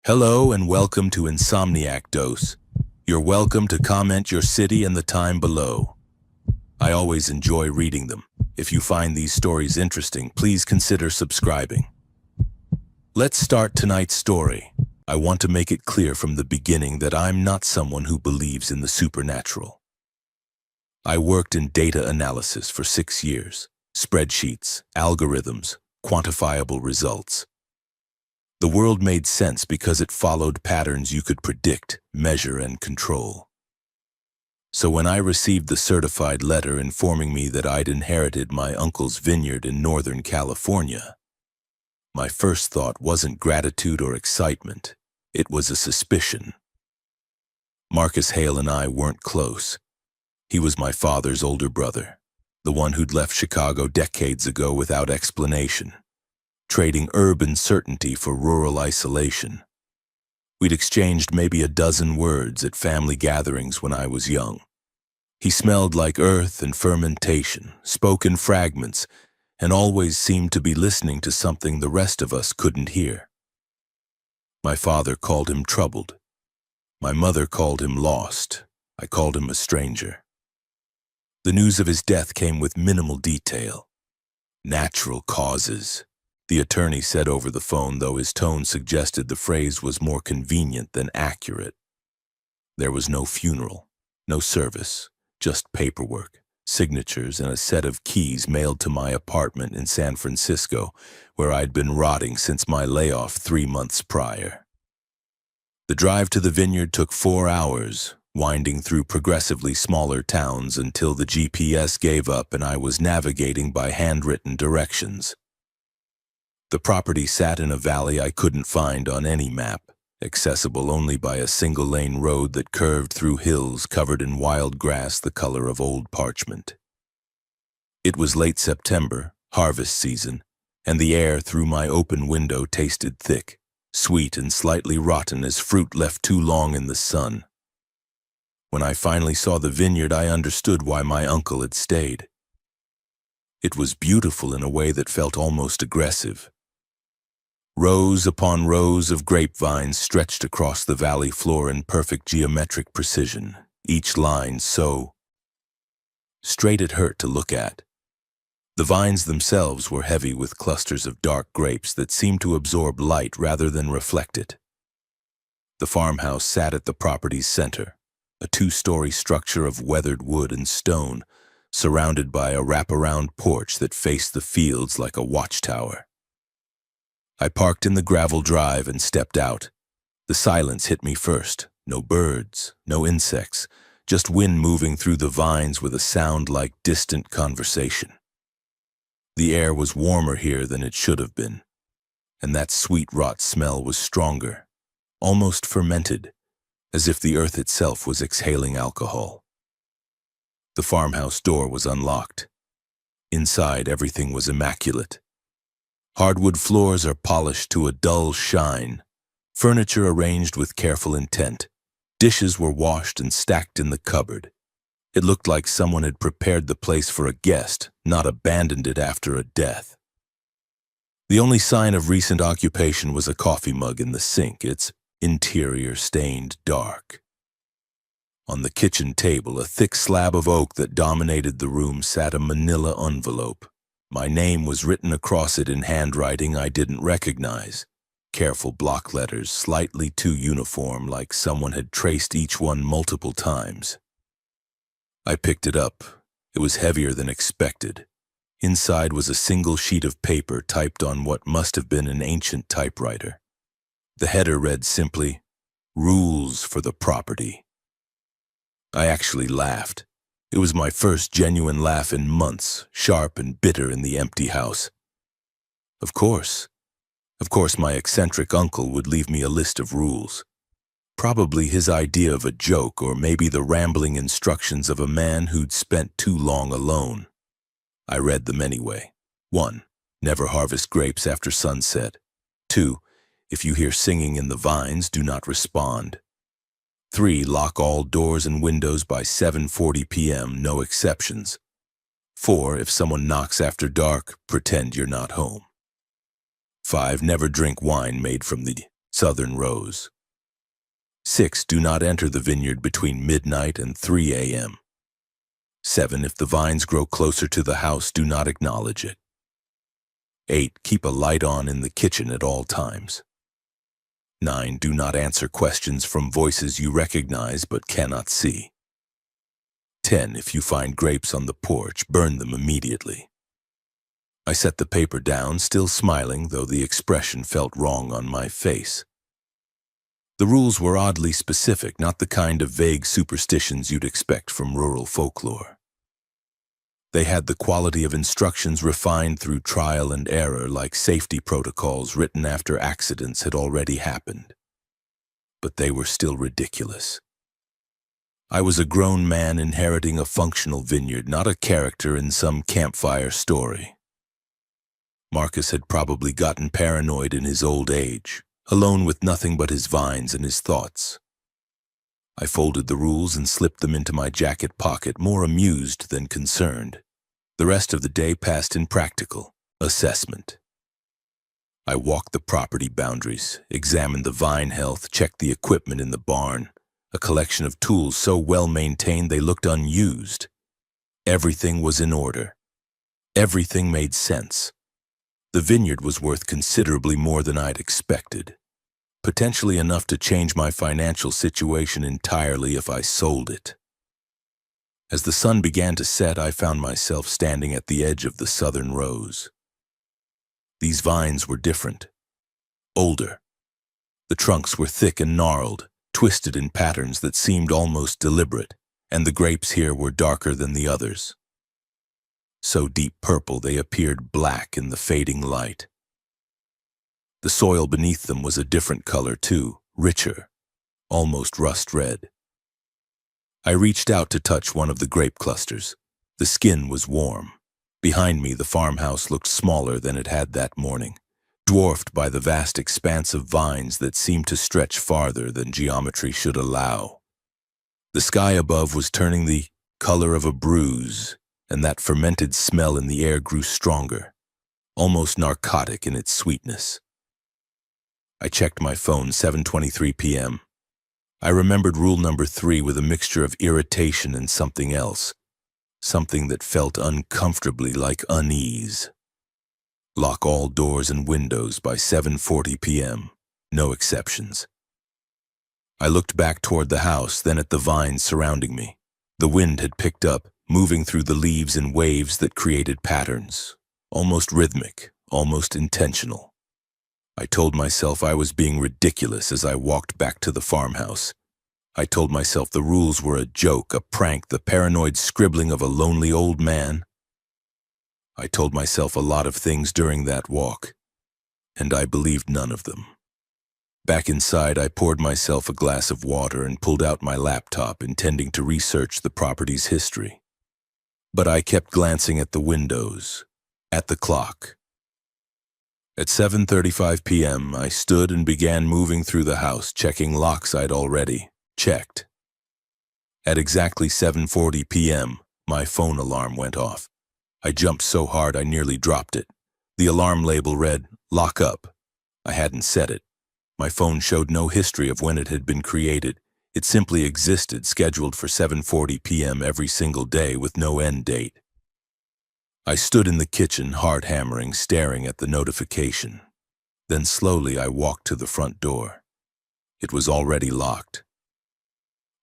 Hello and welcome to Insomniac Dose. You're welcome to comment your city and the time below. I always enjoy reading them. If you find these stories interesting, please consider subscribing. Let's start tonight's story. I want to make it clear from the beginning that I'm not someone who believes in the supernatural. I worked in data analysis for 6 years. Spreadsheets, algorithms, quantifiable results. The world made sense because it followed patterns you could predict, measure, and control. So when I received the certified letter informing me that I'd inherited my uncle's vineyard in Northern California, my first thought wasn't gratitude or excitement. It was a suspicion. Marcus Hale and I weren't close. He was my father's older brother, the one who'd left Chicago decades ago without explanation, trading urban certainty for rural isolation. We'd exchanged maybe a dozen words at family gatherings when I was young. He smelled like earth and fermentation, spoke in fragments, and always seemed to be listening to something the rest of us couldn't hear. My father called him troubled. My mother called him lost. I called him a stranger. The news of his death came with minimal detail. Natural causes, the attorney said over the phone, though his tone suggested the phrase was more convenient than accurate. There was no funeral, no service, just paperwork, signatures, and a set of keys mailed to my apartment in San Francisco, where I'd been rotting since my layoff 3 months prior. The drive to the vineyard took 4 hours, winding through progressively smaller towns until the GPS gave up and I was navigating by handwritten directions. The property sat in a valley I couldn't find on any map, accessible only by a single-lane road that curved through hills covered in wild grass the color of old parchment. It was late September, harvest season, and the air through my open window tasted thick, sweet and slightly rotten as fruit left too long in the sun. When I finally saw the vineyard, I understood why my uncle had stayed. It was beautiful in a way that felt almost aggressive. Rows upon rows of grapevines stretched across the valley floor in perfect geometric precision, each line so straight it hurt to look at. The vines themselves were heavy with clusters of dark grapes that seemed to absorb light rather than reflect it. The farmhouse sat at the property's center, a 2-story structure of weathered wood and stone, surrounded by a wraparound porch that faced the fields like a watchtower. I parked in the gravel drive and stepped out. The silence hit me first. No birds, no insects, just wind moving through the vines with a sound like distant conversation. The air was warmer here than it should have been, and that sweet rot smell was stronger, almost fermented, as if the earth itself was exhaling alcohol. The farmhouse door was unlocked. Inside, everything was immaculate. Hardwood floors are polished to a dull shine, furniture arranged with careful intent. Dishes were washed and stacked in the cupboard. It looked like someone had prepared the place for a guest, not abandoned it after a death. The only sign of recent occupation was a coffee mug in the sink, its interior stained dark. On the kitchen table, a thick slab of oak that dominated the room, sat a manila envelope. My name was written across it in handwriting I didn't recognize. Careful block letters, slightly too uniform, like someone had traced each one multiple times. I picked it up. It was heavier than expected. Inside was a single sheet of paper typed on what must have been an ancient typewriter. The header read simply, "Rules for the property." I actually laughed. It was my first genuine laugh in months, sharp and bitter in the empty house. Of course my eccentric uncle would leave me a list of rules. Probably his idea of a joke, or maybe the rambling instructions of a man who'd spent too long alone. I read them anyway. 1. Never harvest grapes after sunset. 2. If you hear singing in the vines, do not respond. 3. Lock all doors and windows by 7:40 p.m., no exceptions. 4. If someone knocks after dark, pretend you're not home. 5. Never drink wine made from the Southern Rose. 6. Do not enter the vineyard between midnight and 3 a.m. 7. If the vines grow closer to the house, do not acknowledge it. 8. Keep a light on in the kitchen at all times. 9. Do not answer questions from voices you recognize but cannot see. 10. If you find grapes on the porch, burn them immediately. I set the paper down, still smiling, though the expression felt wrong on my face. The rules were oddly specific, not the kind of vague superstitions you'd expect from rural folklore. They had the quality of instructions refined through trial and error, like safety protocols written after accidents had already happened. But they were still ridiculous. I was a grown man inheriting a functional vineyard, not a character in some campfire story. Marcus had probably gotten paranoid in his old age, alone with nothing but his vines and his thoughts. I folded the rules and slipped them into my jacket pocket, more amused than concerned. The rest of the day passed in practical assessment. I walked the property boundaries, examined the vine health, checked the equipment in the barn, a collection of tools so well maintained they looked unused. Everything was in order. Everything made sense. The vineyard was worth considerably more than I'd expected, potentially enough to change my financial situation entirely if I sold it. As the sun began to set, I found myself standing at the edge of the Southern Rose. These vines were different, older. The trunks were thick and gnarled, twisted in patterns that seemed almost deliberate, and the grapes here were darker than the others. So deep purple they appeared black in the fading light. The soil beneath them was a different color too, richer, almost rust red. I reached out to touch one of the grape clusters. The skin was warm. Behind me, the farmhouse looked smaller than it had that morning, dwarfed by the vast expanse of vines that seemed to stretch farther than geometry should allow. The sky above was turning the color of a bruise, and that fermented smell in the air grew stronger, almost narcotic in its sweetness. I checked my phone, 7:23 p.m. I remembered rule number 3 with a mixture of irritation and something else, something that felt uncomfortably like unease. Lock all doors and windows by 7:40 p.m., no exceptions. I looked back toward the house, then at the vines surrounding me. The wind had picked up, moving through the leaves in waves that created patterns, almost rhythmic, almost intentional. I told myself I was being ridiculous as I walked back to the farmhouse. I told myself the rules were a joke, a prank, the paranoid scribbling of a lonely old man. I told myself a lot of things during that walk, and I believed none of them. Back inside, I poured myself a glass of water and pulled out my laptop, intending to research the property's history. But I kept glancing at the windows, at the clock. At 7:35 p.m., I stood and began moving through the house, checking locks I'd already checked. At exactly 7:40 p.m., my phone alarm went off. I jumped so hard I nearly dropped it. The alarm label read, "Lock up." I hadn't set it. My phone showed no history of when it had been created. It simply existed, scheduled for 7:40 p.m. every single day with no end date. I stood in the kitchen, hard hammering, staring at the notification. Then slowly I walked to the front door. It was already locked.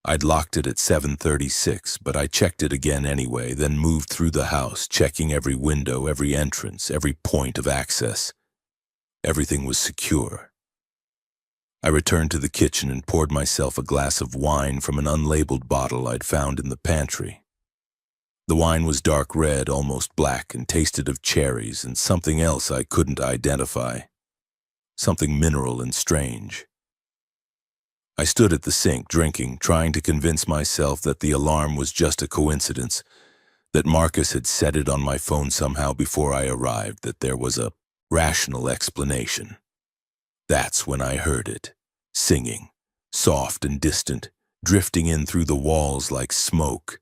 I'd locked it at 7:36, but I checked it again anyway, then moved through the house, checking every window, every entrance, every point of access. Everything was secure. I returned to the kitchen and poured myself a glass of wine from an unlabeled bottle I'd found in the pantry. The wine was dark red, almost black, and tasted of cherries and something else I couldn't identify. Something mineral and strange. I stood at the sink, drinking, trying to convince myself that the alarm was just a coincidence, that Marcus had set it on my phone somehow before I arrived, that there was a rational explanation. That's when I heard it, singing, soft and distant, drifting in through the walls like smoke.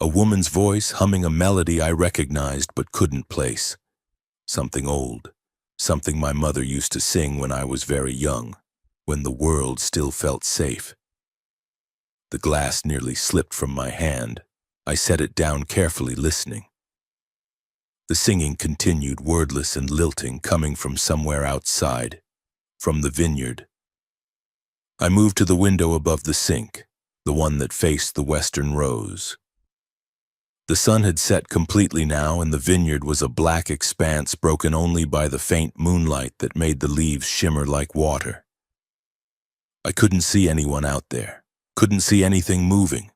A woman's voice humming a melody I recognized but couldn't place. Something old, something my mother used to sing when I was very young, when the world still felt safe. The glass nearly slipped from my hand. I set it down carefully, listening. The singing continued, wordless and lilting, coming from somewhere outside, from the vineyard. I moved to the window above the sink, the one that faced the western rose. The sun had set completely now, and the vineyard was a black expanse broken only by the faint moonlight that made the leaves shimmer like water. I couldn't see anyone out there, couldn't see anything moving,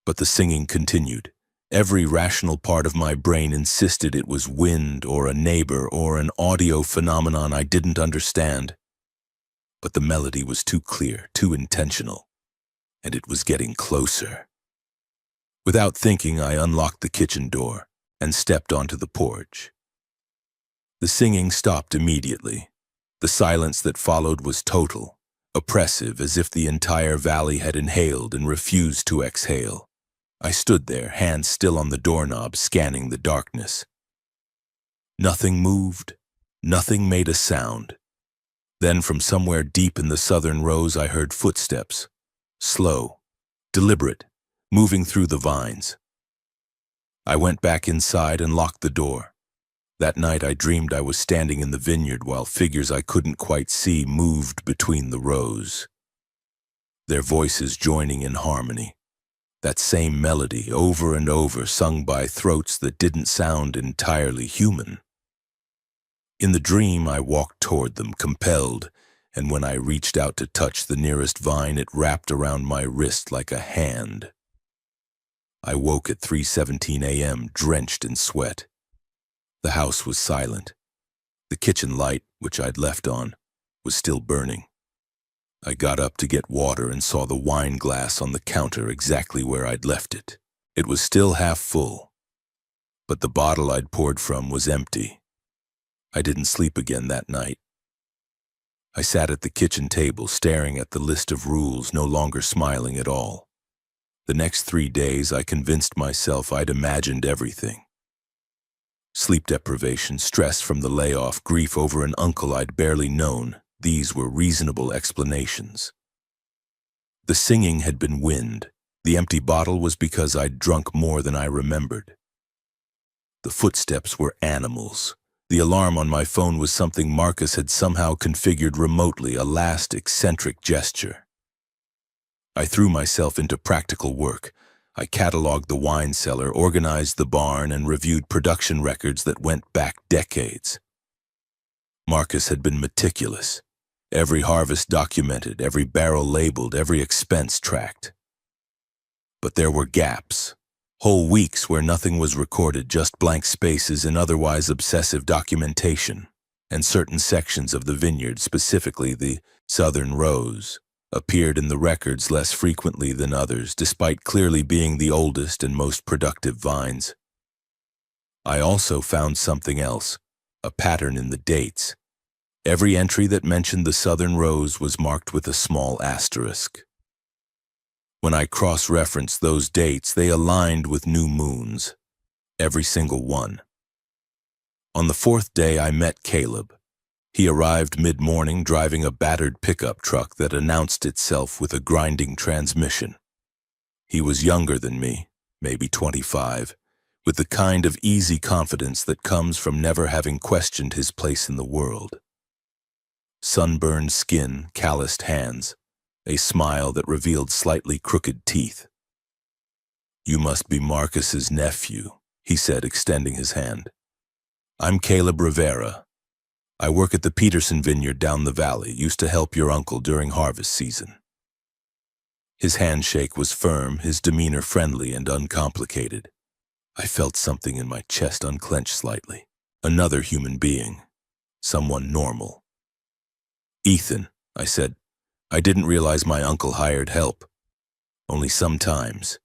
but the singing continued. Every rational part of my brain insisted it was wind or a neighbor or an audio phenomenon I didn't understand. But the melody was too clear, too intentional, and it was getting closer. Without thinking, I unlocked the kitchen door and stepped onto the porch. The singing stopped immediately. The silence that followed was total, oppressive, as if the entire valley had inhaled and refused to exhale. I stood there, hands still on the doorknob, scanning the darkness. Nothing moved, nothing made a sound. Then from somewhere deep in the southern rose I heard footsteps, slow, deliberate, moving through the vines. I went back inside and locked the door. That night I dreamed I was standing in the vineyard while figures I couldn't quite see moved between the rows. Their voices joining in harmony. That same melody over and over, sung by throats that didn't sound entirely human. In the dream, I walked toward them, compelled, and when I reached out to touch the nearest vine, it wrapped around my wrist like a hand. I woke at 3:17 a.m., drenched in sweat. The house was silent. The kitchen light, which I'd left on, was still burning. I got up to get water and saw the wine glass on the counter exactly where I'd left it. It was still half full, but the bottle I'd poured from was empty. I didn't sleep again that night. I sat at the kitchen table, staring at the list of rules, no longer smiling at all. The next 3 days, I convinced myself I'd imagined everything. Sleep deprivation, stress from the layoff, grief over an uncle I'd barely known. These were reasonable explanations. The singing had been wind. The empty bottle was because I'd drunk more than I remembered. The footsteps were animals. The alarm on my phone was something Marcus had somehow configured remotely, a last eccentric gesture. I threw myself into practical work. I cataloged the wine cellar, organized the barn, and reviewed production records that went back decades. Marcus had been meticulous. Every harvest documented, every barrel labeled, every expense tracked. But there were gaps. Whole weeks where nothing was recorded, just blank spaces in otherwise obsessive documentation. And certain sections of the vineyard, specifically the southern rose, appeared in the records less frequently than others, despite clearly being the oldest and most productive vines. I also found something else, a pattern in the dates. Every entry that mentioned the southern rose was marked with a small asterisk. When I cross-referenced those dates, they aligned with new moons, every single one. On the 4th day, I met Caleb. He arrived mid-morning driving a battered pickup truck that announced itself with a grinding transmission. He was younger than me, maybe 25, with the kind of easy confidence that comes from never having questioned his place in the world. Sunburned skin, calloused hands, a smile that revealed slightly crooked teeth. "You must be Marcus's nephew," he said, extending his hand. "I'm Caleb Rivera. I work at the Peterson Vineyard down the valley, used to help your uncle during harvest season." His handshake was firm, his demeanor friendly and uncomplicated. I felt something in my chest unclench slightly. Another human being. Someone normal. "Ethan," I said, "I didn't realize my uncle hired help. Only sometimes.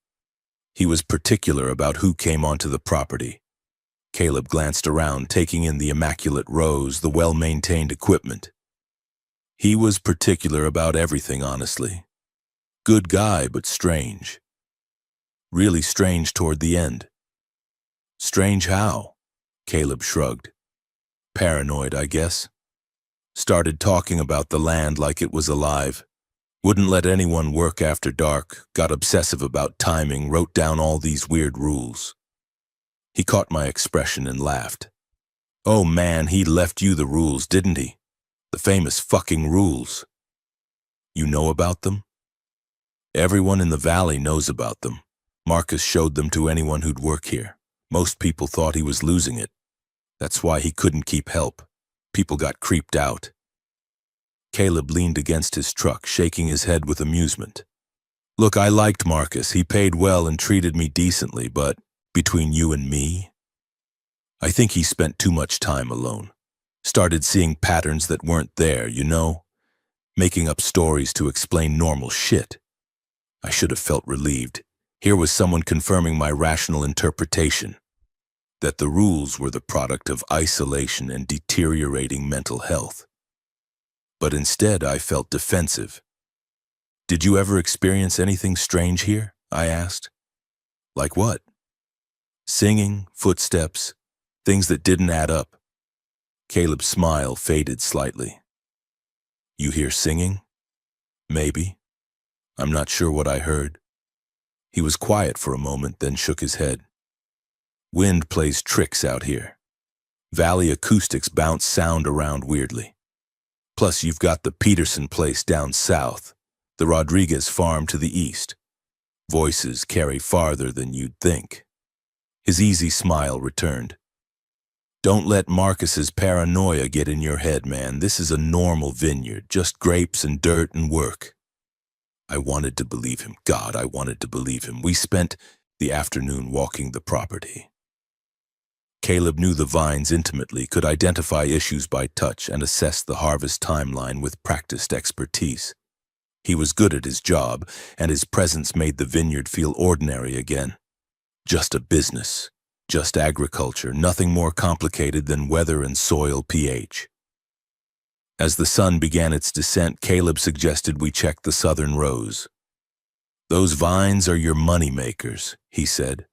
He was particular about who came onto the property." Caleb glanced around, taking in the immaculate rows, the well-maintained equipment. "He was particular about everything, honestly. Good guy, but strange. Really strange toward the end." "Strange how?" Caleb shrugged. Paranoid, I guess. Started talking about the land like it was alive. Wouldn't let anyone work after dark, got obsessive about timing, wrote down all these weird rules. He caught my expression and laughed. Oh man, he left you the rules, didn't he? The famous fucking rules. You know about them? Everyone in the valley knows about them. Marcus showed them to anyone who'd work here. Most people thought he was losing it. That's why he couldn't keep help. People got creeped out. Caleb leaned against his truck, shaking his head with amusement. Look, I liked Marcus. He paid well and treated me decently, but between you and me, I think he spent too much time alone. Started seeing patterns that weren't there, you know? Making up stories to explain normal shit. I should have felt relieved. Here was someone confirming my rational interpretation, that the rules were the product of isolation and deteriorating mental health. But instead, I felt defensive. Did you ever experience anything strange here? I asked. Like what? Singing, footsteps, things that didn't add up. Caleb's smile faded slightly. You hear singing? Maybe. I'm not sure what I heard. He was quiet for a moment, then shook his head. Wind plays tricks out here. Valley acoustics bounce sound around weirdly. Plus, you've got the Peterson place down south, the Rodriguez farm to the east. Voices carry farther than you'd think. His easy smile returned. Don't let Marcus's paranoia get in your head, man. This is a normal vineyard, just grapes and dirt and work. I wanted to believe him. God, I wanted to believe him. We spent the afternoon walking the property. Caleb knew the vines intimately, could identify issues by touch, and assess the harvest timeline with practiced expertise. He was good at his job, and his presence made the vineyard feel ordinary again. Just a business, just agriculture, nothing more complicated than weather and soil pH. As the sun began its descent, Caleb suggested we check the southern rows. Those vines are your money makers, he said.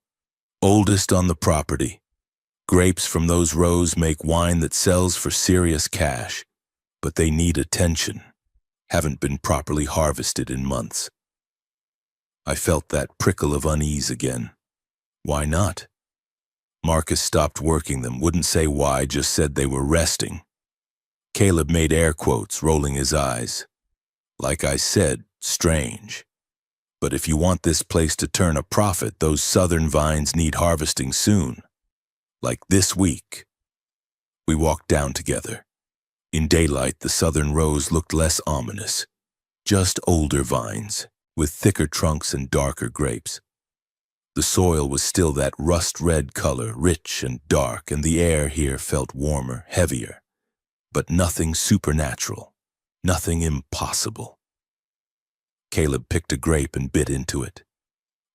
Oldest on the property. Grapes from those rows make wine that sells for serious cash, but they need attention. Haven't been properly harvested in months. I felt that prickle of unease again. Why not? Marcus stopped working them, wouldn't say why, just said they were resting. Caleb made air quotes, rolling his eyes. Like I said, strange. But if you want this place to turn a profit, those southern vines need harvesting soon. Like this week. We walked down together. In daylight, the southern rows looked less ominous. Just older vines, with thicker trunks and darker grapes. The soil was still that rust-red color, rich and dark, and the air here felt warmer, heavier. But nothing supernatural, nothing impossible. Caleb picked a grape and bit into it.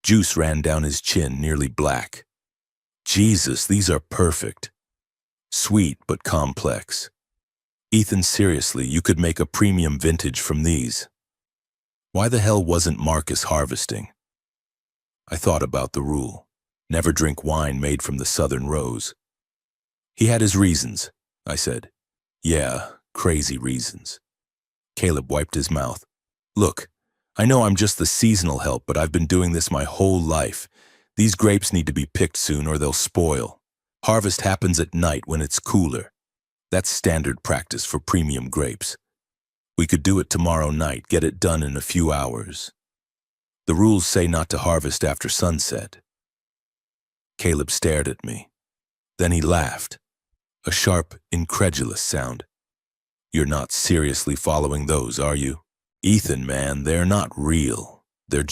Juice ran down his chin, nearly black. Jesus, these are perfect. Sweet but complex. Ethan, seriously, you could make a premium vintage from these. Why the hell wasn't Marcus harvesting? I thought about the rule. Never drink wine made from the southern rows. He had his reasons, I said. Yeah, crazy reasons. Caleb wiped his mouth. Look, I know I'm just the seasonal help, but I've been doing this my whole life. These grapes need to be picked soon or they'll spoil. Harvest happens at night when it's cooler. That's standard practice for premium grapes. We could do it tomorrow night, get it done in a few hours. The rules say not to harvest after sunset. Caleb stared at me. Then he laughed. A sharp, incredulous sound. You're not seriously following those, are you? Ethan, man, they're not real. They're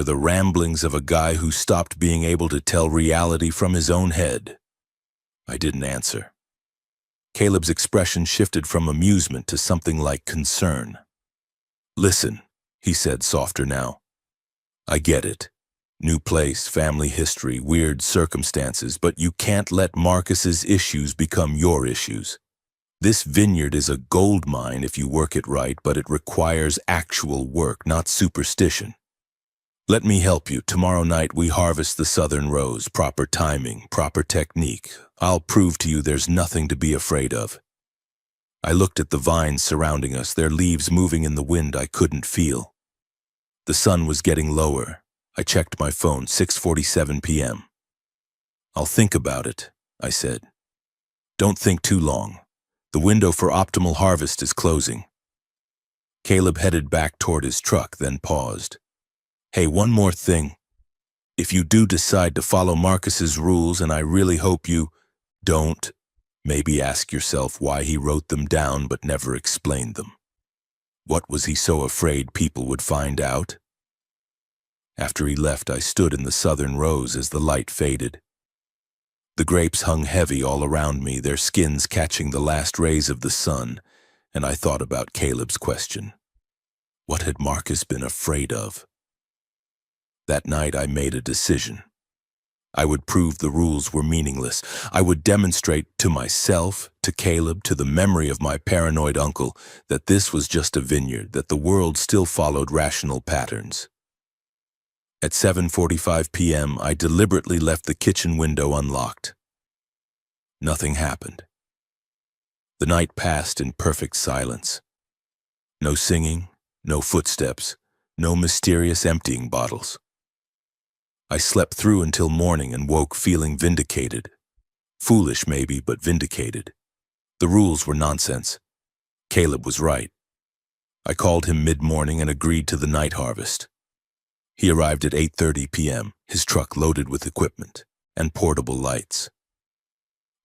the ramblings of a guy who stopped being able to tell reality from his own head. I didn't answer. Caleb's expression shifted from amusement to something like concern. Listen, he said, softer now. I get it. New place, family history, weird circumstances, but you can't let Marcus's issues become your issues. This vineyard is a gold mine if you work it right, but it requires actual work, not superstition. Let me help you. Tomorrow night we harvest the southern rose. Proper timing, proper technique. I'll prove to you there's nothing to be afraid of. I looked at the vines surrounding us, their leaves moving in the wind I couldn't feel. The sun was getting lower. I checked my phone, 6:47 p.m. I'll think about it, I said. Don't think too long. The window for optimal harvest is closing. Caleb headed back toward his truck, then paused. Hey, one more thing. If you do decide to follow Marcus's rules, and I really hope you don't, maybe ask yourself why he wrote them down but never explained them. What was he so afraid people would find out? After he left, I stood in the southern rose as the light faded. The grapes hung heavy all around me, their skins catching the last rays of the sun, and I thought about Caleb's question. What had Marcus been afraid of? That night I made a decision. I would prove the rules were meaningless. I would demonstrate to myself, to Caleb, to the memory of my paranoid uncle, that this was just a vineyard, that the world still followed rational patterns. At 7:45 p.m., I deliberately left the kitchen window unlocked. Nothing happened. The night passed in perfect silence. No singing, no footsteps, no mysterious emptying bottles. I slept through until morning and woke feeling vindicated. Foolish maybe, but vindicated. The rules were nonsense. Caleb was right. I called him mid-morning and agreed to the night harvest. He arrived at 8:30 p.m., his truck loaded with equipment and portable lights.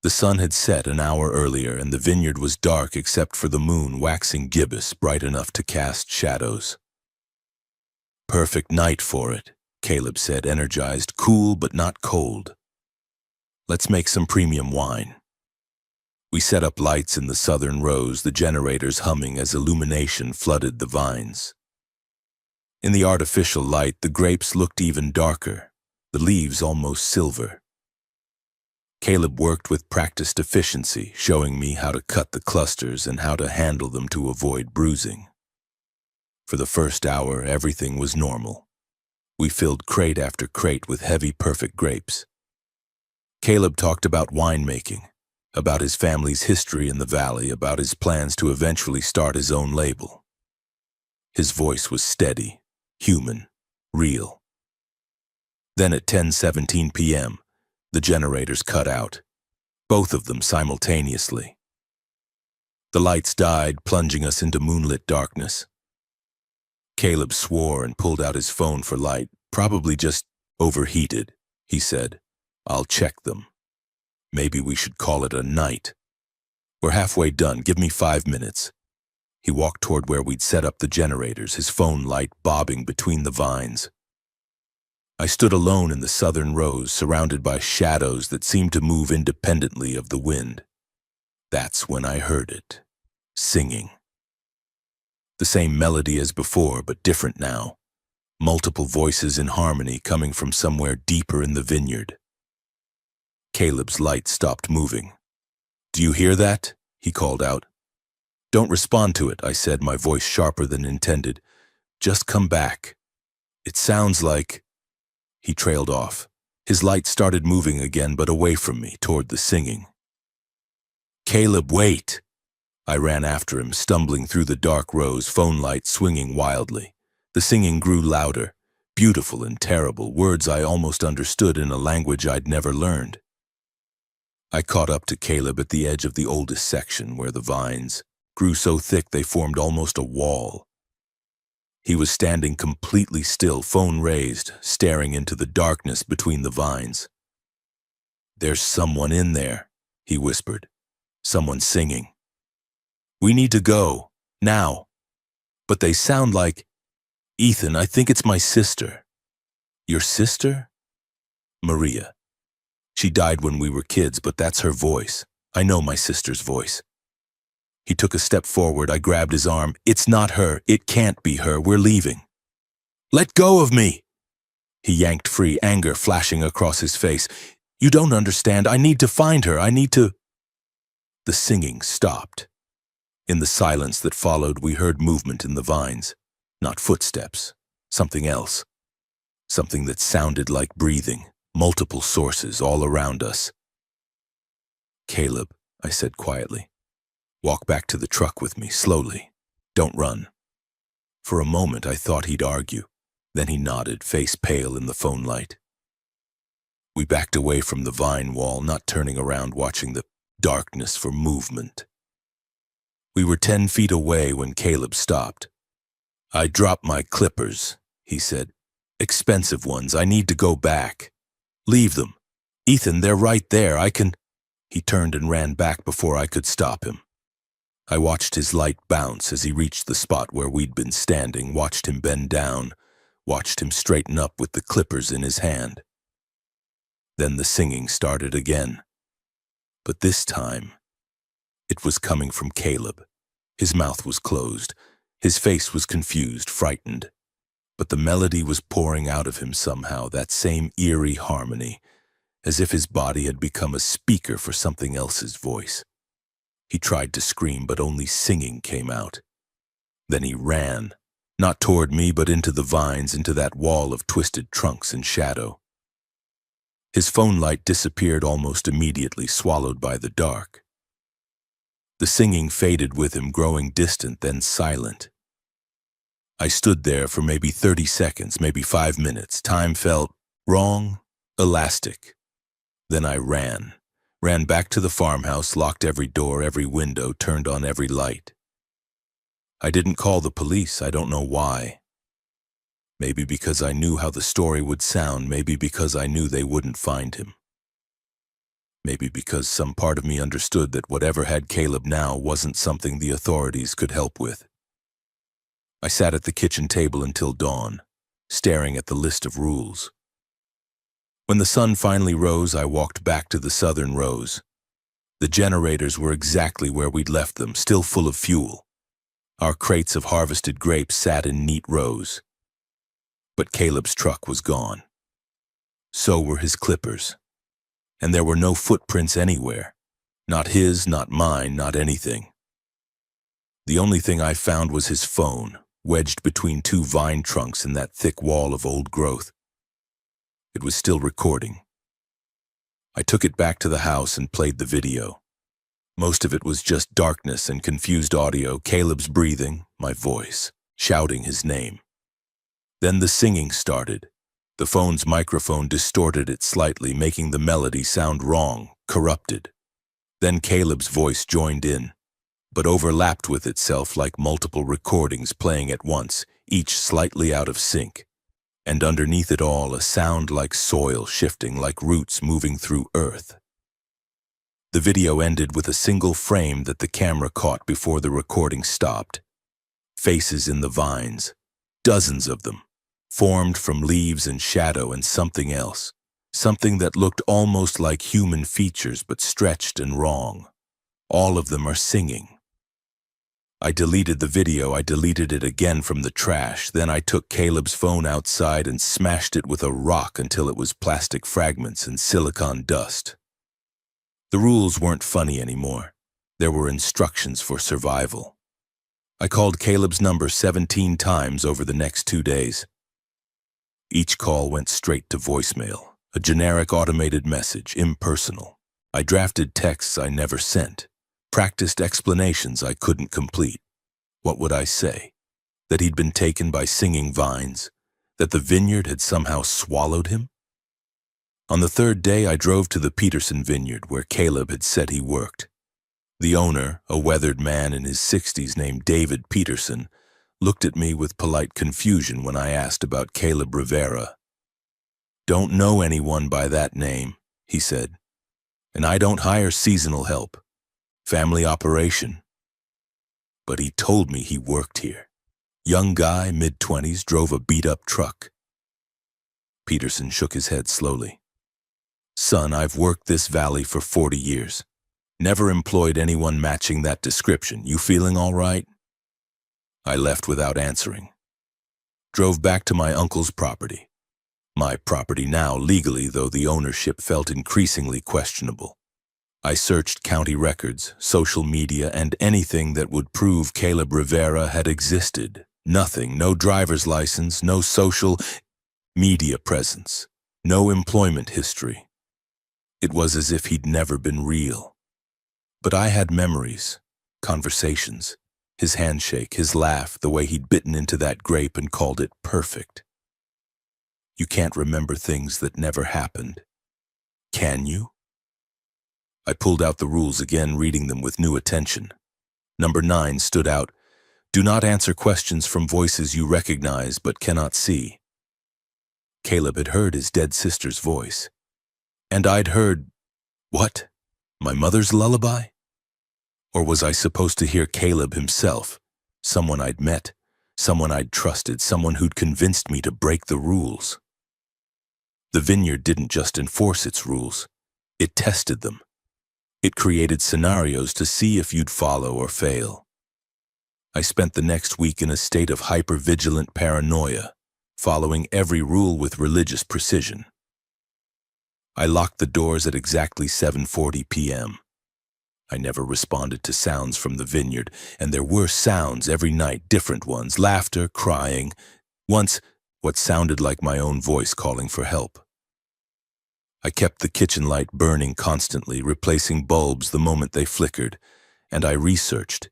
The sun had set an hour earlier and the vineyard was dark except for the moon waxing gibbous, bright enough to cast shadows. Perfect night for it, Caleb said, energized, cool but not cold. Let's make some premium wine. We set up lights in the southern rows, the generators humming as illumination flooded the vines. In the artificial light, the grapes looked even darker, the leaves almost silver. Caleb worked with practiced efficiency, showing me how to cut the clusters and how to handle them to avoid bruising. For the first hour, everything was normal. We filled crate after crate with heavy, perfect grapes. Caleb talked about winemaking, about his family's history in the valley, about his plans to eventually start his own label. His voice was steady, human, real. Then at 10:17 p.m., the generators cut out, both of them simultaneously. The lights died, plunging us into moonlit darkness. Caleb swore and pulled out his phone for light. Probably just overheated, he said. I'll check them. Maybe we should call it a night. We're halfway done. Give me 5 minutes. He walked toward where we'd set up the generators, his phone light bobbing between the vines. I stood alone in the southern rows, surrounded by shadows that seemed to move independently of the wind. That's when I heard it. Singing. The same melody as before, but different now. Multiple voices in harmony coming from somewhere deeper in the vineyard. Caleb's light stopped moving. Do you hear that? He called out. Don't respond to it, I said, my voice sharper than intended. Just come back. It sounds like... He trailed off. His light started moving again, but away from me, toward the singing. Caleb, wait! I ran after him, stumbling through the dark rows, phone light swinging wildly. The singing grew louder, beautiful and terrible, words I almost understood in a language I'd never learned. I caught up to Caleb at the edge of the oldest section, where the vines grew so thick they formed almost a wall. He was standing completely still, phone raised, staring into the darkness between the vines. There's someone in there, he whispered. Someone singing. We need to go, now. But they sound like... Ethan, I think it's my sister. Your sister? Maria. She died when we were kids, but that's her voice. I know my sister's voice. He took a step forward. I grabbed his arm. It's not her. It can't be her. We're leaving. Let go of me! He yanked free, anger flashing across his face. You don't understand. I need to find her. I need to... The singing stopped. In the silence that followed, we heard movement in the vines. Not footsteps. Something else. something that sounded like breathing, multiple sources all around us. "Caleb," I said quietly, "walk back to the truck with me, slowly. Don't run." For a moment I thought he'd argue. Then he nodded, face pale in the phone light. We backed away from the vine wall, not turning around, watching the darkness for movement. We were 10 feet away when Caleb stopped. "I dropped my clippers," he said. "Expensive ones. I need to go back." "Leave them. Ethan, they're right there. I can—" He turned and ran back before I could stop him. I watched his light bounce as he reached the spot where we'd been standing, watched him bend down, watched him straighten up with the clippers in his hand. Then the singing started again. But this time, it was coming from Caleb. His mouth was closed. His face was confused, frightened. But the melody was pouring out of him somehow, that same eerie harmony, as if his body had become a speaker for something else's voice. He tried to scream, but only singing came out. Then he ran, not toward me, but into the vines, into that wall of twisted trunks and shadow. His phone light disappeared almost immediately, swallowed by the dark. The singing faded with him, growing distant, then silent. I stood there for maybe 30 seconds, maybe 5 minutes. Time felt wrong, elastic. Then I ran back to the farmhouse, locked every door, every window, turned on every light. I didn't call the police. I don't know why. Maybe because I knew how the story would sound, maybe because I knew they wouldn't find him. Maybe because some part of me understood that whatever had Caleb now wasn't something the authorities could help with. I sat at the kitchen table until dawn, staring at the list of rules. When the sun finally rose, I walked back to the southern rows. The generators were exactly where we'd left them, still full of fuel. Our crates of harvested grapes sat in neat rows. But Caleb's truck was gone. So were his clippers. And there were no footprints anywhere. Not his, not mine, not anything. The only thing I found was his phone, wedged between 2 vine trunks in that thick wall of old growth. It was still recording. I took it back to the house and played the video. Most of it was just darkness and confused audio, Caleb's breathing, my voice, shouting his name. Then the singing started. The phone's microphone distorted it slightly, making the melody sound wrong, corrupted. Then Caleb's voice joined in, but overlapped with itself like multiple recordings playing at once, each slightly out of sync. And underneath it all, a sound like soil shifting, like roots moving through earth. The video ended with a single frame that the camera caught before the recording stopped. Faces in the vines, dozens of them, formed from leaves and shadow and something else, something that looked almost like human features but stretched and wrong. All of them are singing. I deleted the video. I deleted it again from the trash. Then I took Caleb's phone outside and smashed it with a rock until it was plastic fragments and silicon dust. The rules weren't funny anymore. There were instructions for survival. I called Caleb's number 17 times over the next 2 days. Each call went straight to voicemail, a generic automated message, impersonal. I drafted texts I never sent, practiced explanations I couldn't complete. What would I say? That he'd been taken by singing vines? That the vineyard had somehow swallowed him? On the 3rd day, I drove to the Peterson vineyard where Caleb had said he worked. The owner, a weathered man in his 60s named David Peterson, looked at me with polite confusion when I asked about Caleb Rivera. "Don't know anyone by that name," he said. "And I don't hire seasonal help. Family operation." But he told me he worked here. Young guy, mid-20s, drove a beat-up truck. Peterson shook his head slowly. "Son, I've worked this valley for 40 years. Never employed anyone matching that description. You feeling all right?" I left without answering. Drove back to my uncle's property. My property now, legally, though the ownership felt increasingly questionable. I searched county records, social media, and anything that would prove Caleb Rivera had existed. Nothing, no driver's license, no social. media presence, no employment history. It was as if he'd never been real. But I had memories, conversations, his handshake, his laugh, the way he'd bitten into that grape and called it perfect. You can't remember things that never happened. Can you? I pulled out the rules again, reading them with new attention. Number 9 stood out. Do not answer questions from voices you recognize but cannot see. Caleb had heard his dead sister's voice. And I'd heard, what? My mother's lullaby? Or was I supposed to hear Caleb himself, someone I'd met, someone I'd trusted, someone who'd convinced me to break the rules? The Vineyard didn't just enforce its rules, it tested them. It created scenarios to see if you'd follow or fail. I spent the next week in a state of hyper-vigilant paranoia, following every rule with religious precision. I locked the doors at exactly 7:40 p.m. I never responded to sounds from the Vineyard, and there were sounds every night, different ones, laughter, crying, once what sounded like my own voice calling for help. I kept the kitchen light burning constantly, replacing bulbs the moment they flickered, and I researched.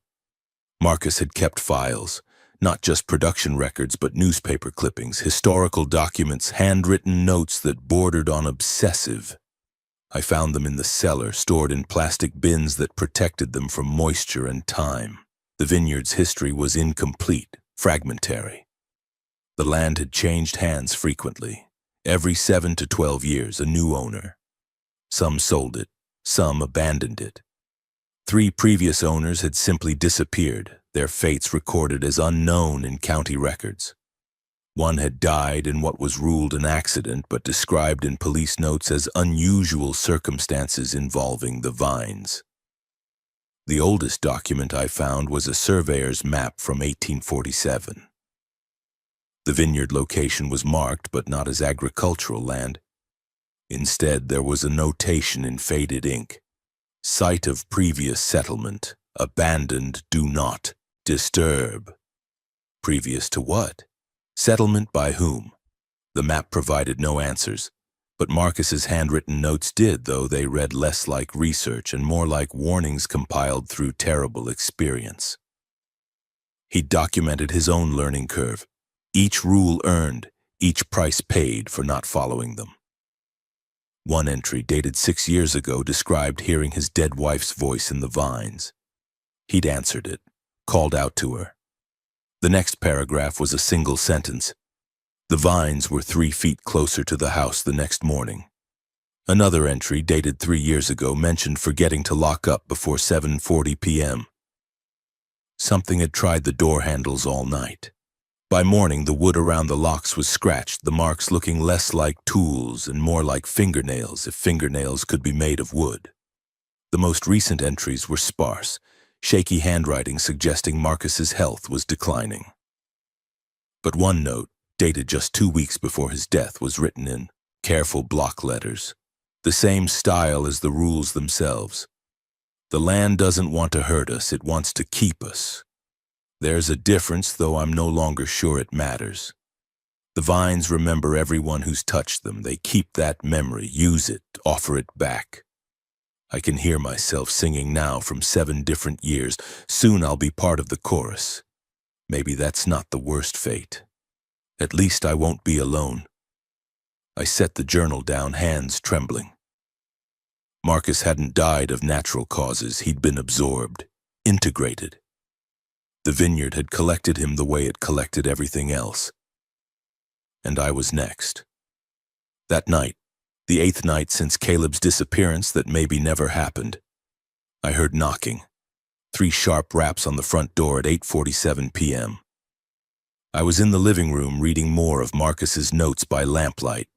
Marcus had kept files, not just production records but newspaper clippings, historical documents, handwritten notes that bordered on obsessive. I found them in the cellar, stored in plastic bins that protected them from moisture and time. The Vineyard's history was incomplete, fragmentary. The land had changed hands frequently. Every 7 to 12 years, a new owner. Some sold it, some abandoned it. 3 previous owners had simply disappeared, their fates recorded as unknown in county records. One had died in what was ruled an accident but described in police notes as unusual circumstances involving the vines. The oldest document I found was a surveyor's map from 1847. The Vineyard location was marked but not as agricultural land. Instead, there was a notation in faded ink. Site of previous settlement, abandoned, do not disturb. Previous to what? Settlement by whom? The map provided no answers, but Marcus's handwritten notes did, though they read less like research and more like warnings compiled through terrible experience. He documented his own learning curve, each rule earned, each price paid for not following them. One entry, dated 6 years ago, described hearing his dead wife's voice in the vines. He'd answered it, called out to her. The next paragraph was a single sentence. The vines were 3 feet closer to the house the next morning. Another entry, dated 3 years ago, mentioned forgetting to lock up before 7:40 p.m. Something had tried the door handles all night. By morning, the wood around the locks was scratched, the marks looking less like tools and more like fingernails, if fingernails could be made of wood. The most recent entries were sparse, shaky handwriting suggesting Marcus's health was declining. But one note, dated just 2 weeks before his death, was written in careful block letters, the same style as the rules themselves. The land doesn't want to hurt us, it wants to keep us. There's a difference, though I'm no longer sure it matters. The vines remember everyone who's touched them. They keep that memory, use it, offer it back. I can hear myself singing now from 7 different years. Soon I'll be part of the chorus. Maybe that's not the worst fate. At least I won't be alone. I set the journal down, hands trembling. Marcus hadn't died of natural causes. He'd been absorbed, integrated. The Vineyard had collected him the way it collected everything else. And I was next. That night, the 8th night since Caleb's disappearance that maybe never happened, I heard knocking. 3 sharp raps on the front door at 8:47 p.m. I was in the living room reading more of Marcus's notes by lamplight.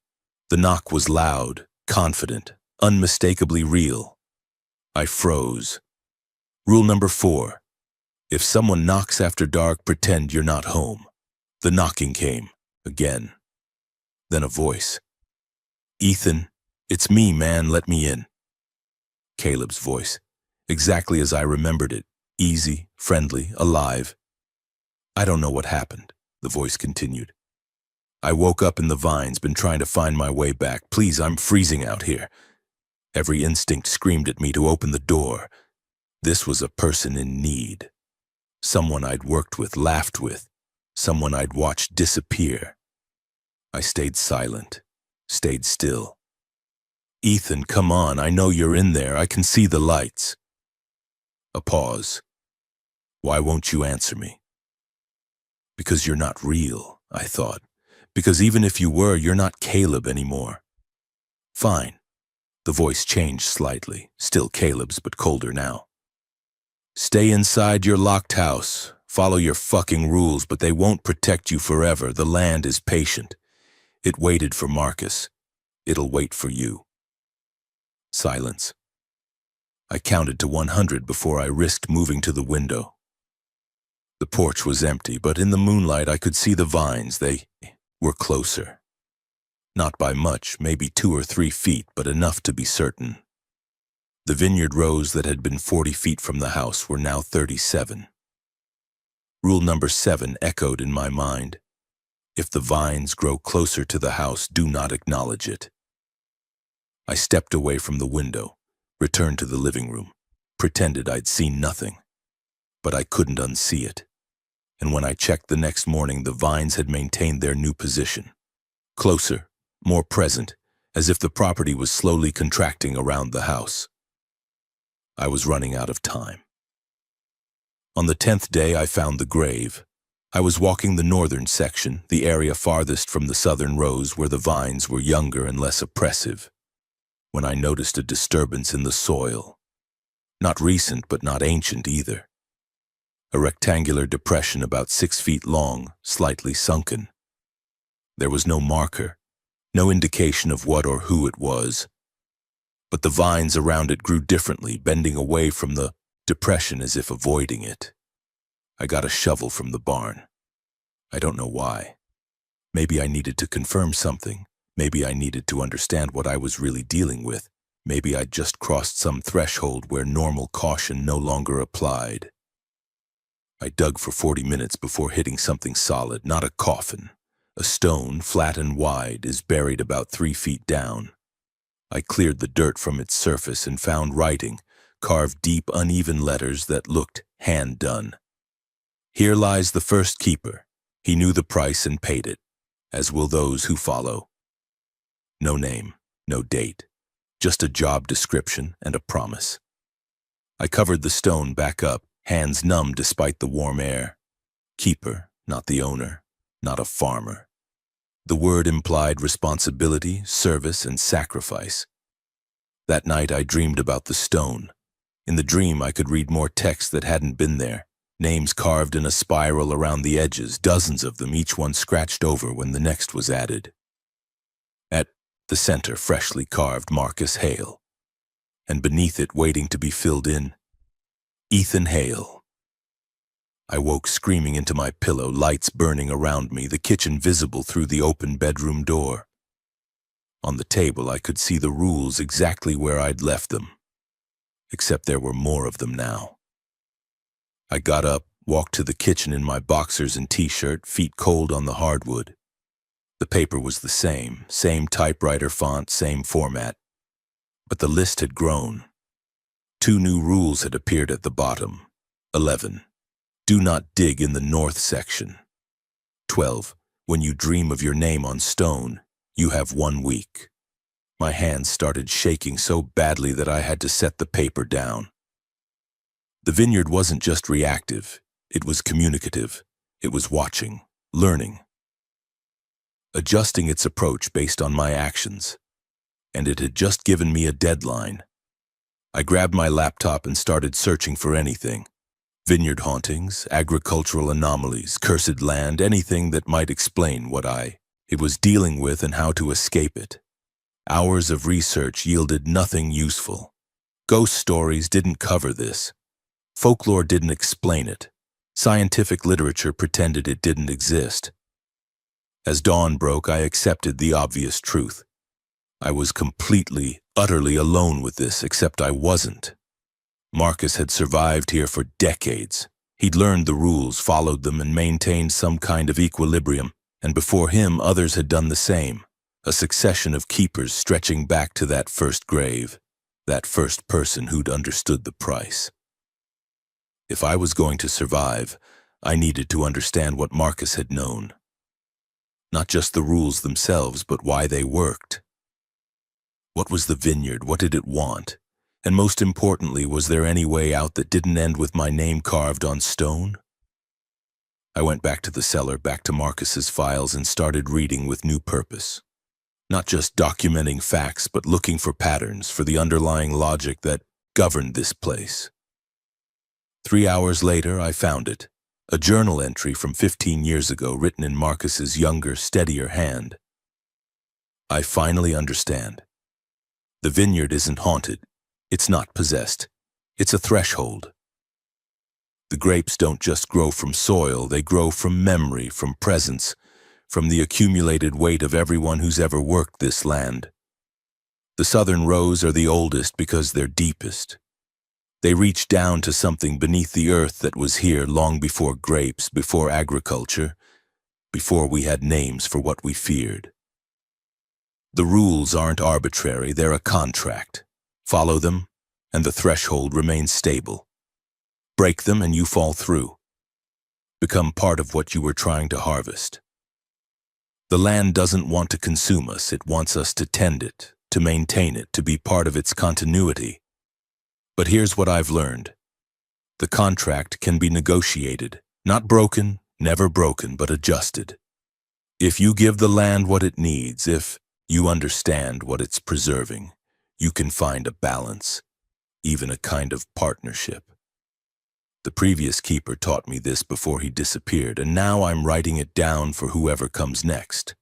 The knock was loud, confident, unmistakably real. I froze. Rule number 4. If someone knocks after dark, pretend you're not home. The knocking came, again. Then a voice. Ethan, it's me, man, let me in. Caleb's voice, exactly as I remembered it, easy, friendly, alive. I don't know what happened, the voice continued. I woke up in the vines, been trying to find my way back. Please, I'm freezing out here. Every instinct screamed at me to open the door. This was a person in need. Someone I'd worked with, laughed with. Someone I'd watched disappear. I stayed silent, stayed still. Ethan, come on, I know you're in there. I can see the lights. A pause. Why won't you answer me? Because you're not real, I thought. Because even if you were, you're not Caleb anymore. Fine. The voice changed slightly, still Caleb's, but colder now. Stay inside your locked house. Follow your fucking rules, but they won't protect you forever. The land is patient. It waited for Marcus. It'll wait for you. Silence. I counted to 100 before I risked moving to the window. The porch was empty, but in the moonlight I could see the vines. They were closer. Not by much, maybe 2 or 3 feet, but enough to be certain. The vineyard rows that had been 40 feet from the house were now 37. Rule number 7 echoed in my mind. If the vines grow closer to the house, do not acknowledge it. I stepped away from the window, returned to the living room, pretended I'd seen nothing. But I couldn't unsee it. And when I checked the next morning, the vines had maintained their new position. Closer, more present, as if the property was slowly contracting around the house. I was running out of time. On the 10th day, I found the grave. I was walking the northern section, the area farthest from the southern rows where the vines were younger and less oppressive, when I noticed a disturbance in the soil. Not recent, but not ancient either. A rectangular depression about 6 feet long, slightly sunken. There was no marker, no indication of what or who it was. But the vines around it grew differently, bending away from the depression as if avoiding it. I got a shovel from the barn. I don't know why. Maybe I needed to confirm something. Maybe I needed to understand what I was really dealing with. Maybe I'd just crossed some threshold where normal caution no longer applied. I dug for 40 minutes before hitting something solid, not a coffin. A stone, flat and wide, is buried about 3 feet down. I cleared the dirt from its surface and found writing, carved deep, uneven letters that looked hand-done. Here lies the first keeper. He knew the price and paid it, as will those who follow. No name, no date, just a job description and a promise. I covered the stone back up, hands numb despite the warm air. Keeper, not the owner, not a farmer. The word implied responsibility, service, and sacrifice. That night I dreamed about the stone. In the dream I could read more text that hadn't been there, names carved in a spiral around the edges, dozens of them, each one scratched over when the next was added. At the center, freshly carved Marcus Hale, and beneath it, waiting to be filled in, Ethan Hale. I woke screaming into my pillow, lights burning around me, the kitchen visible through the open bedroom door. On the table I could see the rules exactly where I'd left them, except there were more of them now. I got up, walked to the kitchen in my boxers and t-shirt, feet cold on the hardwood. The paper was the same typewriter font, same format. But the list had grown. 2 new rules had appeared at the bottom. 11. Do not dig in the north section. 12. When you dream of your name on stone, you have 1 week. My hands started shaking so badly that I had to set the paper down. The vineyard wasn't just reactive, it was communicative. It was watching, learning, adjusting its approach based on my actions. And it had just given me a deadline. I grabbed my laptop and started searching for anything. Vineyard hauntings, agricultural anomalies, cursed land, anything that might explain what it was dealing with and how to escape it. Hours of research yielded nothing useful. Ghost stories didn't cover this. Folklore didn't explain it. Scientific literature pretended it didn't exist. As dawn broke, I accepted the obvious truth. I was completely, utterly alone with this, except I wasn't. Marcus had survived here for decades. He'd learned the rules, followed them, and maintained some kind of equilibrium, and before him others had done the same, a succession of keepers stretching back to that first grave, that first person who'd understood the price. If I was going to survive, I needed to understand what Marcus had known. Not just the rules themselves, but why they worked. What was the vineyard? What did it want? And most importantly, was there any way out that didn't end with my name carved on stone? I went back to the cellar, back to Marcus's files, and started reading with new purpose. Not just documenting facts, but looking for patterns, for the underlying logic that governed this place. 3 hours later, I found it. A journal entry from 15 years ago written in Marcus's younger, steadier hand. I finally understand. The vineyard isn't haunted. It's not possessed. It's a threshold. The grapes don't just grow from soil, they grow from memory, from presence, from the accumulated weight of everyone who's ever worked this land. The southern rows are the oldest because they're deepest. They reach down to something beneath the earth that was here long before grapes, before agriculture, before we had names for what we feared. The rules aren't arbitrary, they're a contract. Follow them, and the threshold remains stable. Break them and you fall through. Become part of what you were trying to harvest. The land doesn't want to consume us, it wants us to tend it, to maintain it, to be part of its continuity. But here's what I've learned. The contract can be negotiated, not broken, never broken, but adjusted. If you give the land what it needs, if you understand what it's preserving, you can find a balance, even a kind of partnership. The previous keeper taught me this before he disappeared, and now I'm writing it down for whoever comes next.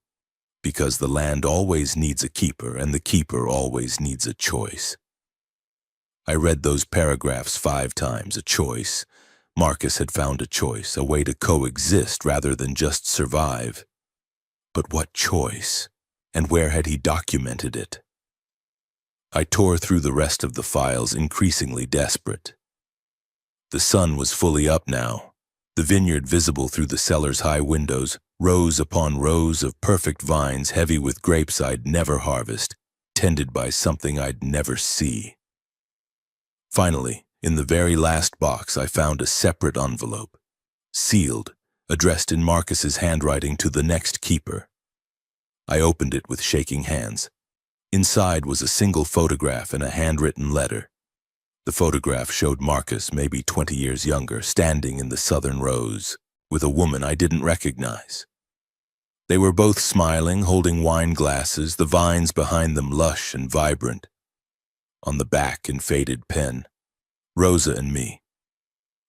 Because the land always needs a keeper, and the keeper always needs a choice. I read those paragraphs 5 times, a choice. Marcus had found a choice, a way to coexist rather than just survive. But what choice? And where had he documented it? I tore through the rest of the files, increasingly desperate. The sun was fully up now. The vineyard visible through the cellar's high windows, rows upon rows of perfect vines heavy with grapes I'd never harvest, tended by something I'd never see. Finally, in the very last box, I found a separate envelope, sealed, addressed in Marcus's handwriting to the next keeper. I opened it with shaking hands. Inside was a single photograph and a handwritten letter. The photograph showed Marcus, maybe 20 years younger, standing in the southern rows, with a woman I didn't recognize. They were both smiling, holding wine glasses, the vines behind them lush and vibrant. On the back, in faded pen, Rosa and me.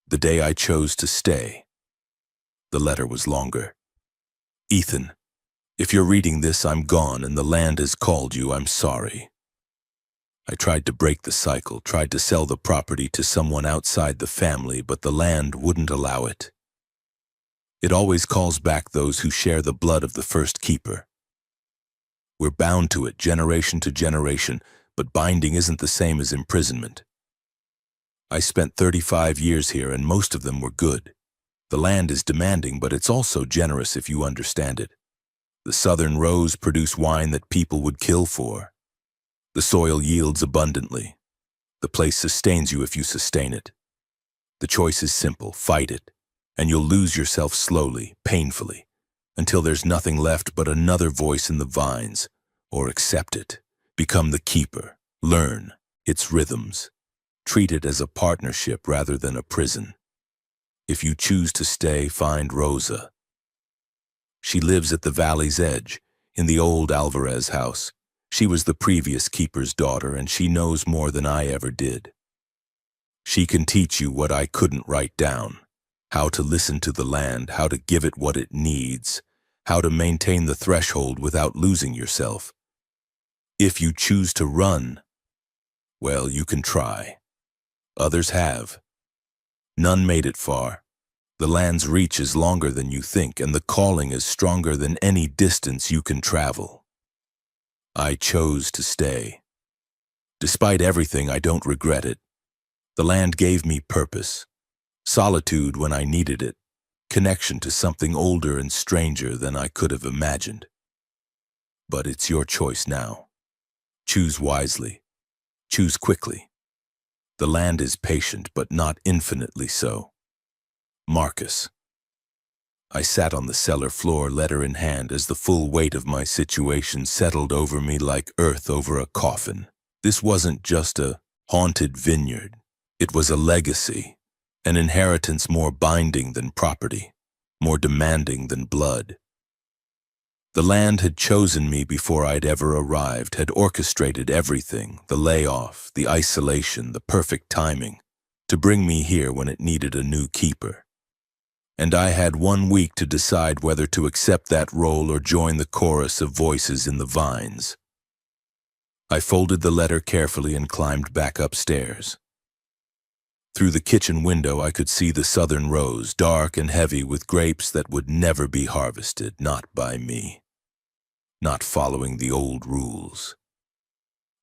The day I chose to stay. The letter was longer. Ethan, if you're reading this, I'm gone and the land has called you. I'm sorry. I tried to break the cycle, tried to sell the property to someone outside the family, but the land wouldn't allow it. It always calls back those who share the blood of the first keeper. We're bound to it generation to generation, but binding isn't the same as imprisonment. I spent 35 years here and most of them were good. The land is demanding, but it's also generous if you understand it. The southern rows produce wine that people would kill for. The soil yields abundantly. The place sustains you if you sustain it. The choice is simple, fight it, and you'll lose yourself slowly, painfully, until there's nothing left but another voice in the vines, or accept it, become the keeper, learn its rhythms, treat it as a partnership rather than a prison. If you choose to stay, find Rosa. She lives at the valley's edge, in the old Alvarez house. She was the previous keeper's daughter, and she knows more than I ever did. She can teach you what I couldn't write down, how to listen to the land, how to give it what it needs, how to maintain the threshold without losing yourself. If you choose to run, well, you can try. Others have. None made it far. The land's reach is longer than you think, and the calling is stronger than any distance you can travel. I chose to stay. Despite everything, I don't regret it. The land gave me purpose. Solitude when I needed it. connection to something older and stranger than I could have imagined. But it's your choice now. Choose wisely. Choose quickly. The land is patient, but not infinitely so. Marcus. I sat on the cellar floor, letter in hand, as the full weight of my situation settled over me like earth over a coffin. This wasn't just a haunted vineyard. It was a legacy, an inheritance more binding than property, more demanding than blood. The land had chosen me before I'd ever arrived, had orchestrated everything, the layoff, the isolation, the perfect timing, to bring me here when it needed a new keeper. And I had 1 week to decide whether to accept that role or join the chorus of voices in the vines. I folded the letter carefully and climbed back upstairs. Through the kitchen window I could see the southern rows, dark and heavy with grapes that would never be harvested, not by me. Not following the old rules.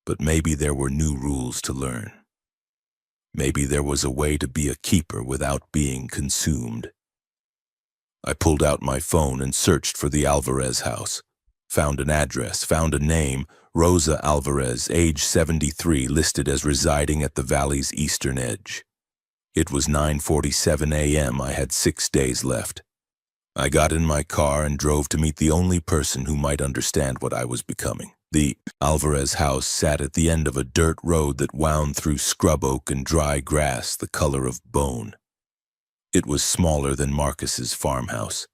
But maybe there were new rules to learn. Maybe there was a way to be a keeper without being consumed. I pulled out my phone and searched for the Alvarez house. Found an address, found a name, Rosa Alvarez, age 73, listed as residing at the valley's eastern edge. It was 9:47 a.m. I had 6 days left. I got in my car and drove to meet the only person who might understand what I was becoming. The Alvarez house sat at the end of a dirt road that wound through scrub oak and dry grass the color of bone. It was smaller than Marcus's farmhouse,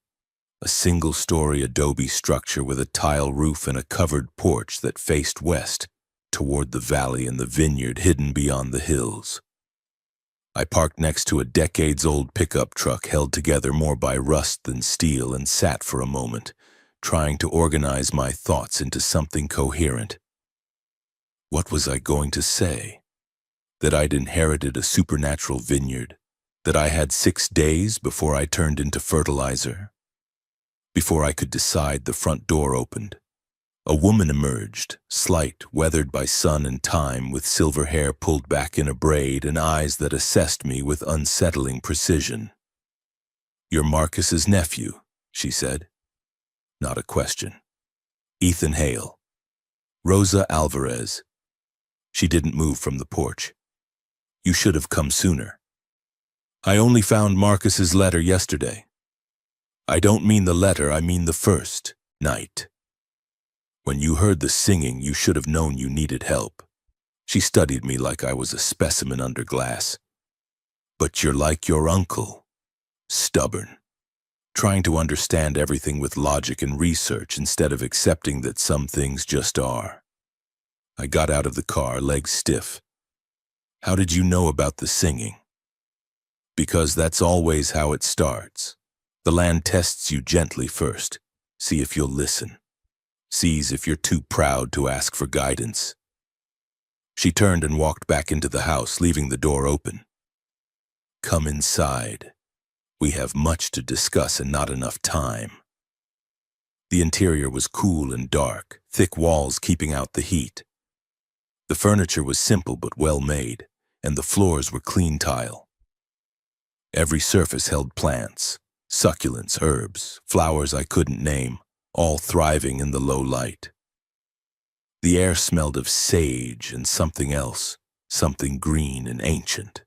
a single-story adobe structure with a tile roof and a covered porch that faced west, toward the valley and the vineyard hidden beyond the hills. I parked next to a decades-old pickup truck held together more by rust than steel and sat for a moment, trying to organize my thoughts into something coherent. What was I going to say? That I'd inherited a supernatural vineyard? That I had 6 days before I turned into fertilizer? Before I could decide, the front door opened. A woman emerged, slight, weathered by sun and time, with silver hair pulled back in a braid and eyes that assessed me with unsettling precision. "You're Marcus's nephew," she said. Not a question. "Ethan Hale. Rosa Alvarez." She didn't move from the porch. "You should have come sooner. I only found Marcus's letter yesterday. I don't mean the letter, I mean the first night. When you heard the singing, you should have known you needed help." She studied me like I was a specimen under glass. "But you're like your uncle. Stubborn. Trying to understand everything with logic and research instead of accepting that some things just are." I got out of the car, legs stiff. "How did you know about the singing?" "Because that's always how it starts. The land tests you gently first. See if you'll listen. Sees if you're too proud to ask for guidance." She turned and walked back into the house, leaving the door open. "Come inside. We have much to discuss and not enough time." The interior was cool and dark, thick walls keeping out the heat. The furniture was simple but well made, and the floors were clean tile. Every surface held plants, succulents, herbs, flowers I couldn't name, all thriving in the low light. The air smelled of sage and something else, something green and ancient.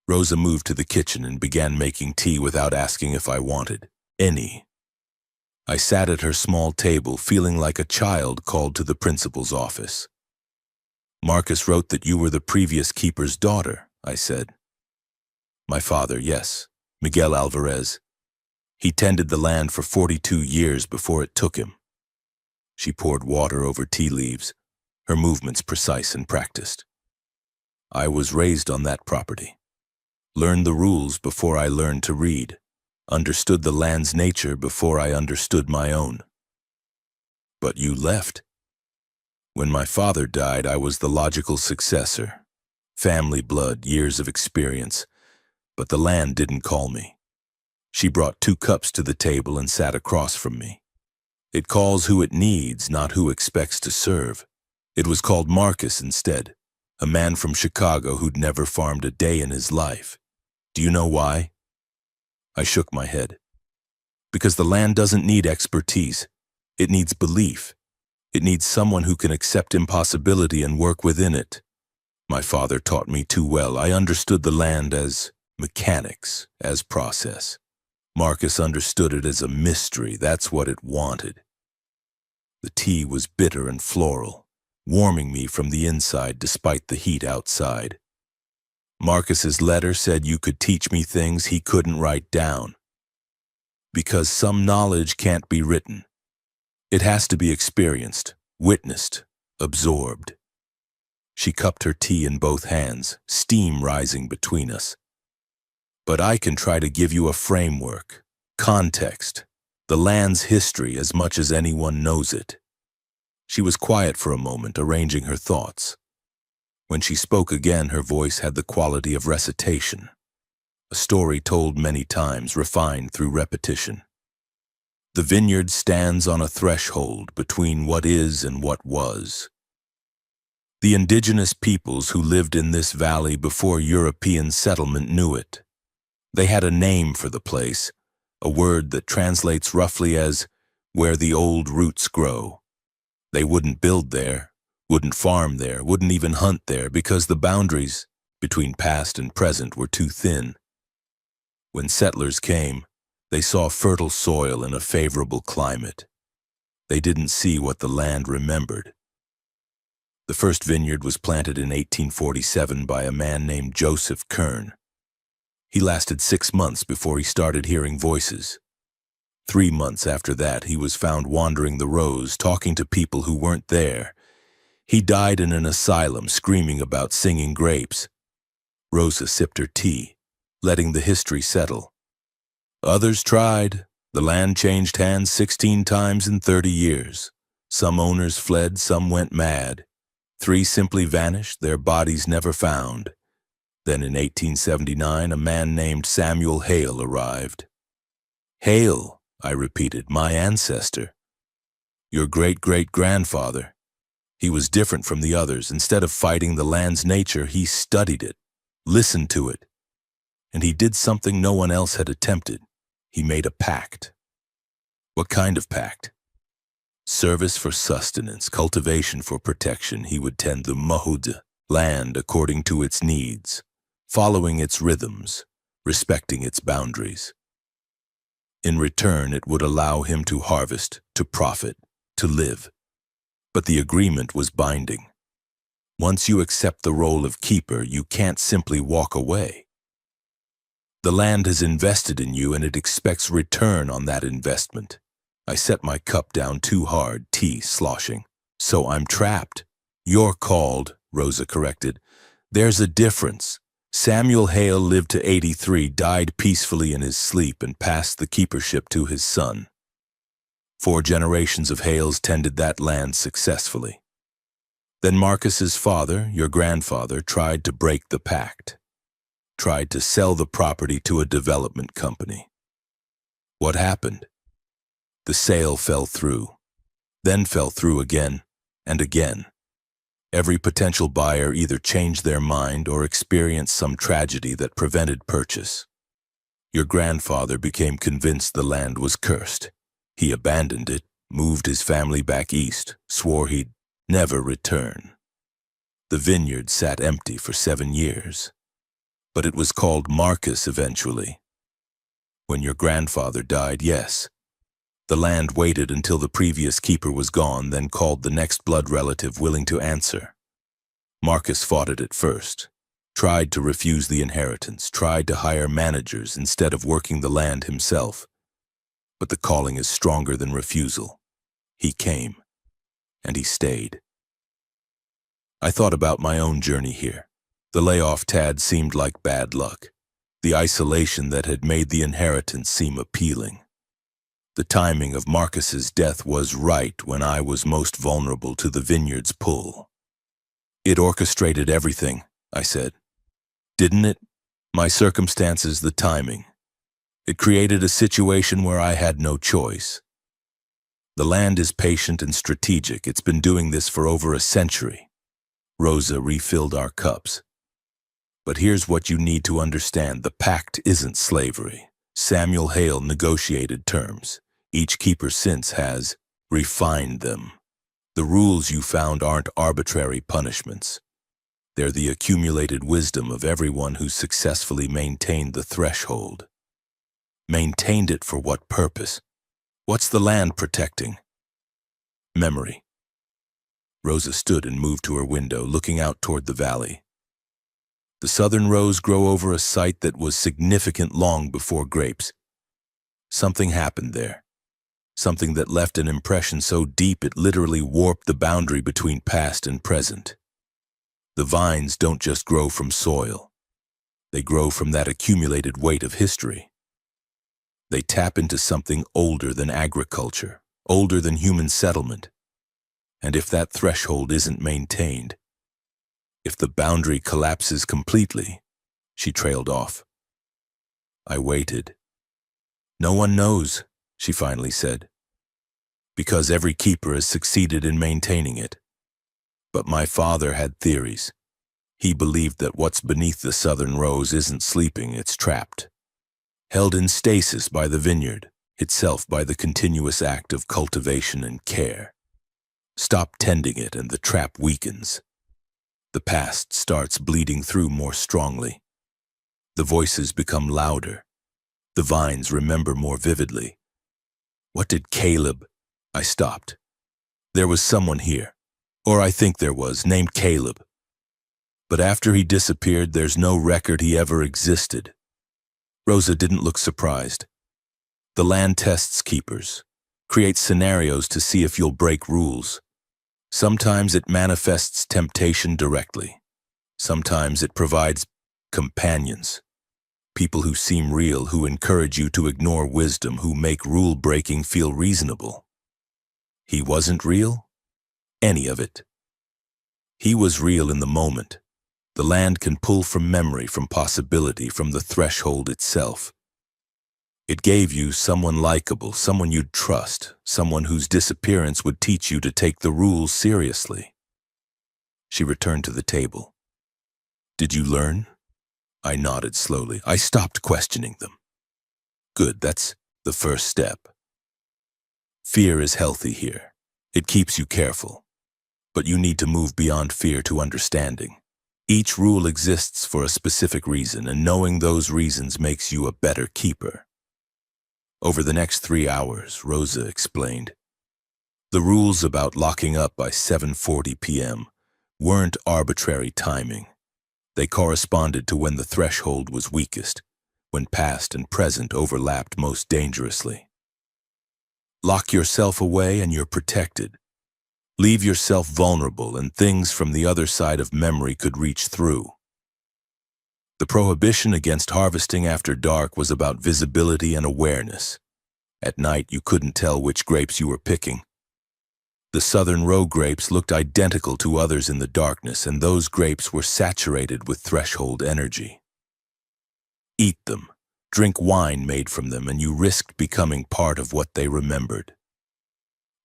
Rosa moved to the kitchen and began making tea without asking if I wanted any. I sat at her small table, feeling like a child called to the principal's office. "Marcus wrote that you were the previous keeper's daughter," I said. "My father, yes, Miguel Alvarez. He tended the land for 42 years before it took him." She poured water over tea leaves, her movements precise and practiced. "I was raised on that property. Learned the rules before I learned to read. Understood the land's nature before I understood my own." "But you left." "When my father died, I was the logical successor. Family blood, years of experience. But the land didn't call me. She brought 2 cups to the table and sat across from me. It calls who it needs, not who expects to serve. It was called Marcus instead, a man from Chicago who'd never farmed a day in his life. Do you know why?" I shook my head. Because the land doesn't need expertise. It needs belief. It needs someone who can accept impossibility and work within it. My father taught me too well. I understood the land as mechanics, as process. Marcus understood it as a mystery. That's what it wanted. The tea was bitter and floral, warming me from the inside despite the heat outside. Marcus's letter said you could teach me things he couldn't write down. Because some knowledge can't be written. It has to be experienced, witnessed, absorbed. She cupped her tea in both hands, steam rising between us. But I can try to give you a framework, context, the land's history as much as anyone knows it. She was quiet for a moment, arranging her thoughts. When she spoke again, her voice had the quality of recitation. A story told many times, refined through repetition. The vineyard stands on a threshold between what is and what was. The indigenous peoples who lived in this valley before European settlement knew it. They had a name for the place, a word that translates roughly as, where the old roots grow. They wouldn't build there, wouldn't farm there, wouldn't even hunt there because the boundaries between past and present were too thin. When settlers came, they saw fertile soil and a favorable climate. They didn't see what the land remembered. The first vineyard was planted in 1847 by a man named Joseph Kern. He lasted 6 months before he started hearing voices. 3 months after that, he was found wandering the rows, talking to people who weren't there. He died in an asylum, screaming about singing grapes. Rosa sipped her tea, letting the history settle. Others tried. The land changed hands 16 times in 30 years. Some owners fled, some went mad. 3 simply vanished, their bodies never found. Then in 1879, a man named Samuel Hale arrived. Hale, I repeated, my ancestor. Your great-great-grandfather. He was different from the others. Instead of fighting the land's nature, he studied it, listened to it. And he did something no one else had attempted. He made a pact. What kind of pact? Service for sustenance, cultivation for protection. He would tend the mahud, land according to its needs, following its rhythms, respecting its boundaries. In return, it would allow him to harvest, to profit, to live. But the agreement was binding. Once you accept the role of keeper, you can't simply walk away. The land has invested in you and it expects return on that investment. I set my cup down too hard, tea sloshing. So I'm trapped. You're called, Rosa corrected. There's a difference. Samuel Hale lived to 83, died peacefully in his sleep, and passed the keepership to his son. 4 generations of Hales tended that land successfully. Then Marcus's father, your grandfather, tried to break the pact. Tried to sell the property to a development company. What happened? The sale fell through, then fell through again and again. Every potential buyer either changed their mind or experienced some tragedy that prevented purchase. Your grandfather became convinced the land was cursed. He abandoned it, moved his family back east, swore he'd never return. The vineyard sat empty for 7 years. But it was called Marcus eventually. When your grandfather died, yes. The land waited until the previous keeper was gone, then called the next blood relative willing to answer. Marcus fought it at first, tried to refuse the inheritance, tried to hire managers instead of working the land himself. But the calling is stronger than refusal. He came, and he stayed. I thought about my own journey here. The layoff Tad seemed like bad luck. The isolation that had made the inheritance seem appealing. The timing of Marcus's death was right when I was most vulnerable to the vineyard's pull. It orchestrated everything, I said. Didn't it? My circumstances, the timing. It created a situation where I had no choice. The land is patient and strategic. It's been doing this for over a century. Rosa refilled our cups. But here's what you need to understand. The pact isn't slavery. Samuel Hale negotiated terms. Each keeper since has refined them. The rules you found aren't arbitrary punishments. They're the accumulated wisdom of everyone who's successfully maintained the threshold. Maintained it for what purpose? What's the land protecting? Memory. Rosa stood and moved to her window, looking out toward the valley. The southern rows grow over a site that was significant long before grapes. Something happened there. Something that left an impression so deep it literally warped the boundary between past and present. The vines don't just grow from soil. They grow from that accumulated weight of history. They tap into something older than agriculture, older than human settlement. And if that threshold isn't maintained, if the boundary collapses completely, she trailed off. I waited. No one knows, she finally said, because every keeper has succeeded in maintaining it. But my father had theories. He believed that what's beneath the southern rows isn't sleeping, it's trapped. Held in stasis by the vineyard, itself by the continuous act of cultivation and care. Stop tending it and the trap weakens. The past starts bleeding through more strongly. The voices become louder. The vines remember more vividly. What did Caleb? I stopped. There was someone here, or I think there was, named Caleb. But after he disappeared, there's no record he ever existed. Rosa didn't look surprised. The land tests keepers, creates scenarios to see if you'll break rules. Sometimes it manifests temptation directly. Sometimes it provides companions. People who seem real, who encourage you to ignore wisdom, who make rule-breaking feel reasonable. He wasn't real? Any of it. He was real in the moment. The land can pull from memory, from possibility, from the threshold itself. It gave you someone likable, someone you'd trust, someone whose disappearance would teach you to take the rules seriously. She returned to the table. Did you learn? I nodded slowly. I stopped questioning them. Good, that's the first step. Fear is healthy here. It keeps you careful. But you need to move beyond fear to understanding. Each rule exists for a specific reason, and knowing those reasons makes you a better keeper. Over the next 3 hours, Rosa explained, the rules about locking up by 7:40 p.m. weren't arbitrary timing. They corresponded to when the threshold was weakest, when past and present overlapped most dangerously. Lock yourself away and you're protected. Leave yourself vulnerable and things from the other side of memory could reach through. The prohibition against harvesting after dark was about visibility and awareness. At night, you couldn't tell which grapes you were picking. The southern row grapes looked identical to others in the darkness, and those grapes were saturated with threshold energy. Eat them, drink wine made from them, and you risked becoming part of what they remembered.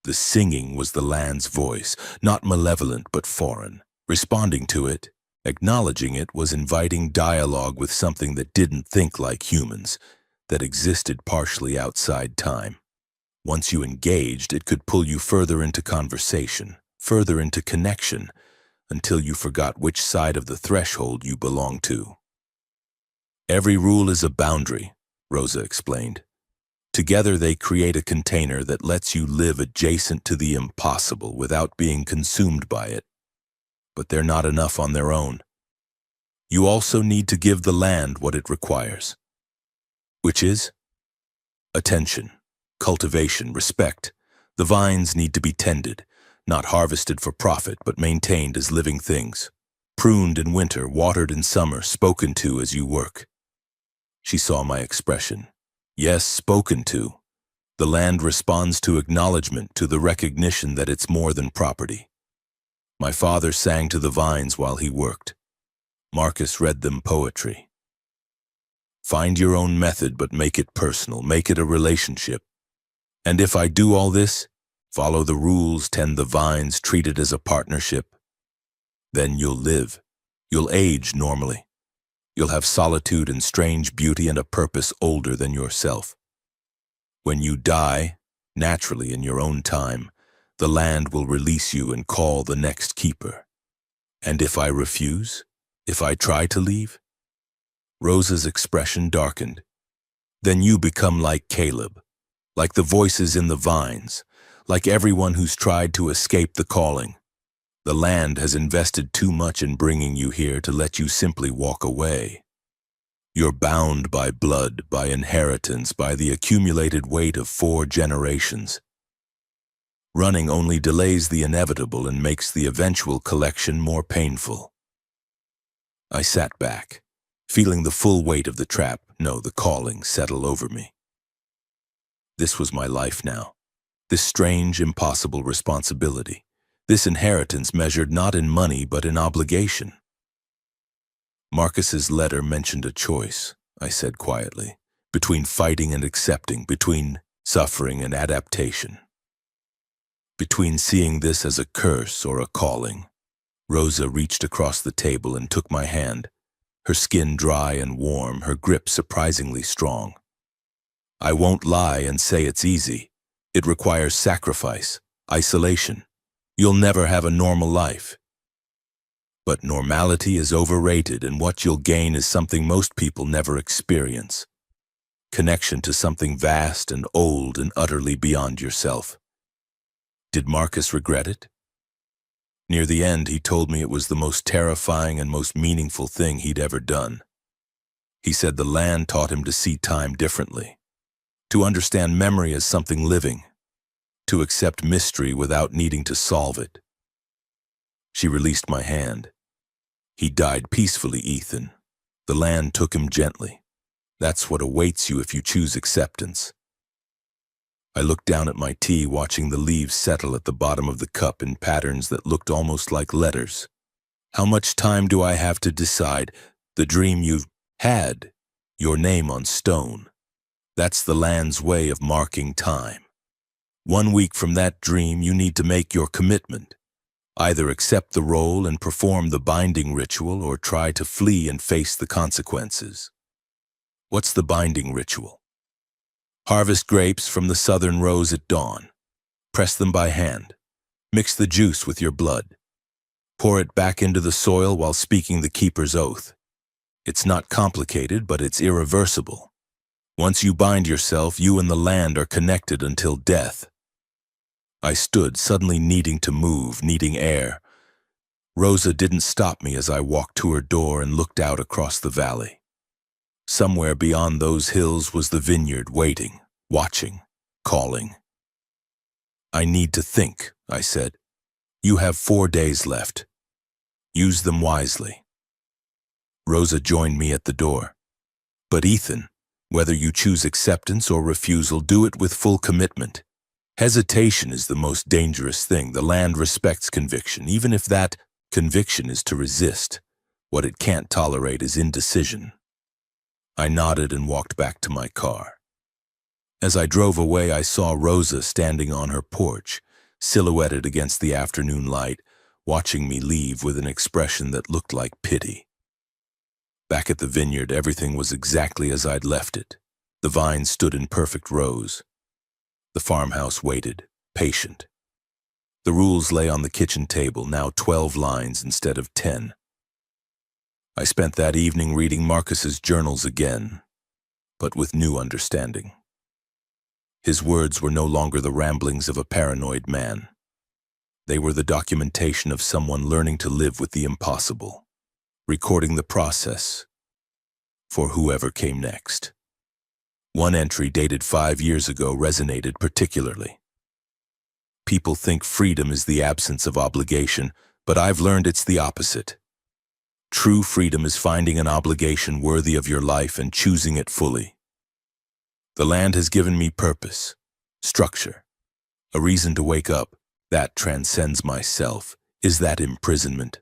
The singing was the land's voice, not malevolent but foreign. Responding to it, acknowledging it, was inviting dialogue with something that didn't think like humans, that existed partially outside time. Once you engaged, it could pull you further into conversation, further into connection, until you forgot which side of the threshold you belonged to. Every rule is a boundary, Rosa explained. Together they create a container that lets you live adjacent to the impossible without being consumed by it. But they're not enough on their own. You also need to give the land what it requires. Which is? Attention, cultivation, respect. The vines need to be tended, not harvested for profit, but maintained as living things. Pruned in winter, watered in summer, spoken to as you work. She saw my expression. Yes, spoken to. The land responds to acknowledgement, to the recognition that it's more than property. My father sang to the vines while he worked. Marcus read them poetry. Find your own method, but make it personal, make it a relationship. And if I do all this, follow the rules, tend the vines, treat it as a partnership, then you'll live. You'll age normally. You'll have solitude and strange beauty and a purpose older than yourself. When you die, naturally in your own time, the land will release you and call the next keeper. And if I refuse? If I try to leave? Rosa's expression darkened. Then you become like Caleb, like the voices in the vines, like everyone who's tried to escape the calling. The land has invested too much in bringing you here to let you simply walk away. You're bound by blood, by inheritance, by the accumulated weight of 4 generations. Running only delays the inevitable and makes the eventual collection more painful. I sat back, feeling the full weight of the trap, no, the calling, settle over me. This was my life now, this strange, impossible responsibility, this inheritance measured not in money but in obligation. Marcus's letter mentioned a choice, I said quietly, between fighting and accepting, between suffering and adaptation. Between seeing this as a curse or a calling. Rosa reached across the table and took my hand, her skin dry and warm, her grip surprisingly strong. I won't lie and say it's easy. It requires sacrifice, isolation. You'll never have a normal life. But normality is overrated, and what you'll gain is something most people never experience. Connection to something vast and old and utterly beyond yourself. Did Marcus regret it? Near the end, he told me it was the most terrifying and most meaningful thing he'd ever done. He said the land taught him to see time differently, to understand memory as something living, to accept mystery without needing to solve it. She released my hand. He died peacefully, Ethan. The land took him gently. That's what awaits you if you choose acceptance. I looked down at my tea, watching the leaves settle at the bottom of the cup in patterns that looked almost like letters. How much time do I have to decide? The dream you've had, your name on stone. That's the land's way of marking time. 1 week from that dream, you need to make your commitment. Either accept the role and perform the binding ritual, or try to flee and face the consequences. What's the binding ritual? Harvest grapes from the southern rows at dawn. Press them by hand. Mix the juice with your blood. Pour it back into the soil while speaking the keeper's oath. It's not complicated, but it's irreversible. Once you bind yourself, you and the land are connected until death. I stood, suddenly needing to move, needing air. Rosa didn't stop me as I walked to her door and looked out across the valley. Somewhere beyond those hills was the vineyard, waiting, watching, calling. I need to think, I said. You have 4 days left. Use them wisely. Rosa joined me at the door. But Ethan, whether you choose acceptance or refusal, do it with full commitment. Hesitation is the most dangerous thing. The land respects conviction, even if that conviction is to resist. What it can't tolerate is indecision. I nodded and walked back to my car. As I drove away, I saw Rosa standing on her porch, silhouetted against the afternoon light, watching me leave with an expression that looked like pity. Back at the vineyard, everything was exactly as I'd left it. The vines stood in perfect rows. The farmhouse waited, patient. The rules lay on the kitchen table, now 12 lines instead of 10. I spent that evening reading Marcus's journals again, but with new understanding. His words were no longer the ramblings of a paranoid man. They were the documentation of someone learning to live with the impossible, recording the process for whoever came next. One entry dated 5 years ago resonated particularly. People think freedom is the absence of obligation, but I've learned it's the opposite. True freedom is finding an obligation worthy of your life and choosing it fully. The land has given me purpose, structure, a reason to wake up. That transcends myself. Is that imprisonment?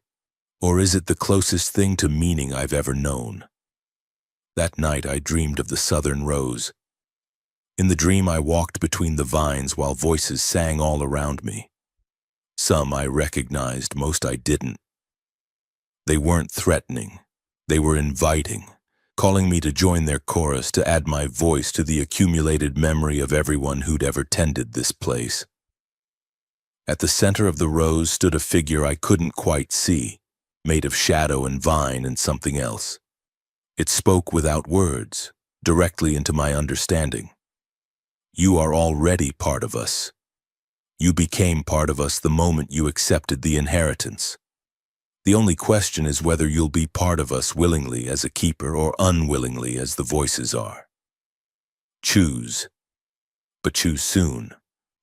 Or is it the closest thing to meaning I've ever known? That night I dreamed of the southern rose. In the dream I walked between the vines while voices sang all around me. Some I recognized, most I didn't. They weren't threatening. They were inviting, calling me to join their chorus to add my voice to the accumulated memory of everyone who'd ever tended this place. At the center of the rows stood a figure I couldn't quite see, made of shadow and vine and something else. It spoke without words, directly into my understanding. You are already part of us. You became part of us the moment you accepted the inheritance. The only question is whether you'll be part of us willingly as a keeper or unwillingly as the voices are. Choose. But choose soon.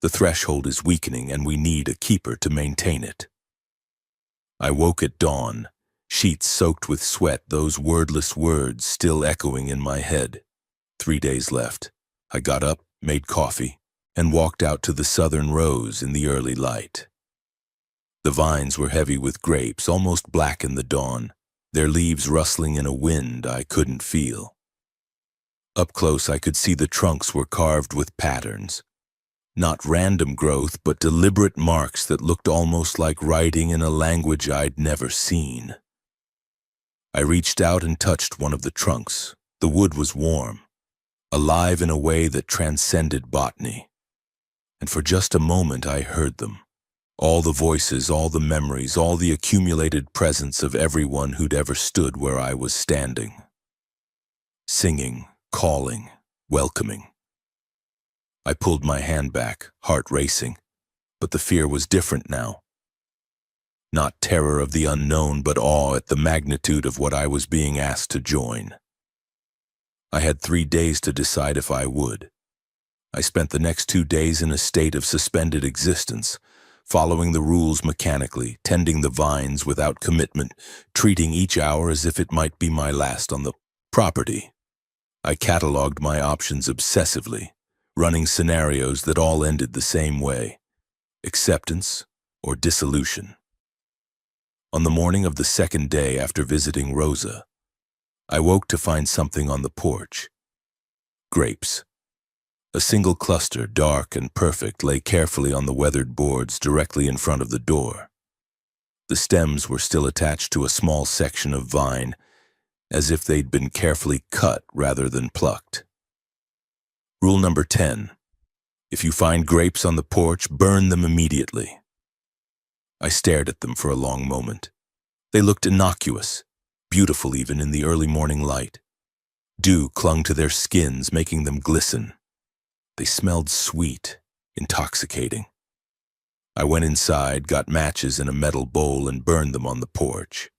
The threshold is weakening and we need a keeper to maintain it. I woke at dawn, sheets soaked with sweat, those wordless words still echoing in my head. 3 days left. I got up, made coffee, and walked out to the southern rows in the early light. The vines were heavy with grapes, almost black in the dawn, their leaves rustling in a wind I couldn't feel. Up close I could see the trunks were carved with patterns. Not random growth, but deliberate marks that looked almost like writing in a language I'd never seen. I reached out and touched one of the trunks. The wood was warm, alive in a way that transcended botany. And for just a moment I heard them. All the voices, all the memories, all the accumulated presence of everyone who'd ever stood where I was standing. Singing, calling, welcoming. I pulled my hand back, heart racing, but the fear was different now. Not terror of the unknown, but awe at the magnitude of what I was being asked to join. I had 3 days to decide if I would. I spent the next 2 days in a state of suspended existence, following the rules mechanically, tending the vines without commitment, treating each hour as if it might be my last on the property. I cataloged my options obsessively, running scenarios that all ended the same way: acceptance or dissolution. On the morning of the second day after visiting Rosa, I woke to find something on the porch. Grapes. A single cluster, dark and perfect, lay carefully on the weathered boards directly in front of the door. The stems were still attached to a small section of vine, as if they'd been carefully cut rather than plucked. Rule number 10. If you find grapes on the porch, burn them immediately. I stared at them for a long moment. They looked innocuous, beautiful even in the early morning light. Dew clung to their skins, making them glisten. They smelled sweet, intoxicating. I went inside, got matches in a metal bowl, and burned them on the porch.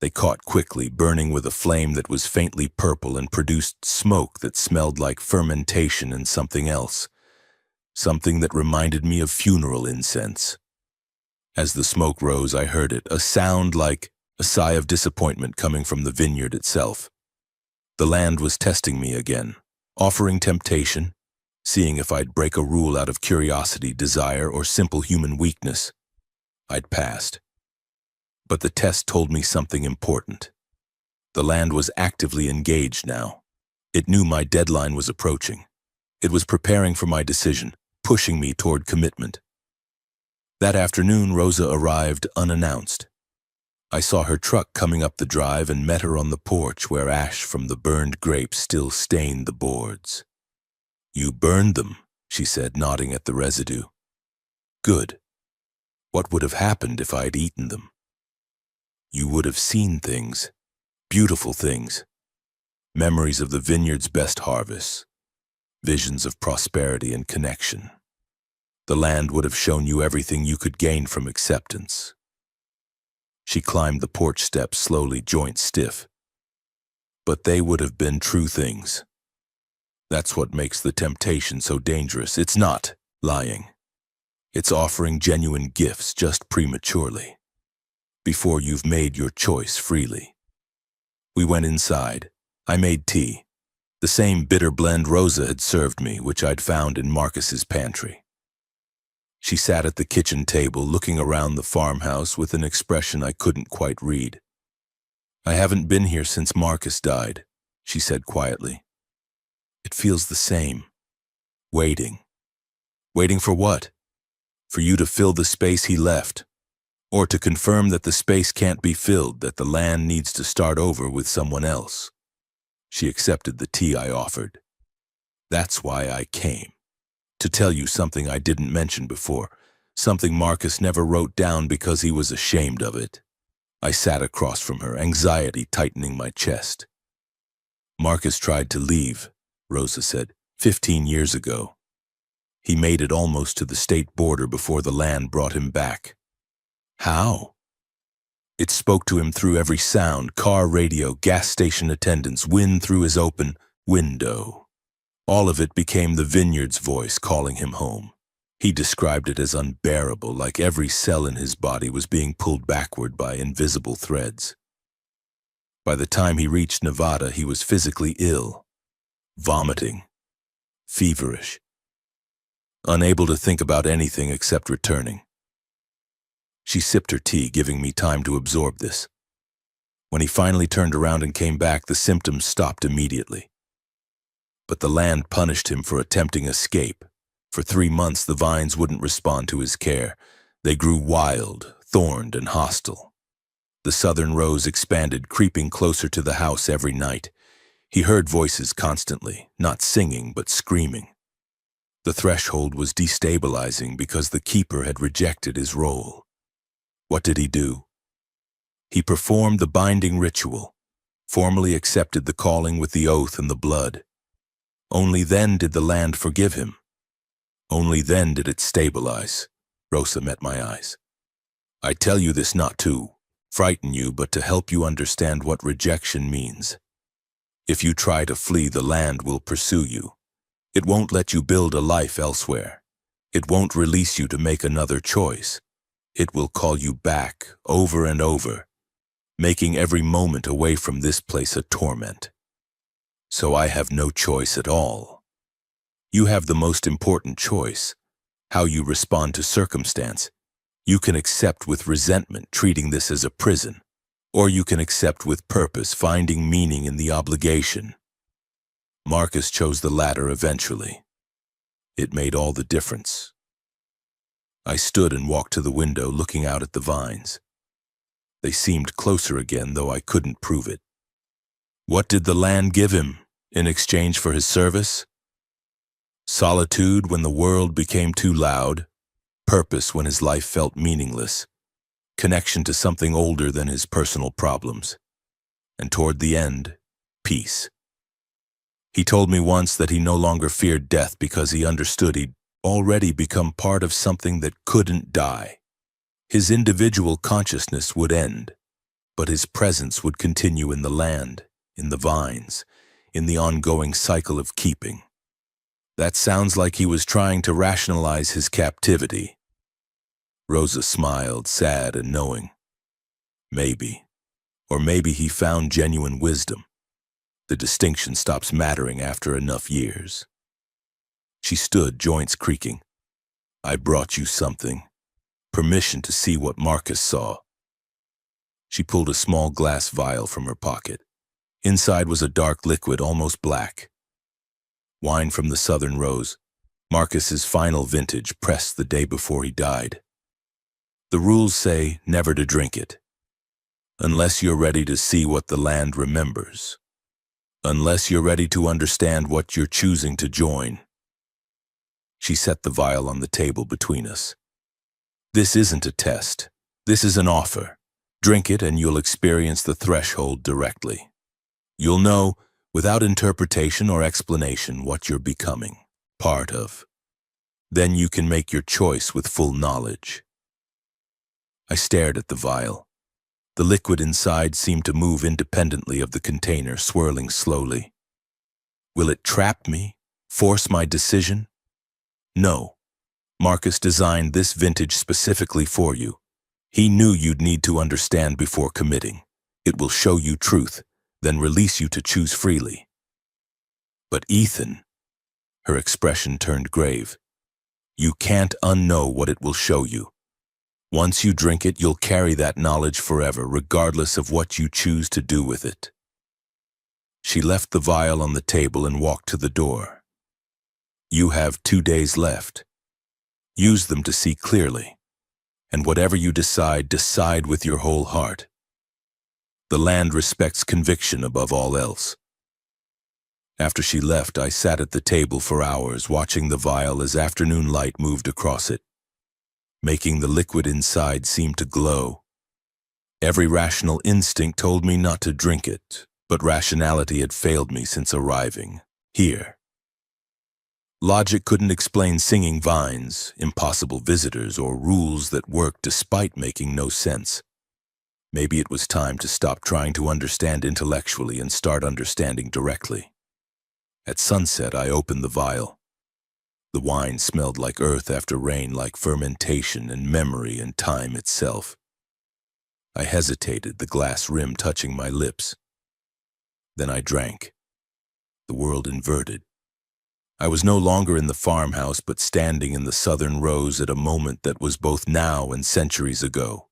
They caught quickly, burning with a flame that was faintly purple and produced smoke that smelled like fermentation and something else, something that reminded me of funeral incense. As the smoke rose, I heard it, a sound like a sigh of disappointment coming from the vineyard itself. The land was testing me again, offering temptation, seeing if I'd break a rule out of curiosity, desire, or simple human weakness. I'd passed. But the test told me something important. The land was actively engaged now. It knew my deadline was approaching. It was preparing for my decision, pushing me toward commitment. That afternoon, Rosa arrived unannounced. I saw her truck coming up the drive and met her on the porch where ash from the burned grapes still stained the boards. "You burned them," she said, nodding at the residue. "Good. What would have happened if I'd eaten them?" "You would have seen things, beautiful things, memories of the vineyard's best harvests, visions of prosperity and connection. The land would have shown you everything you could gain from acceptance." She climbed the porch steps slowly, joints stiff. "But they would have been true things. That's what makes the temptation so dangerous. It's not lying. It's offering genuine gifts just prematurely, before you've made your choice freely." We went inside. I made tea, the same bitter blend Rosa had served me, which I'd found in Marcus's pantry. She sat at the kitchen table, looking around the farmhouse with an expression I couldn't quite read. "I haven't been here since Marcus died," she said quietly. "It feels the same. Waiting. Waiting for what? For you to fill the space he left. or to confirm that the space can't be filled, that the land needs to start over with someone else. She accepted the tea I offered. That's why I came. To tell you something I didn't mention before, something Marcus never wrote down because he was ashamed of it. I sat across from her, anxiety tightening my chest. Marcus tried to leave, Rosa said, 15 years ago. He made it almost to the state border before the land brought him back. How? It spoke to him through every sound, car radio, gas station attendants, wind through his open window. All of it became the Vineyard's voice calling him home. He described it as unbearable, like every cell in his body was being pulled backward by invisible threads. By the time he reached Nevada, he was physically ill, vomiting, feverish, unable to think about anything except returning. She sipped her tea, giving me time to absorb this. When he finally turned around and came back, the symptoms stopped immediately. But the land punished him for attempting escape. For 3 months, the vines wouldn't respond to his care. They grew wild, thorned, and hostile. The southern rose expanded, creeping closer to the house every night. He heard voices constantly, not singing but screaming. The threshold was destabilizing because the keeper had rejected his role. What did he do? He performed the binding ritual, formally accepted the calling with the oath and the blood. Only then did the land forgive him. Only then did it stabilize. Rosa met my eyes. I tell you this not to frighten you, but to help you understand what rejection means. If you try to flee, the land will pursue you. It won't let you build a life elsewhere. It won't release you to make another choice. It will call you back over and over, making every moment away from this place a torment. So I have no choice at all. You have the most important choice, how you respond to circumstance. You can accept with resentment, treating this as a prison, or you can accept with purpose, finding meaning in the obligation. Marcus chose the latter eventually. It made all the difference. I stood and walked to the window, looking out at the vines. They seemed closer again, though I couldn't prove it. What did the land give him in exchange for his service? Solitude when the world became too loud, purpose when his life felt meaningless, connection to something older than his personal problems, and toward the end, peace. He told me once that he no longer feared death because he understood he'd already become part of something that couldn't die. His individual consciousness would end, but his presence would continue in the land, in the vines, in the ongoing cycle of keeping. That sounds like he was trying to rationalize his captivity. Rosa smiled, sad and knowing. Maybe. Or maybe he found genuine wisdom. The distinction stops mattering after enough years. She stood, joints creaking. I brought you something. Permission to see what Marcus saw. She pulled a small glass vial from her pocket. Inside was a dark liquid, almost black. Wine from the southern rose, Marcus's final vintage, pressed the day before he died. The rules say never to drink it, unless you're ready to see what the land remembers, unless you're ready to understand what you're choosing to join. She set the vial on the table between us. This isn't a test. This is an offer. Drink it and you'll experience the threshold directly. You'll know, without interpretation or explanation, what you're becoming, part of. Then you can make your choice with full knowledge. I stared at the vial. The liquid inside seemed to move independently of the container, swirling slowly. Will it trap me? Force my decision? No. Marcus designed this vintage specifically for you. He knew you'd need to understand before committing. It will show you truth, then release you to choose freely. But Ethan, her expression turned grave, you can't unknow what it will show you. Once you drink it, you'll carry that knowledge forever, regardless of what you choose to do with it. She left the vial on the table and walked to the door. You have 2 days left. Use them to see clearly, And whatever you decide, decide with your whole heart. The land respects conviction above all else. After she left, I sat at the table for hours, watching the vial as afternoon light moved across it, making the liquid inside seem to glow. Every rational instinct told me not to drink it, but rationality had failed me since arriving here. Logic couldn't explain singing vines, impossible visitors, or rules that worked despite making no sense. Maybe it was time to stop trying to understand intellectually and start understanding directly. At sunset, I opened the vial. The wine smelled like earth after rain, like fermentation and memory and time itself. I hesitated, the glass rim touching my lips. Then I drank. The world inverted. I was no longer in the farmhouse, but standing in the southern rows at a moment that was both now and centuries ago.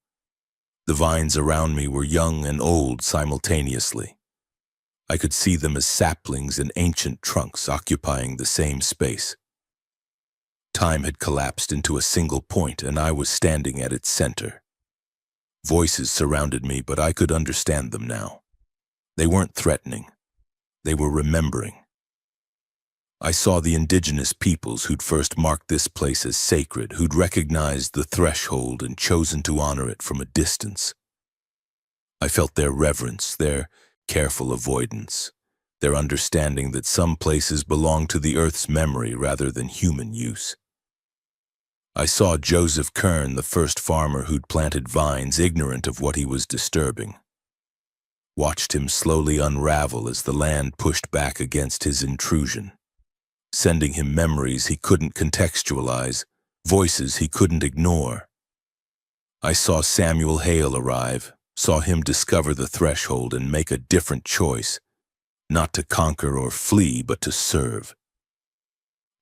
The vines around me were young and old simultaneously. I could see them as saplings and ancient trunks occupying the same space. Time had collapsed into a single point, and I was standing at its center. Voices surrounded me, but I could understand them now. They weren't threatening. They were remembering. I saw the indigenous peoples who'd first marked this place as sacred, who'd recognized the threshold and chosen to honor it from a distance. I felt their reverence, their careful avoidance, their understanding that some places belong to the earth's memory rather than human use. I saw Joseph Kern, the first farmer who'd planted vines, ignorant of what he was disturbing. Watched him slowly unravel as the land pushed back against his intrusion, sending him memories he couldn't contextualize, voices he couldn't ignore. I saw Samuel Hale arrive, saw him discover the threshold and make a different choice, not to conquer or flee, but to serve.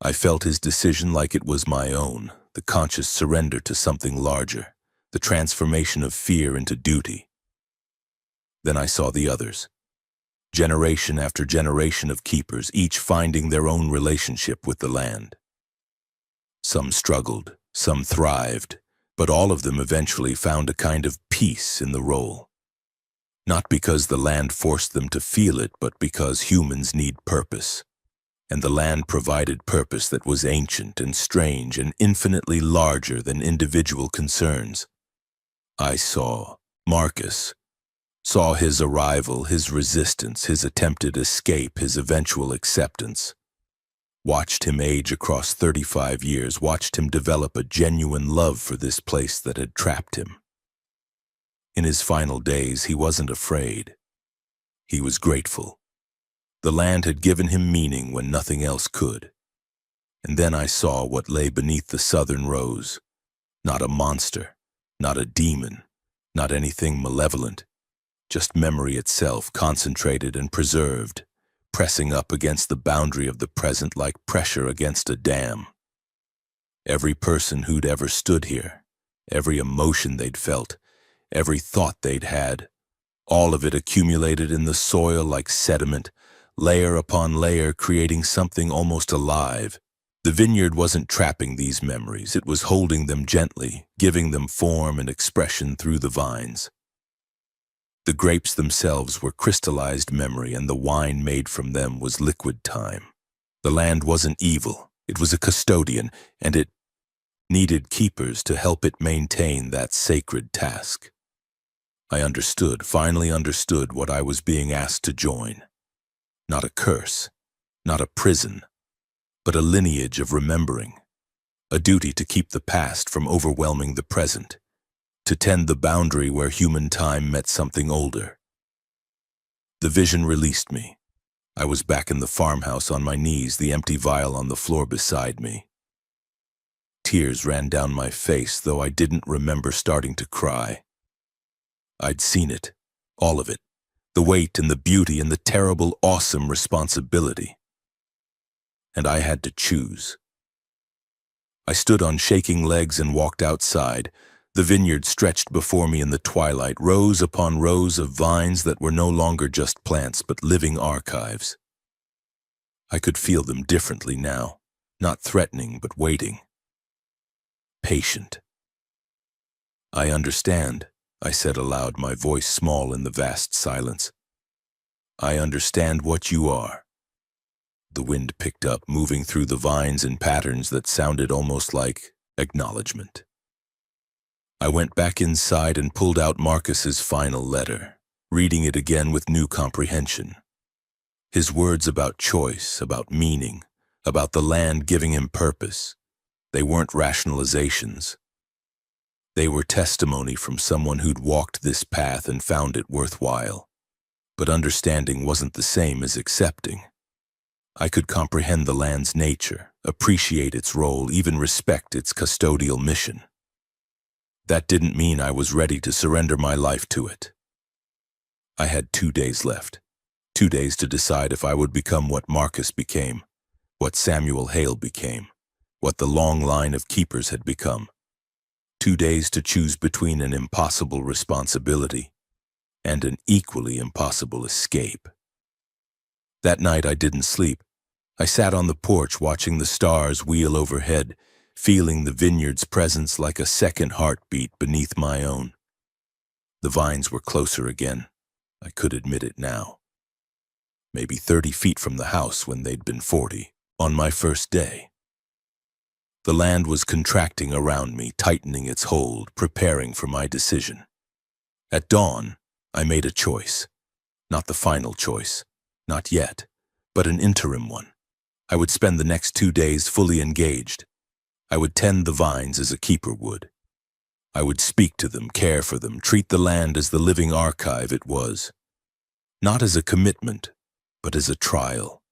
I felt his decision like it was my own, the conscious surrender to something larger, the transformation of fear into duty. Then I saw the others. Generation after generation of keepers, each finding their own relationship with the land. Some struggled, some thrived, but all of them eventually found a kind of peace in the role. Not because the land forced them to feel it, but because humans need purpose. And the land provided purpose that was ancient and strange and infinitely larger than individual concerns. I saw Marcus. Saw his arrival, his resistance, his attempted escape, his eventual acceptance. Watched him age across 35 years, watched him develop a genuine love for this place that had trapped him. In his final days, he wasn't afraid. He was grateful. The land had given him meaning when nothing else could. And then I saw what lay beneath the southern rose. Not a monster, not a demon, not anything malevolent. Just memory itself, concentrated and preserved, pressing up against the boundary of the present like pressure against a dam. Every person who'd ever stood here, every emotion they'd felt, every thought they'd had, all of it accumulated in the soil like sediment, layer upon layer, creating something almost alive. The vineyard wasn't trapping these memories, it was holding them gently, giving them form and expression through the vines. The grapes themselves were crystallized memory, and the wine made from them was liquid time. The land wasn't evil, it was a custodian, and it needed keepers to help it maintain that sacred task. I understood, finally understood what I was being asked to join. Not a curse, not a prison, but a lineage of remembering, a duty to keep the past from overwhelming the present, to tend the boundary where human time met something older. The vision released me. I was back in the farmhouse on my knees, the empty vial on the floor beside me. Tears ran down my face, though I didn't remember starting to cry. I'd seen it, all of it, the weight and the beauty and the terrible, awesome responsibility. And I had to choose. I stood on shaking legs and walked outside. The vineyard stretched before me in the twilight, rows upon rows of vines that were no longer just plants but living archives. I could feel them differently now, not threatening but waiting. Patient. I understand, I said aloud, my voice small in the vast silence. I understand what you are. The wind picked up, moving through the vines in patterns that sounded almost like acknowledgement. I went back inside and pulled out Marcus's final letter, reading it again with new comprehension. His words about choice, about meaning, about the land giving him purpose, they weren't rationalizations. They were testimony from someone who'd walked this path and found it worthwhile. But understanding wasn't the same as accepting. I could comprehend the land's nature, appreciate its role, even respect its custodial mission. That didn't mean I was ready to surrender my life to it. I had 2 days left. 2 days to decide if I would become what Marcus became, what Samuel Hale became, what the long line of keepers had become. 2 days to choose between an impossible responsibility and an equally impossible escape. That night I didn't sleep. I sat on the porch watching the stars wheel overhead, feeling the vineyard's presence like a second heartbeat beneath my own. The vines were closer again. I could admit it now. Maybe 30 feet from the house when they'd been 40, on my first day. The land was contracting around me, tightening its hold, preparing for my decision. At dawn, I made a choice. Not the final choice. Not yet, but an interim one. I would spend the next 2 days fully engaged. I would tend the vines as a keeper would. I would speak to them, care for them, treat the land as the living archive it was. Not as a commitment, but as a trial.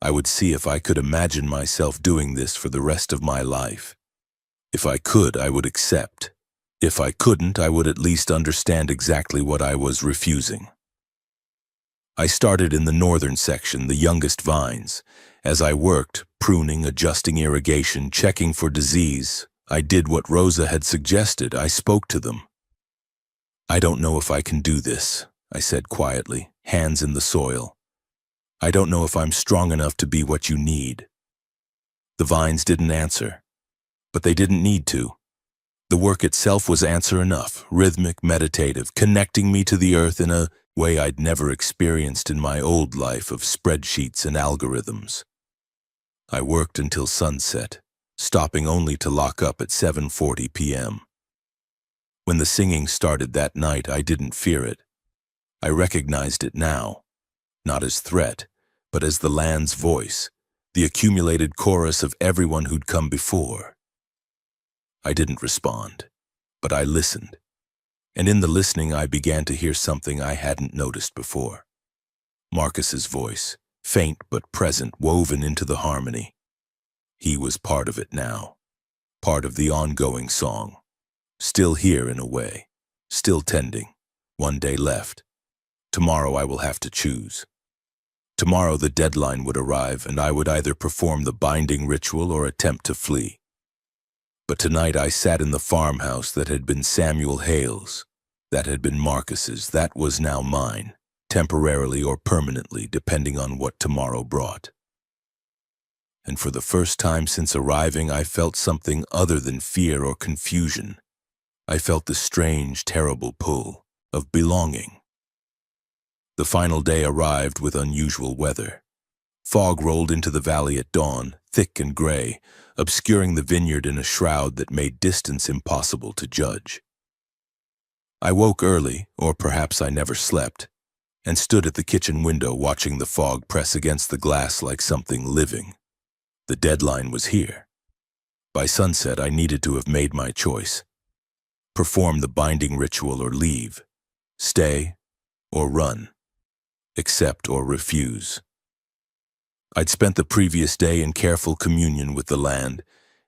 I would see if I could imagine myself doing this for the rest of my life. If I could, I would accept. If I couldn't, I would at least understand exactly what I was refusing. I started in the northern section, the youngest vines. As I worked, pruning, adjusting irrigation, checking for disease, I did what Rosa had suggested. I spoke to them. I don't know if I can do this, I said quietly, hands in the soil. I don't know if I'm strong enough to be what you need. The vines didn't answer, but they didn't need to. The work itself was answer enough, rhythmic, meditative, connecting me to the earth in a way I'd never experienced in my old life of spreadsheets and algorithms. I worked until sunset, stopping only to lock up at 7:40 p.m. When the singing started that night, I didn't fear it. I recognized it now, not as threat, but as the land's voice, the accumulated chorus of everyone who'd come before. I didn't respond, but I listened. And in the listening, I began to hear something I hadn't noticed before. Marcus's voice, faint but present, woven into the harmony. He was part of it now, part of the ongoing song. Still here in a way, still tending. 1 day left. Tomorrow I will have to choose. Tomorrow the deadline would arrive, and I would either perform the binding ritual or attempt to flee. But tonight I sat in the farmhouse that had been Samuel Hale's, that had been Marcus's, that was now mine, temporarily or permanently, depending on what tomorrow brought. And for the first time since arriving, I felt something other than fear or confusion. I felt the strange, terrible pull of belonging. The final day arrived with unusual weather. Fog rolled into the valley at dawn, thick and gray, obscuring the vineyard in a shroud that made distance impossible to judge. I woke early, or perhaps I never slept, and stood at the kitchen window watching the fog press against the glass like something living. The deadline was here. By sunset, I needed to have made my choice. Perform the binding ritual or leave. Stay or run. Accept or refuse. I'd spent the previous day in careful communion with the land,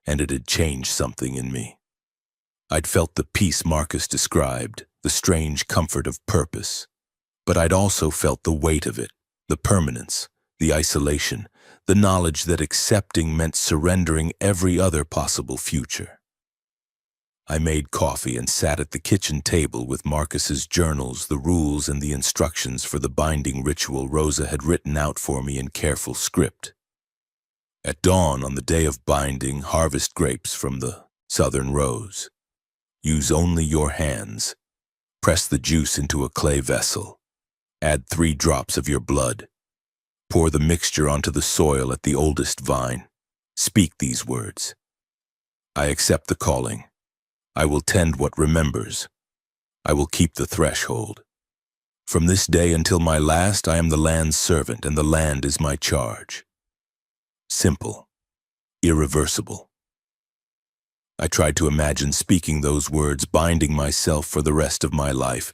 and it had changed something in me. I'd felt the peace Marcus described, the strange comfort of purpose. But I'd also felt the weight of it, the permanence, the isolation, the knowledge that accepting meant surrendering every other possible future. I made coffee and sat at the kitchen table with Marcus's journals, the rules and the instructions for the binding ritual Rosa had written out for me in careful script. At dawn on the day of binding, harvest grapes from the southern rose. Use only your hands. Press the juice into a clay vessel. Add 3 drops of your blood. Pour the mixture onto the soil at the oldest vine. Speak these words. I accept the calling. I will tend what remembers. I will keep the threshold. From this day until my last, I am the land's servant, and the land is my charge. Simple. Irreversible. I tried to imagine speaking those words, binding myself for the rest of my life.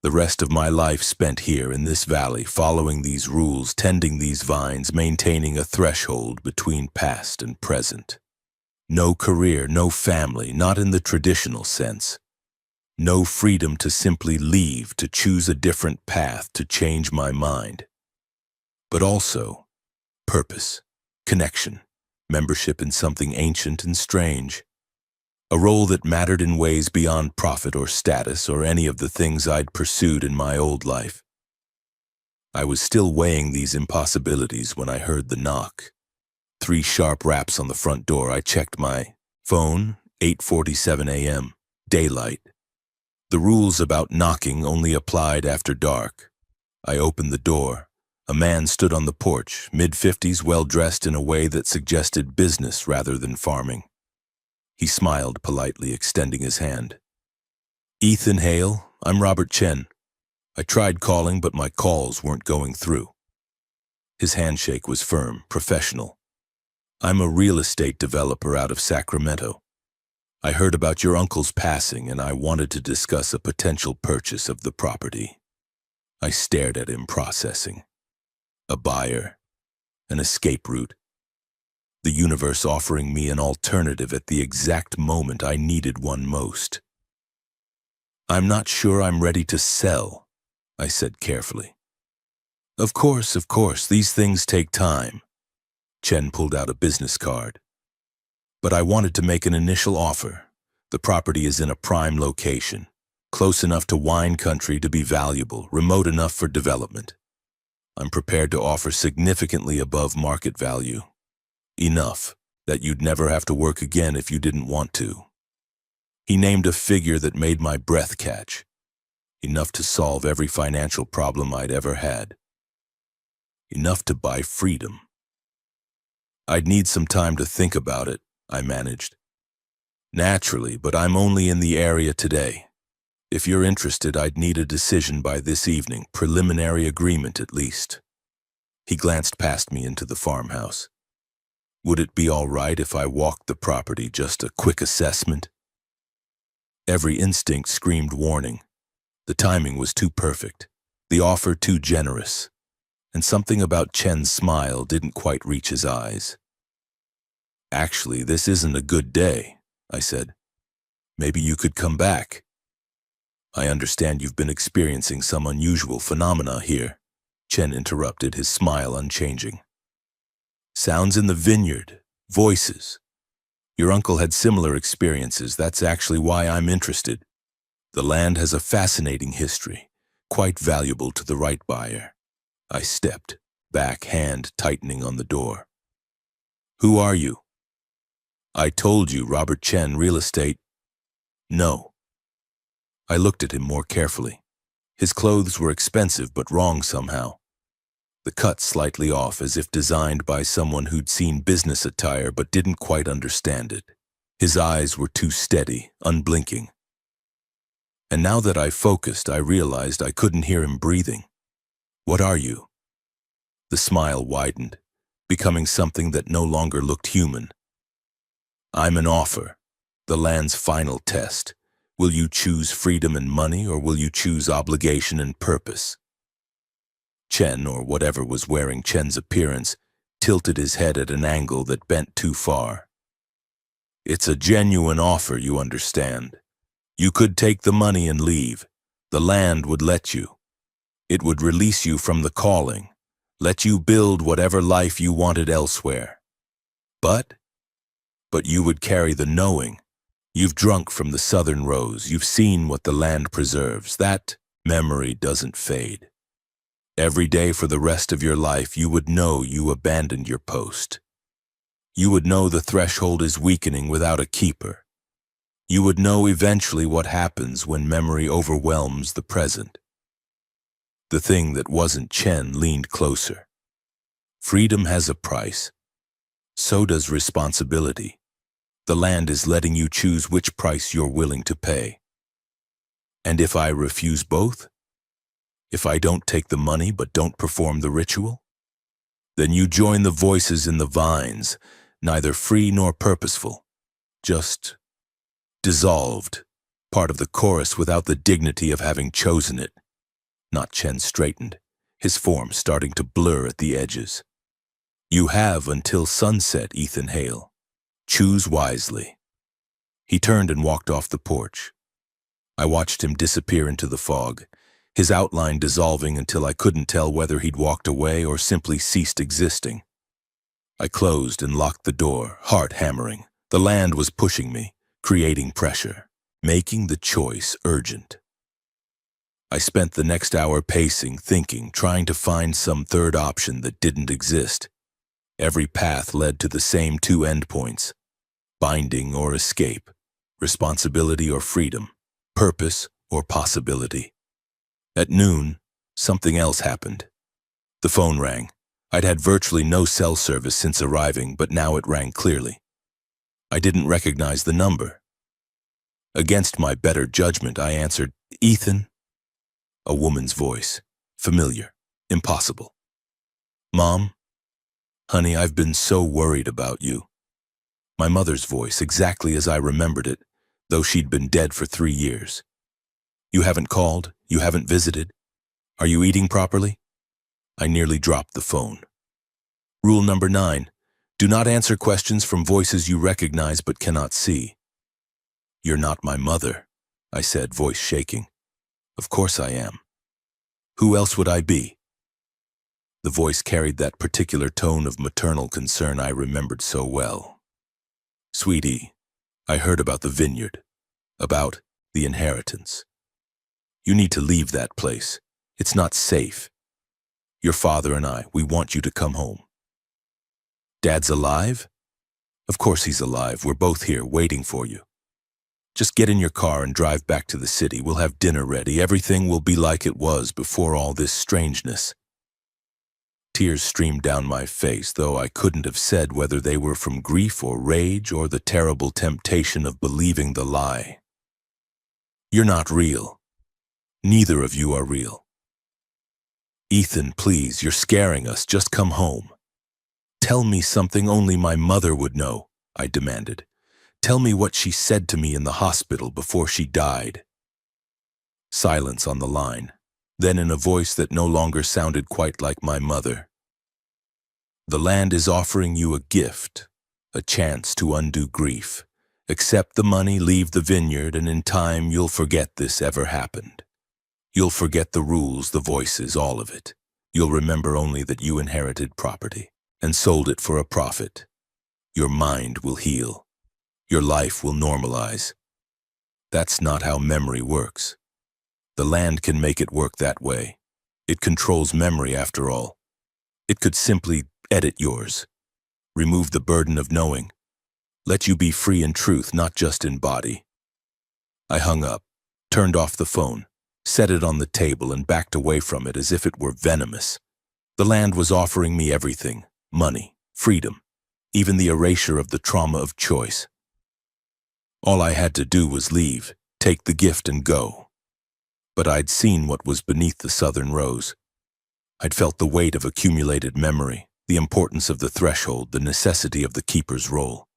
The rest of my life spent here in this valley, following these rules, tending these vines, maintaining a threshold between past and present. No career, no family, not in the traditional sense. No freedom to simply leave, to choose a different path, to change my mind. But also purpose, connection, membership in something ancient and strange. A role that mattered in ways beyond profit or status or any of the things I'd pursued in my old life. I was still weighing these impossibilities when I heard the knock. 3 sharp raps on the front door. I checked my phone, 8:47 a.m., daylight. The rules about knocking only applied after dark. I opened the door. A man stood on the porch, mid-50s, well-dressed in a way that suggested business rather than farming. He smiled politely, extending his hand. Ethan Hale, I'm Robert Chen. I tried calling, but my calls weren't going through. His handshake was firm, professional. I'm a real estate developer out of Sacramento. I heard about your uncle's passing, and I wanted to discuss a potential purchase of the property. I stared at him, processing. A buyer, an escape route. The universe offering me an alternative at the exact moment I needed one most. I'm not sure I'm ready to sell, I said carefully. Of course, these things take time. Chen pulled out a business card. But I wanted to make an initial offer. The property is in a prime location, close enough to wine country to be valuable, remote enough for development. I'm prepared to offer significantly above market value. Enough that you'd never have to work again if you didn't want to. He named a figure that made my breath catch. Enough to solve every financial problem I'd ever had. Enough to buy freedom. I'd need some time to think about it, I managed. Naturally, but I'm only in the area today. If you're interested, I'd need a decision by this evening, preliminary agreement at least. He glanced past me into the farmhouse. Would it be all right if I walked the property, just a quick assessment? Every instinct screamed warning. The timing was too perfect, the offer too generous, and something about Chen's smile didn't quite reach his eyes. Actually, this isn't a good day, I said. Maybe you could come back. I understand you've been experiencing some unusual phenomena here, Chen interrupted, his smile unchanging. Sounds in the vineyard, voices. Your uncle had similar experiences. That's actually why I'm interested. The land has a fascinating history, quite valuable to the right buyer. I stepped back, hand tightening on the door. Who are you? I told you, Robert Chen, real estate. No. I looked at him more carefully. His clothes were expensive but wrong somehow. The cut slightly off, as if designed by someone who'd seen business attire but didn't quite understand it. His eyes were too steady, unblinking. And now that I focused, I realized I couldn't hear him breathing. What are you? The smile widened, becoming something that no longer looked human. I'm an offer, the land's final test. Will you choose freedom and money, or will you choose obligation and purpose? Chen, or whatever was wearing Chen's appearance, tilted his head at an angle that bent too far. It's a genuine offer, you understand. You could take the money and leave. The land would let you. It would release you from the calling, let you build whatever life you wanted elsewhere. But you would carry the knowing. You've drunk from the southern rose. You've seen what the land preserves. That memory doesn't fade. Every day for the rest of your life, you would know you abandoned your post. You would know the threshold is weakening without a keeper. You would know eventually what happens when memory overwhelms the present. The thing that wasn't Chen leaned closer. Freedom has a price. So does responsibility. The land is letting you choose which price you're willing to pay. And if I refuse both? If I don't take the money but don't perform the ritual? Then you join the voices in the vines, neither free nor purposeful, just dissolved, part of the chorus without the dignity of having chosen it. Not Chen straightened, his form starting to blur at the edges. You have until sunset, Ethan Hale. Choose wisely. He turned and walked off the porch. I watched him disappear into the fog, his outline dissolving until I couldn't tell whether he'd walked away or simply ceased existing. I closed and locked the door, heart hammering. The land was pushing me, creating pressure, making the choice urgent. I spent the next hour pacing, thinking, trying to find some third option that didn't exist. Every path led to the same two endpoints: binding or escape, responsibility or freedom, purpose or possibility. At noon, something else happened. The phone rang. I'd had virtually no cell service since arriving, but now it rang clearly. I didn't recognize the number. Against my better judgment, I answered, "Ethan?" A woman's voice, familiar, impossible. "Mom? Honey, I've been so worried about you." My mother's voice, exactly as I remembered it, though she'd been dead for 3 years. "You haven't called? You haven't visited? Are you eating properly?" I nearly dropped the phone. Rule number 9, do not answer questions from voices you recognize but cannot see. "You're not my mother," I said, voice shaking. "Of course I am. Who else would I be?" The voice carried that particular tone of maternal concern I remembered so well. "Sweetie, I heard about the vineyard, about the inheritance. You need to leave that place. It's not safe. Your father and I, we want you to come home." "Dad's alive?" "Of course he's alive. We're both here waiting for you. Just get in your car and drive back to the city. We'll have dinner ready. Everything will be like it was before all this strangeness." Tears streamed down my face, though I couldn't have said whether they were from grief or rage or the terrible temptation of believing the lie. "You're not real. Neither of you are real. Ethan, please, you're scaring us. Just come home. Tell me something only my mother would know," I demanded. "Tell me what she said to me in the hospital before she died." Silence on the line. Then in a voice that no longer sounded quite like my mother, "The land is offering you a gift, a chance to undo grief. Accept the money, leave the vineyard, and in time you'll forget this ever happened. You'll forget the rules, the voices, all of it. You'll remember only that you inherited property and sold it for a profit. Your mind will heal. Your life will normalize. That's not how memory works. The land can make it work that way. It controls memory after all. It could simply edit yours, remove the burden of knowing, let you be free in truth, not just in body." I hung up, turned off the phone, set it on the table and backed away from it as if it were venomous. The land was offering me everything: money, freedom, even the erasure of the trauma of choice. All I had to do was leave, take the gift and go. But I'd seen what was beneath the southern rose. I'd felt the weight of accumulated memory, the importance of the threshold, the necessity of the keeper's role.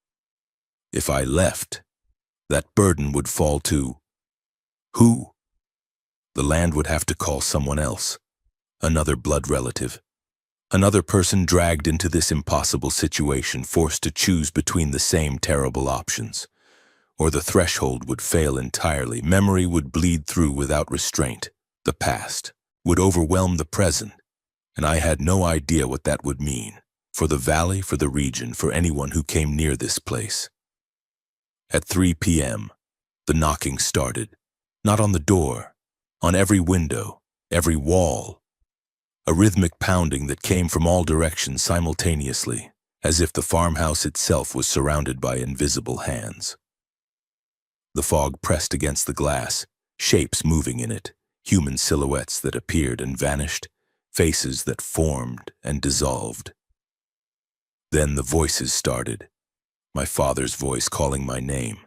If I left, that burden would fall to who? The land would have to call someone else, another blood relative, another person dragged into this impossible situation, forced to choose between the same terrible options. Or the threshold would fail entirely. Memory would bleed through without restraint. The past would overwhelm the present, and I had no idea what that would mean for the valley, for the region, for anyone who came near this place. At 3 p.m., the knocking started. Not on the door, on every window, every wall. A rhythmic pounding that came from all directions simultaneously, as if the farmhouse itself was surrounded by invisible hands. The fog pressed against the glass, shapes moving in it, human silhouettes that appeared and vanished, faces that formed and dissolved. Then the voices started. My father's voice calling my name.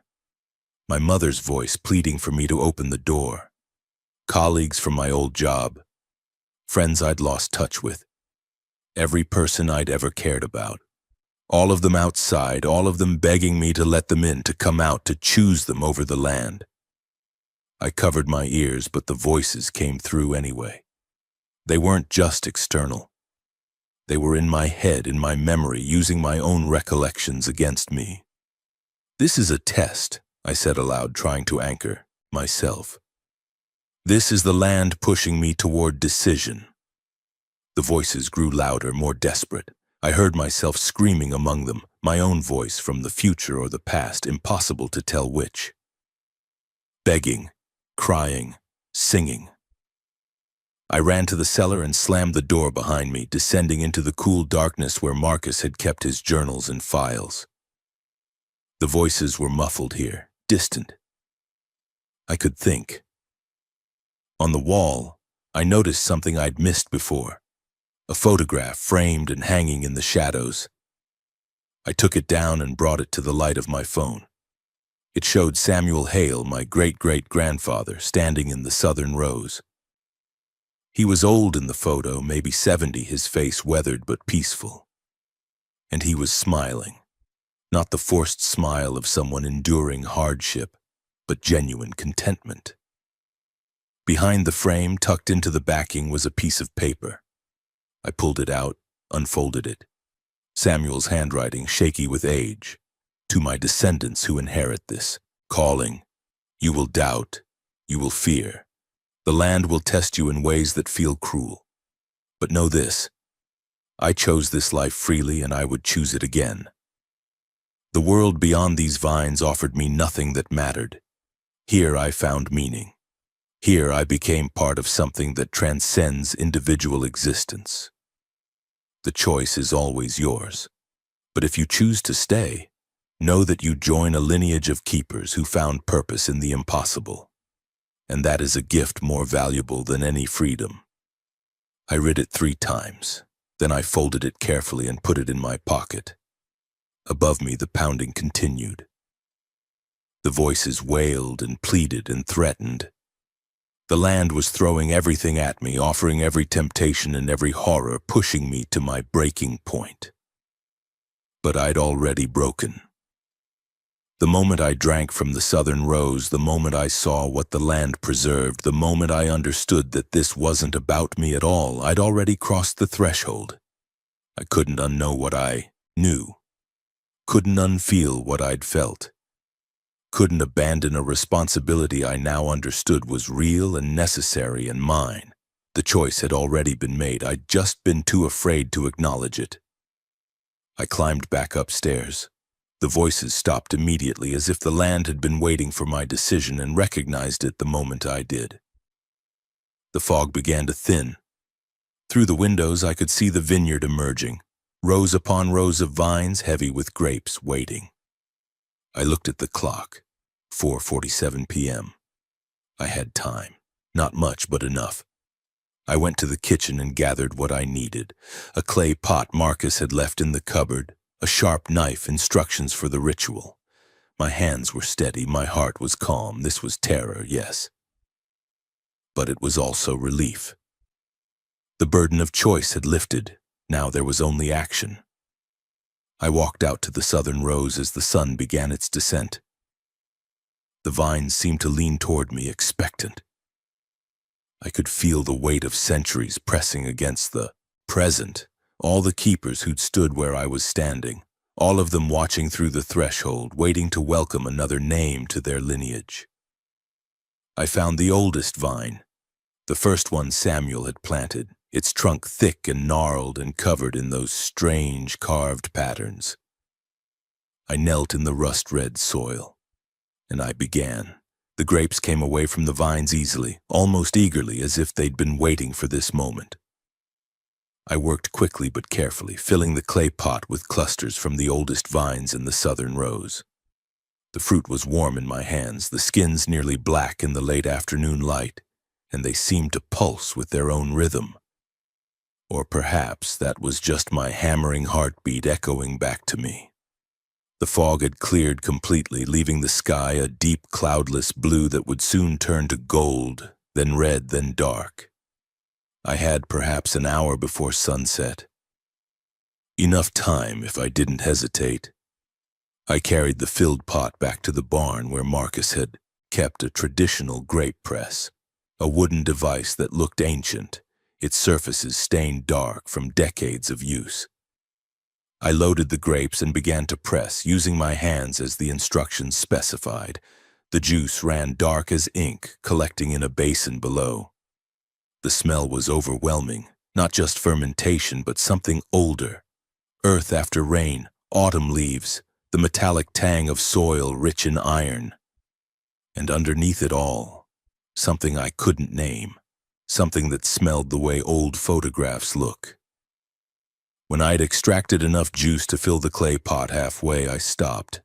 My mother's voice pleading for me to open the door. Colleagues from my old job. Friends I'd lost touch with. Every person I'd ever cared about. All of them outside, all of them begging me to let them in, to come out, to choose them over the land. I covered my ears, but the voices came through anyway. They weren't just external. They were in my head, in my memory, using my own recollections against me. This is a test, I said aloud, trying to anchor myself. This is the land pushing me toward decision. The voices grew louder, more desperate. I heard myself screaming among them, my own voice from the future or the past, impossible to tell which. Begging, crying, singing. I ran to the cellar and slammed the door behind me, descending into the cool darkness where Marcus had kept his journals and files. The voices were muffled here, distant. I could think. On the wall, I noticed something I'd missed before. A photograph framed and hanging in the shadows. I took it down and brought it to the light of my phone. It showed Samuel Hale, my great-great-grandfather, standing in the southern rows. He was old in the photo, maybe 70, his face weathered but peaceful. And he was smiling. Not the forced smile of someone enduring hardship, but genuine contentment. Behind the frame, tucked into the backing, was a piece of paper. I pulled it out, unfolded it. Samuel's handwriting, shaky with age. To my descendants who inherit this, calling, "You will doubt, you will fear. The land will test you in ways that feel cruel. But know this, I chose this life freely and I would choose it again. The world beyond these vines offered me nothing that mattered. Here I found meaning. Here I became part of something that transcends individual existence. The choice is always yours. But if you choose to stay, know that you join a lineage of keepers who found purpose in the impossible. And that is a gift more valuable than any freedom." I read it 3 times. Then I folded it carefully and put it in my pocket. Above me, the pounding continued. The voices wailed and pleaded and threatened. The land was throwing everything at me, offering every temptation and every horror, pushing me to my breaking point. But I'd already broken. The moment I drank from the southern rose, the moment I saw what the land preserved, the moment I understood that this wasn't about me at all, I'd already crossed the threshold. I couldn't unknow what I knew. Couldn't unfeel what I'd felt. Couldn't abandon a responsibility I now understood was real and necessary and mine. The choice had already been made. I'd just been too afraid to acknowledge it. I climbed back upstairs. The voices stopped immediately, as if the land had been waiting for my decision and recognized it the moment I did. The fog began to thin. Through the windows I could see the vineyard emerging, rows upon rows of vines heavy with grapes waiting. I looked at the clock, 4:47 p.m. I had time. Not much, but enough. I went to the kitchen and gathered what I needed. A clay pot Marcus had left in the cupboard, a sharp knife, instructions for the ritual. My hands were steady, my heart was calm. This was terror, yes. But it was also relief. The burden of choice had lifted. Now there was only action. I walked out to the southern rows as the sun began its descent. The vines seemed to lean toward me, expectant. I could feel the weight of centuries pressing against the present. All the keepers who'd stood where I was standing, all of them watching through the threshold, waiting to welcome another name to their lineage. I found the oldest vine, the first one Samuel had planted, its trunk thick and gnarled and covered in those strange carved patterns. I knelt in the rust-red soil, and I began. The grapes came away from the vines easily, almost eagerly, as if they'd been waiting for this moment. I worked quickly but carefully, filling the clay pot with clusters from the oldest vines in the southern rows. The fruit was warm in my hands, the skins nearly black in the late afternoon light, and they seemed to pulse with their own rhythm. Or perhaps that was just my hammering heartbeat echoing back to me. The fog had cleared completely, leaving the sky a deep cloudless blue that would soon turn to gold, then red, then dark. I had perhaps an hour before sunset. Enough time if I didn't hesitate. I carried the filled pot back to the barn where Marcus had kept a traditional grape press, a wooden device that looked ancient, its surfaces stained dark from decades of use. I loaded the grapes and began to press, using my hands as the instructions specified. The juice ran dark as ink, collecting in a basin below. The smell was overwhelming, not just fermentation, but something older. Earth after rain, autumn leaves, the metallic tang of soil rich in iron. And underneath it all, something I couldn't name, something that smelled the way old photographs look. When I'd extracted enough juice to fill the clay pot halfway, I stopped.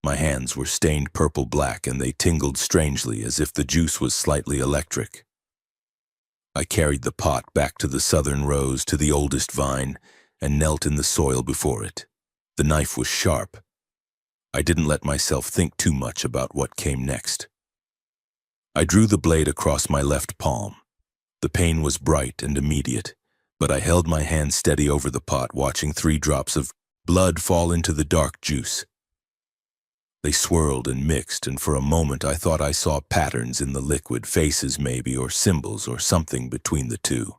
My hands were stained purple-black and they tingled strangely as if the juice was slightly electric. I carried the pot back to the southern rose, to the oldest vine, and knelt in the soil before it. The knife was sharp. I didn't let myself think too much about what came next. I drew the blade across my left palm. The pain was bright and immediate, but I held my hand steady over the pot, watching 3 drops of blood fall into the dark juice. They swirled and mixed, and for a moment I thought I saw patterns in the liquid, faces maybe, or symbols, or something between the two.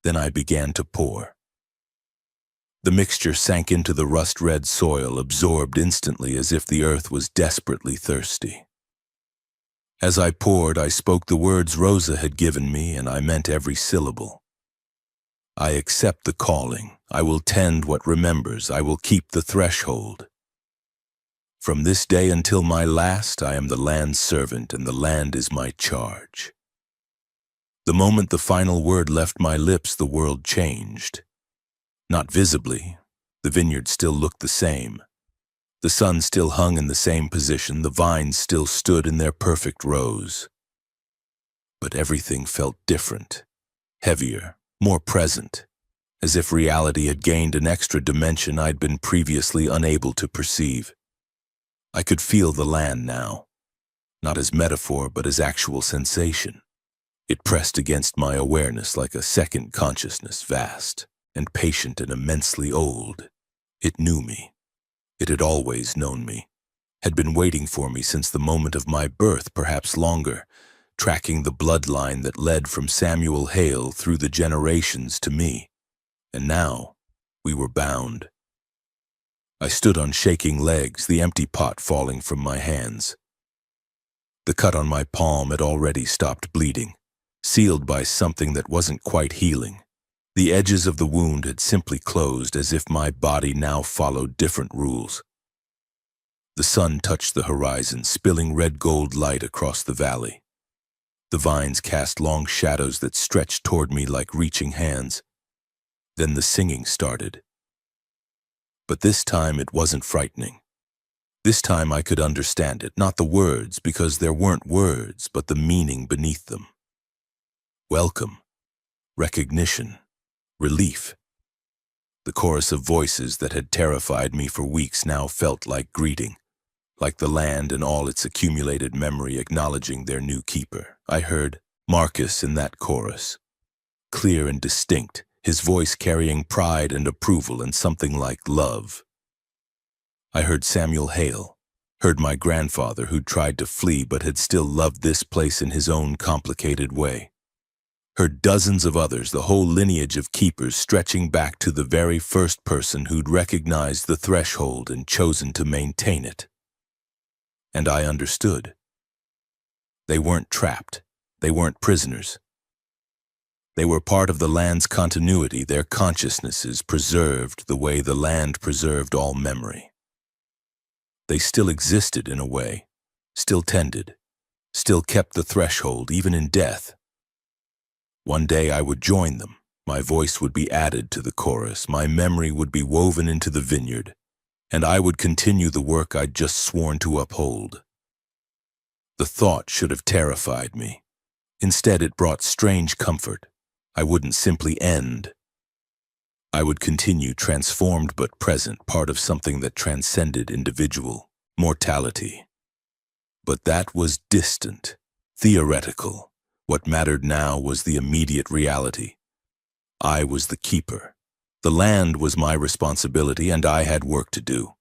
Then I began to pour. The mixture sank into the rust-red soil, absorbed instantly as if the earth was desperately thirsty. As I poured, I spoke the words Rosa had given me, and I meant every syllable. I accept the calling. I will tend what remembers. I will keep the threshold. From this day until my last, I am the land's servant, and the land is my charge. The moment the final word left my lips, the world changed. Not visibly. The vineyard still looked the same. The sun still hung in the same position. The vines still stood in their perfect rows. But everything felt different, heavier, more present, as if reality had gained an extra dimension I'd been previously unable to perceive. I could feel the land now, not as metaphor but as actual sensation. It pressed against my awareness like a second consciousness, vast and patient and immensely old. It knew me. It had always known me, had been waiting for me since the moment of my birth, perhaps longer, tracking the bloodline that led from Samuel Hale through the generations to me. And now, we were bound. I stood on shaking legs, the empty pot falling from my hands. The cut on my palm had already stopped bleeding, sealed by something that wasn't quite healing. The edges of the wound had simply closed, as if my body now followed different rules. The sun touched the horizon, spilling red-gold light across the valley. The vines cast long shadows that stretched toward me like reaching hands. Then the singing started. But this time it wasn't frightening. This time I could understand it, not the words, because there weren't words, but the meaning beneath them. Welcome, recognition, relief. The chorus of voices that had terrified me for weeks now felt like greeting, like the land and all its accumulated memory acknowledging their new keeper. I heard Marcus in that chorus, clear and distinct, his voice carrying pride and approval and something like love. I heard Samuel Hale, heard my grandfather who'd tried to flee but had still loved this place in his own complicated way. Heard dozens of others, the whole lineage of keepers stretching back to the very first person who'd recognized the threshold and chosen to maintain it. And I understood. They weren't trapped. They weren't prisoners. They were part of the land's continuity, their consciousnesses preserved the way the land preserved all memory. They still existed in a way, still tended, still kept the threshold even in death. One day I would join them. My voice would be added to the chorus. My memory would be woven into the vineyard. and I would continue the work I'd just sworn to uphold. The thought should have terrified me. Instead, it brought strange comfort. I wouldn't simply end. I would continue, transformed but present, part of something that transcended individual mortality. But that was distant, theoretical. What mattered now was the immediate reality. I was the keeper. The land was my responsibility, and I had work to do.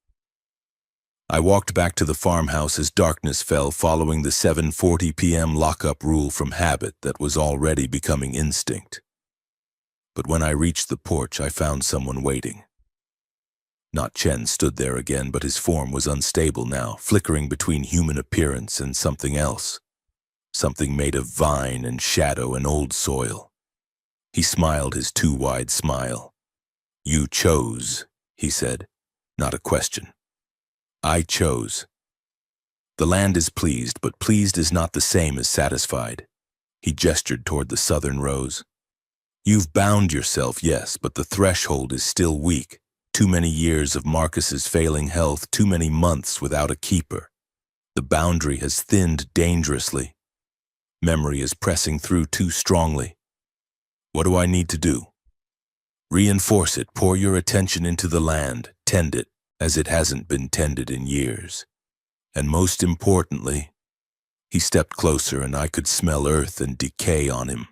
I walked back to the farmhouse as darkness fell, following the 7:40 p.m. lock-up rule from habit that was already becoming instinct. But when I reached the porch, I found someone waiting. Not Chen stood there again, but his form was unstable now, flickering between human appearance and something else. Something made of vine and shadow and old soil. He smiled his too wide smile. "You chose," he said, not a question. "I chose." The land is pleased, but pleased is not the same as satisfied. He gestured toward the southern rose. "You've bound yourself, yes, but the threshold is still weak. Too many years of Marcus's failing health, too many months without a keeper. The boundary has thinned dangerously. Memory is pressing through too strongly. What do I need to do? Reinforce it, pour your attention into the land, tend it as it hasn't been tended in years. And most importantly," he stepped closer and I could smell earth and decay on him.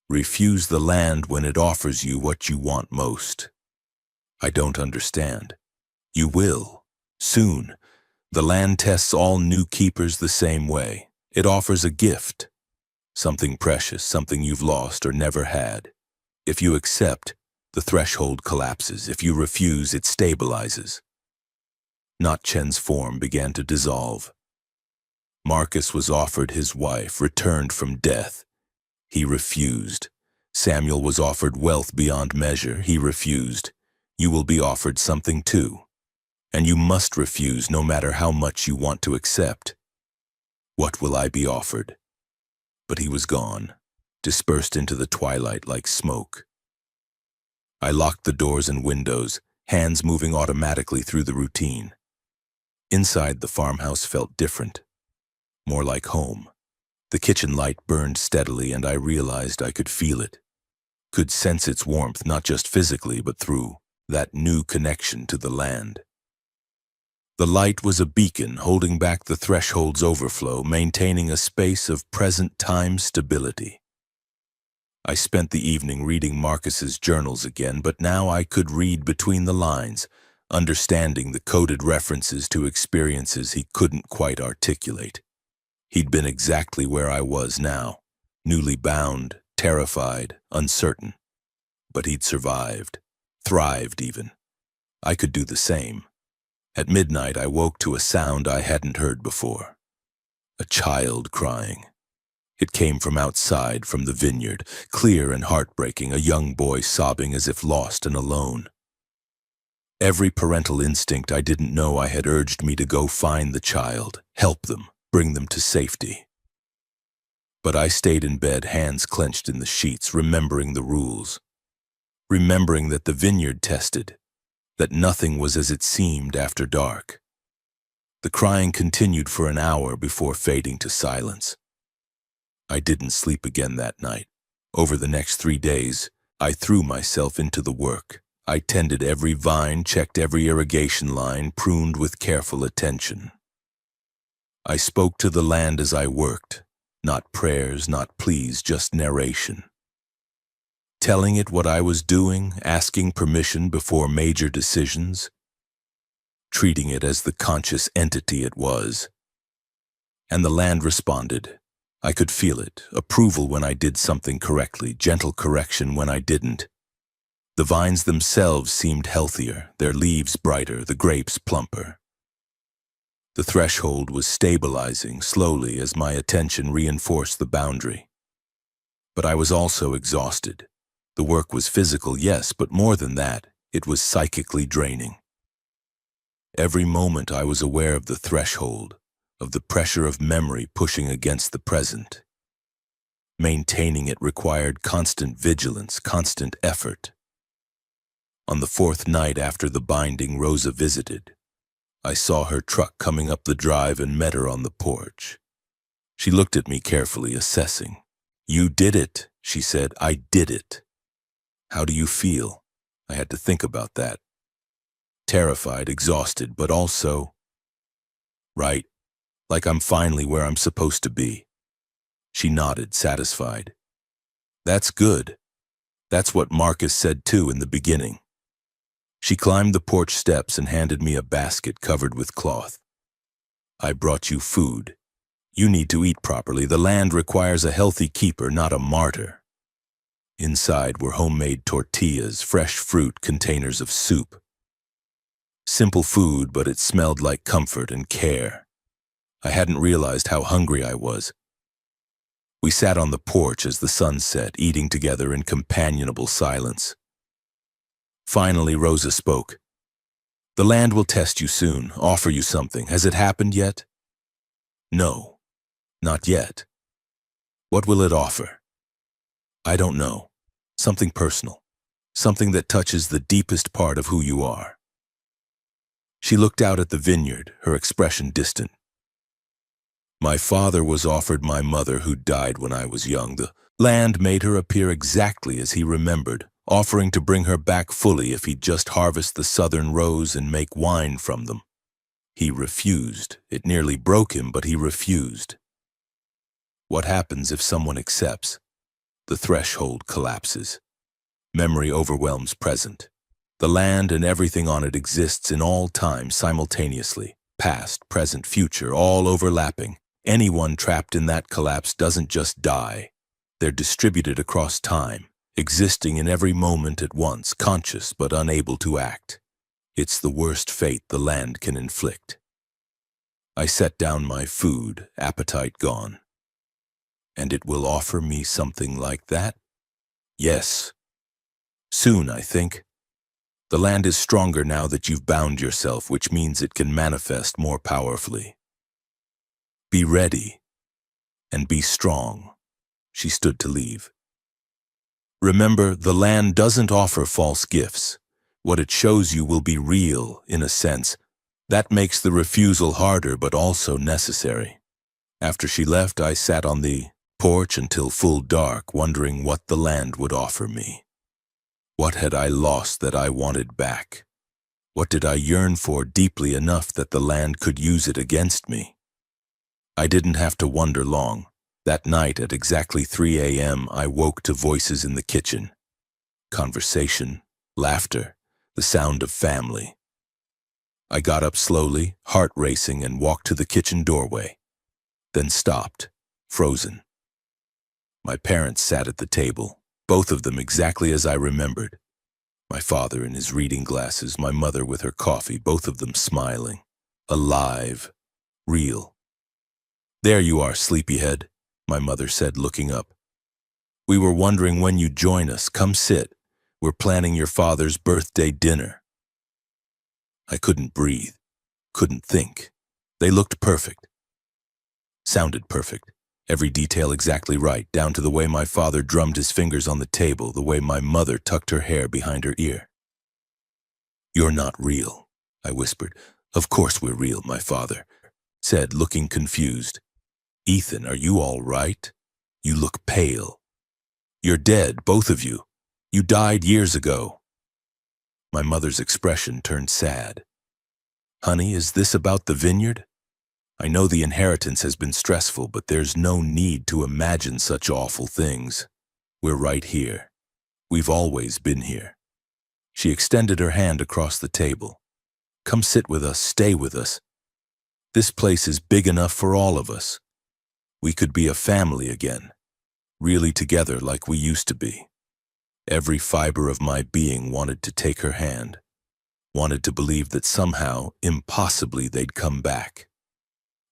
"Refuse the land when it offers you what you want most." "I don't understand." "You will. Soon. The land tests all new keepers the same way. It offers a gift. Something precious, something you've lost or never had. If you accept, the threshold collapses. If you refuse, it stabilizes." Not Chen's form began to dissolve. Marcus was offered his wife, returned from death. He refused. Samuel was offered wealth beyond measure. He refused. You will be offered something too. And you must refuse no matter how much you want to accept. What will I be offered? But he was gone, dispersed into the twilight like smoke. I locked the doors and windows, hands moving automatically through the routine. Inside, the farmhouse felt different, more like home. The kitchen light burned steadily, and I realized I could feel it, could sense its warmth not just physically but through that new connection to the land. The light was a beacon holding back the threshold's overflow, maintaining a space of present time stability. I spent the evening reading Marcus's journals again, but now I could read between the lines, understanding the coded references to experiences he couldn't quite articulate. He'd been exactly where I was now, newly bound, terrified, uncertain. But he'd survived, thrived even. I could do the same. At midnight, I woke to a sound I hadn't heard before. A child crying. It came from outside, from the vineyard, clear and heartbreaking, a young boy sobbing as if lost and alone. Every parental instinct I didn't know I had urged me to go find the child, help them, bring them to safety. But I stayed in bed, hands clenched in the sheets, remembering the rules. Remembering that the vineyard tested, that nothing was as it seemed after dark. The crying continued for an hour before fading to silence. I didn't sleep again that night. Over the next 3 days, I threw myself into the work. I tended every vine, checked every irrigation line, pruned with careful attention. I spoke to the land as I worked, not prayers, not pleas, just narration. Telling it what I was doing, asking permission before major decisions, treating it as the conscious entity it was. And the land responded. I could feel it, approval when I did something correctly, gentle correction when I didn't. The vines themselves seemed healthier, their leaves brighter, the grapes plumper. The threshold was stabilizing slowly as my attention reinforced the boundary. But I was also exhausted. The work was physical, yes, but more than that, it was psychically draining. Every moment I was aware of the threshold, of the pressure of memory pushing against the present. Maintaining it required constant vigilance, constant effort. On the fourth night after the binding, Rosa visited. I saw her truck coming up the drive and met her on the porch. She looked at me carefully, assessing. "You did it," she said. "I did it." "How do you feel?" I had to think about that. Terrified, exhausted, but also right, like I'm finally where I'm supposed to be. She nodded, satisfied. "That's good. That's what Marcus said too in the beginning." She climbed the porch steps and handed me a basket covered with cloth. "I brought you food. You need to eat properly. The land requires a healthy keeper, not a martyr." Inside were homemade tortillas, fresh fruit, containers of soup. Simple food, but it smelled like comfort and care. I hadn't realized how hungry I was. We sat on the porch as the sun set, eating together in companionable silence. Finally, Rosa spoke. "The land will test you soon, offer you something. Has it happened yet?" "No, not yet." "What will it offer?" "I don't know. Something personal. Something that touches the deepest part of who you are." She looked out at the vineyard, her expression distant. "My father was offered my mother, who died when I was young. The land made her appear exactly as he remembered, offering to bring her back fully if he'd just harvest the southern rose and make wine from them. He refused. It nearly broke him, but he refused. What happens if someone accepts? The threshold collapses. Memory overwhelms present. The land and everything on it exists in all time simultaneously, past, present, future, all overlapping. Anyone trapped in that collapse doesn't just die. They're distributed across time, existing in every moment at once, conscious but unable to act. It's the worst fate the land can inflict." I set down my food, appetite gone. "And it will offer me something like that?" "Yes. Soon, I think. The land is stronger now that you've bound yourself, which means it can manifest more powerfully. Be ready, and be strong." She stood to leave. "Remember, the land doesn't offer false gifts. What it shows you will be real, in a sense. That makes the refusal harder, but also necessary." After she left, I sat on the porch until full dark, wondering what the land would offer me. What had I lost that I wanted back? What did I yearn for deeply enough that the land could use it against me? I didn't have to wonder long. That night at exactly 3 a.m., I woke to voices in the kitchen. Conversation, laughter, the sound of family. I got up slowly, heart racing, and walked to the kitchen doorway, then stopped, frozen. My parents sat at the table, both of them exactly as I remembered. My father in his reading glasses, my mother with her coffee, both of them smiling. Alive. Real. "There you are, sleepyhead," my mother said, looking up. "We were wondering when you'd join us. Come sit. We're planning your father's birthday dinner." I couldn't breathe, couldn't think. They looked perfect. Sounded perfect. Every detail exactly right, down to the way my father drummed his fingers on the table, the way my mother tucked her hair behind her ear. "You're not real," I whispered. "Of course we're real," my father said, looking confused. "Ethan, are you all right? You look pale. You're dead, both of you. You died years ago." My mother's expression turned sad. "Honey, is this about the vineyard? I know the inheritance has been stressful, but there's no need to imagine such awful things. We're right here. We've always been here." She extended her hand across the table. "Come sit with us, stay with us. This place is big enough for all of us. We could be a family again, really together like we used to be." Every fiber of my being wanted to take her hand, wanted to believe that somehow, impossibly, they'd come back.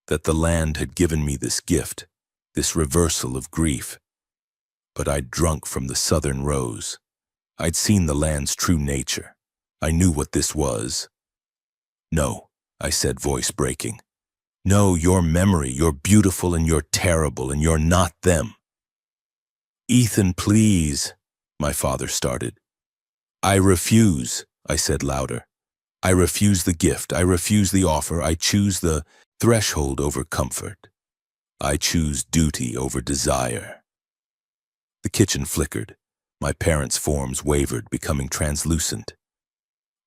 That the land had given me this gift, this reversal of grief. But I'd drunk from the southern rose. I'd seen the land's true nature. I knew what this was. "No," I said, voice breaking. "No, your memory, you're beautiful and you're terrible and you're not them." "Ethan, please," my father started. I refuse, I said louder. I refuse the gift. I refuse the offer. I choose the threshold over comfort. I choose duty over desire. The kitchen flickered. My parents' forms wavered, becoming translucent.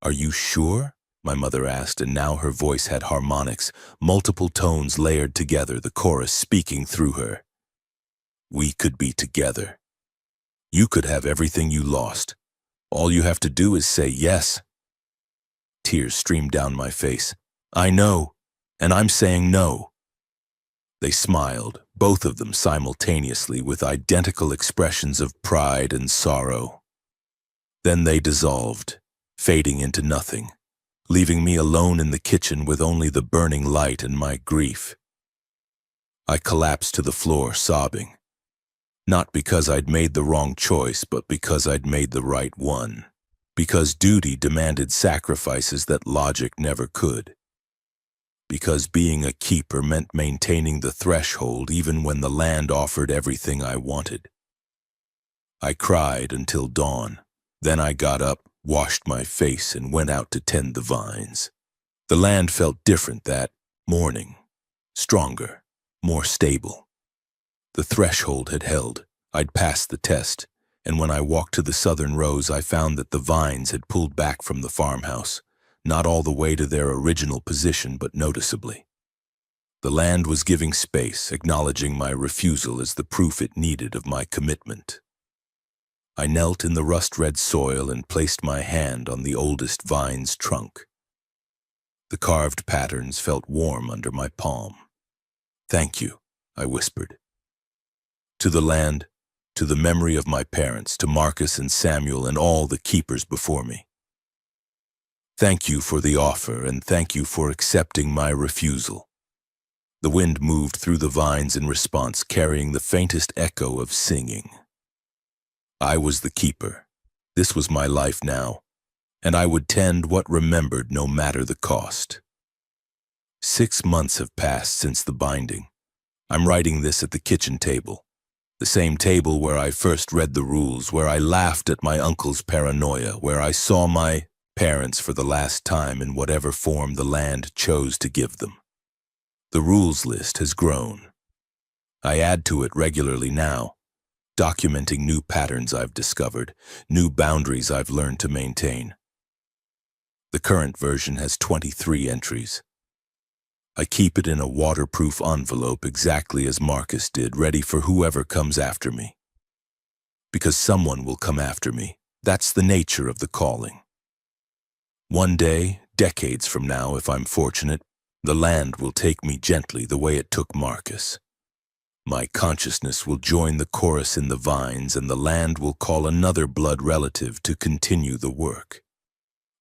Are you sure? My mother asked, and now her voice had harmonics, multiple tones layered together, the chorus speaking through her. We could be together. You could have everything you lost. All you have to do is say yes. Tears streamed down my face. I know, and I'm saying no. They smiled, both of them simultaneously, with identical expressions of pride and sorrow. Then they dissolved, fading into nothing, leaving me alone in the kitchen with only the burning light and my grief. I collapsed to the floor, sobbing. Not because I'd made the wrong choice, but because I'd made the right one. Because duty demanded sacrifices that logic never could. Because being a keeper meant maintaining the threshold even when the land offered everything I wanted. I cried until dawn. Then I got up, washed my face, and went out to tend the vines. The land felt different that morning. Stronger, more stable. The threshold had held. I'd passed the test, and when I walked to the southern rows, I found that the vines had pulled back from the farmhouse, not all the way to their original position, but noticeably. The land was giving space, acknowledging my refusal as the proof it needed of my commitment. I knelt in the rust-red soil and placed my hand on the oldest vine's trunk. The carved patterns felt warm under my palm. Thank you, I whispered. To the land, to the memory of my parents, to Marcus and Samuel and all the keepers before me. Thank you for the offer, and thank you for accepting my refusal. The wind moved through the vines in response, carrying the faintest echo of singing. I was the keeper. This was my life now, and I would tend what remembered no matter the cost. 6 months have passed since the binding. I'm writing this at the kitchen table. The same table where I first read the rules, where I laughed at my uncle's paranoia, where I saw my parents for the last time in whatever form the land chose to give them. The rules list has grown. I add to it regularly now, documenting new patterns I've discovered, new boundaries I've learned to maintain. The current version has 23 entries. I keep it in a waterproof envelope exactly as Marcus did, ready for whoever comes after me. Because someone will come after me. That's the nature of the calling. One day, decades from now, if I'm fortunate, the land will take me gently the way it took Marcus. My consciousness will join the chorus in the vines, and the land will call another blood relative to continue the work.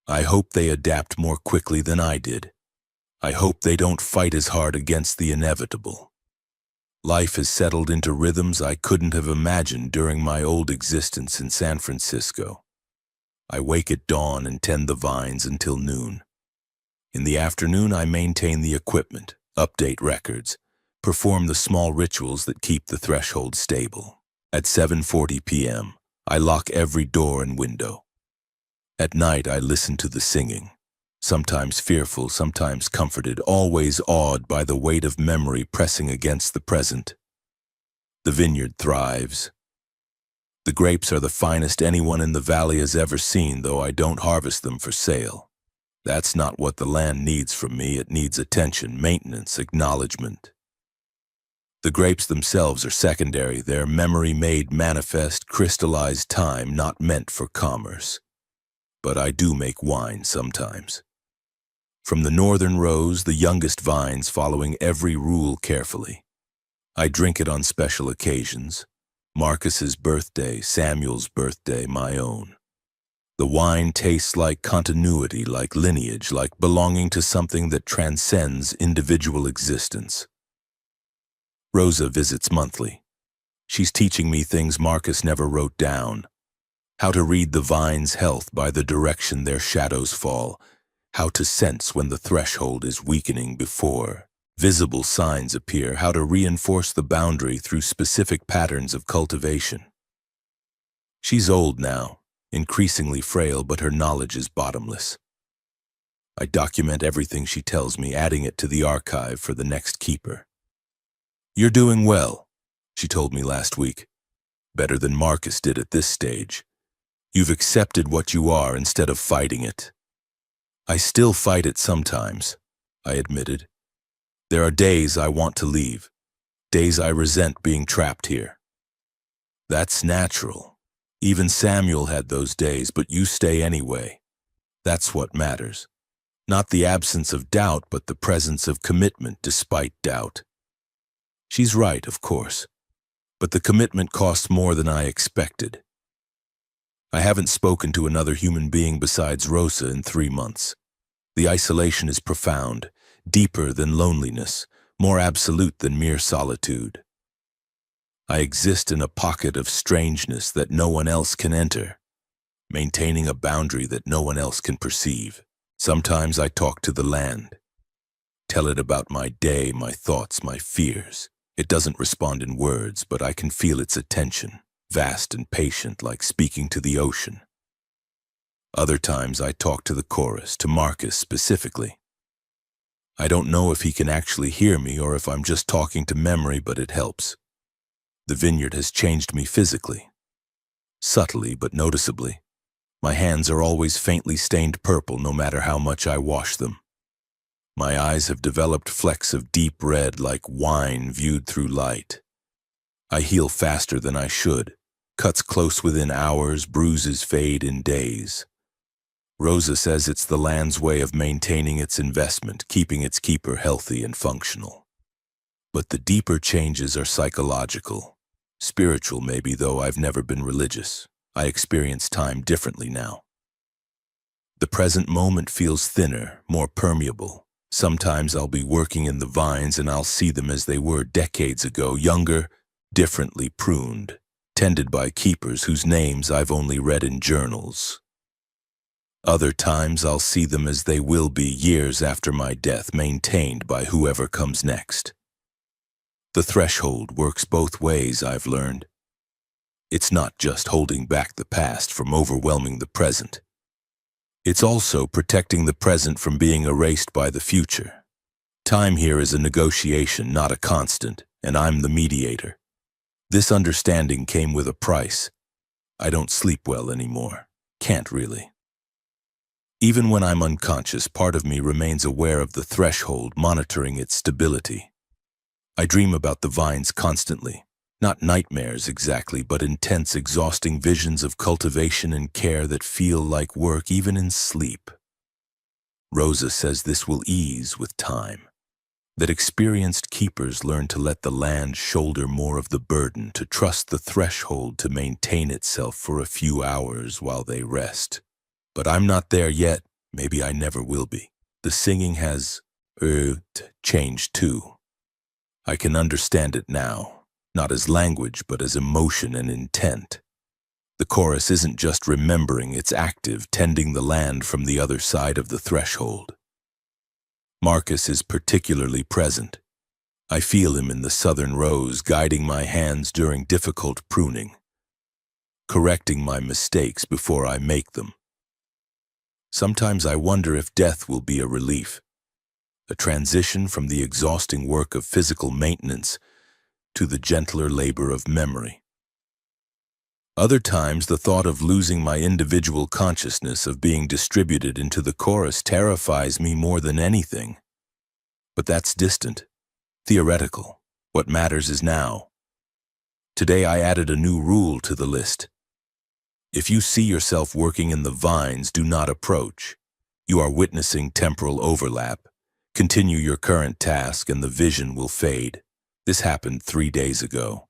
I hope they adapt more quickly than I did. I hope they don't fight as hard against the inevitable. Life has settled into rhythms I couldn't have imagined during my old existence in San Francisco. I wake at dawn and tend the vines until noon. In the afternoon, I maintain the equipment, update records, perform the small rituals that keep the threshold stable. At 7:40 p.m., I lock every door and window. At night, I listen to the singing. Sometimes fearful, sometimes comforted, always awed by the weight of memory pressing against the present. The vineyard thrives. The grapes are the finest anyone in the valley has ever seen, though I don't harvest them for sale. That's not what the land needs from me. It needs attention, maintenance, acknowledgement. The grapes themselves are secondary. They're memory made manifest, crystallized time, not meant for commerce. But I do make wine sometimes. From the northern rows, the youngest vines following every rule carefully. I drink it on special occasions. Marcus's birthday, Samuel's birthday, my own. The wine tastes like continuity, like lineage, like belonging to something that transcends individual existence. Rosa visits monthly. She's teaching me things Marcus never wrote down. How to read the vine's health by the direction their shadows fall. How to sense when the threshold is weakening before visible signs appear. How to reinforce the boundary through specific patterns of cultivation. She's old now, increasingly frail, but her knowledge is bottomless. I document everything she tells me, adding it to the archive for the next keeper. "You're doing well," she told me last week. "Better than Marcus did at this stage. You've accepted what you are instead of fighting it." "I still fight it sometimes," I admitted. "There are days I want to leave, days I resent being trapped here." "That's natural. Even Samuel had those days, but you stay anyway. That's what matters. Not the absence of doubt, but the presence of commitment despite doubt." She's right, of course, but the commitment costs more than I expected. I haven't spoken to another human being besides Rosa in 3 months. The isolation is profound, deeper than loneliness, more absolute than mere solitude. I exist in a pocket of strangeness that no one else can enter, maintaining a boundary that no one else can perceive. Sometimes I talk to the land, tell it about my day, my thoughts, my fears. It doesn't respond in words, but I can feel its attention, vast and patient, like speaking to the ocean. Other times I talk to the chorus, to Marcus specifically. I don't know if he can actually hear me or if I'm just talking to memory, but it helps. The vineyard has changed me physically. Subtly but noticeably. My hands are always faintly stained purple no matter how much I wash them. My eyes have developed flecks of deep red like wine viewed through light. I heal faster than I should. Cuts close within hours, bruises fade in days. Rosa says it's the land's way of maintaining its investment, keeping its keeper healthy and functional. But the deeper changes are psychological. Spiritual maybe, though I've never been religious. I experience time differently now. The present moment feels thinner, more permeable. Sometimes I'll be working in the vines and I'll see them as they were decades ago, younger, differently pruned, tended by keepers whose names I've only read in journals. Other times I'll see them as they will be years after my death, maintained by whoever comes next. The threshold works both ways, I've learned. It's not just holding back the past from overwhelming the present. It's also protecting the present from being erased by the future. Time here is a negotiation, not a constant, and I'm the mediator. This understanding came with a price. I don't sleep well anymore. Can't really. Even when I'm unconscious, part of me remains aware of the threshold, monitoring its stability. I dream about the vines constantly. Not nightmares exactly, but intense, exhausting visions of cultivation and care that feel like work even in sleep. Rosa says this will ease with time, that experienced keepers learn to let the land shoulder more of the burden, to trust the threshold to maintain itself for a few hours while they rest. But I'm not there yet. Maybe I never will be. The singing has changed too. I can understand it now. Not as language, but as emotion and intent. The chorus isn't just remembering, it's active, tending the land from the other side of the threshold. Marcus is particularly present. I feel him in the southern rows, guiding my hands during difficult pruning, correcting my mistakes before I make them. Sometimes I wonder if death will be a relief, a transition from the exhausting work of physical maintenance to the gentler labor of memory. Other times, the thought of losing my individual consciousness, of being distributed into the chorus, terrifies me more than anything. But that's distant, theoretical. What matters is now. Today I added a new rule to the list. If you see yourself working in the vines, do not approach. You are witnessing temporal overlap. Continue your current task and the vision will fade. This happened 3 days ago.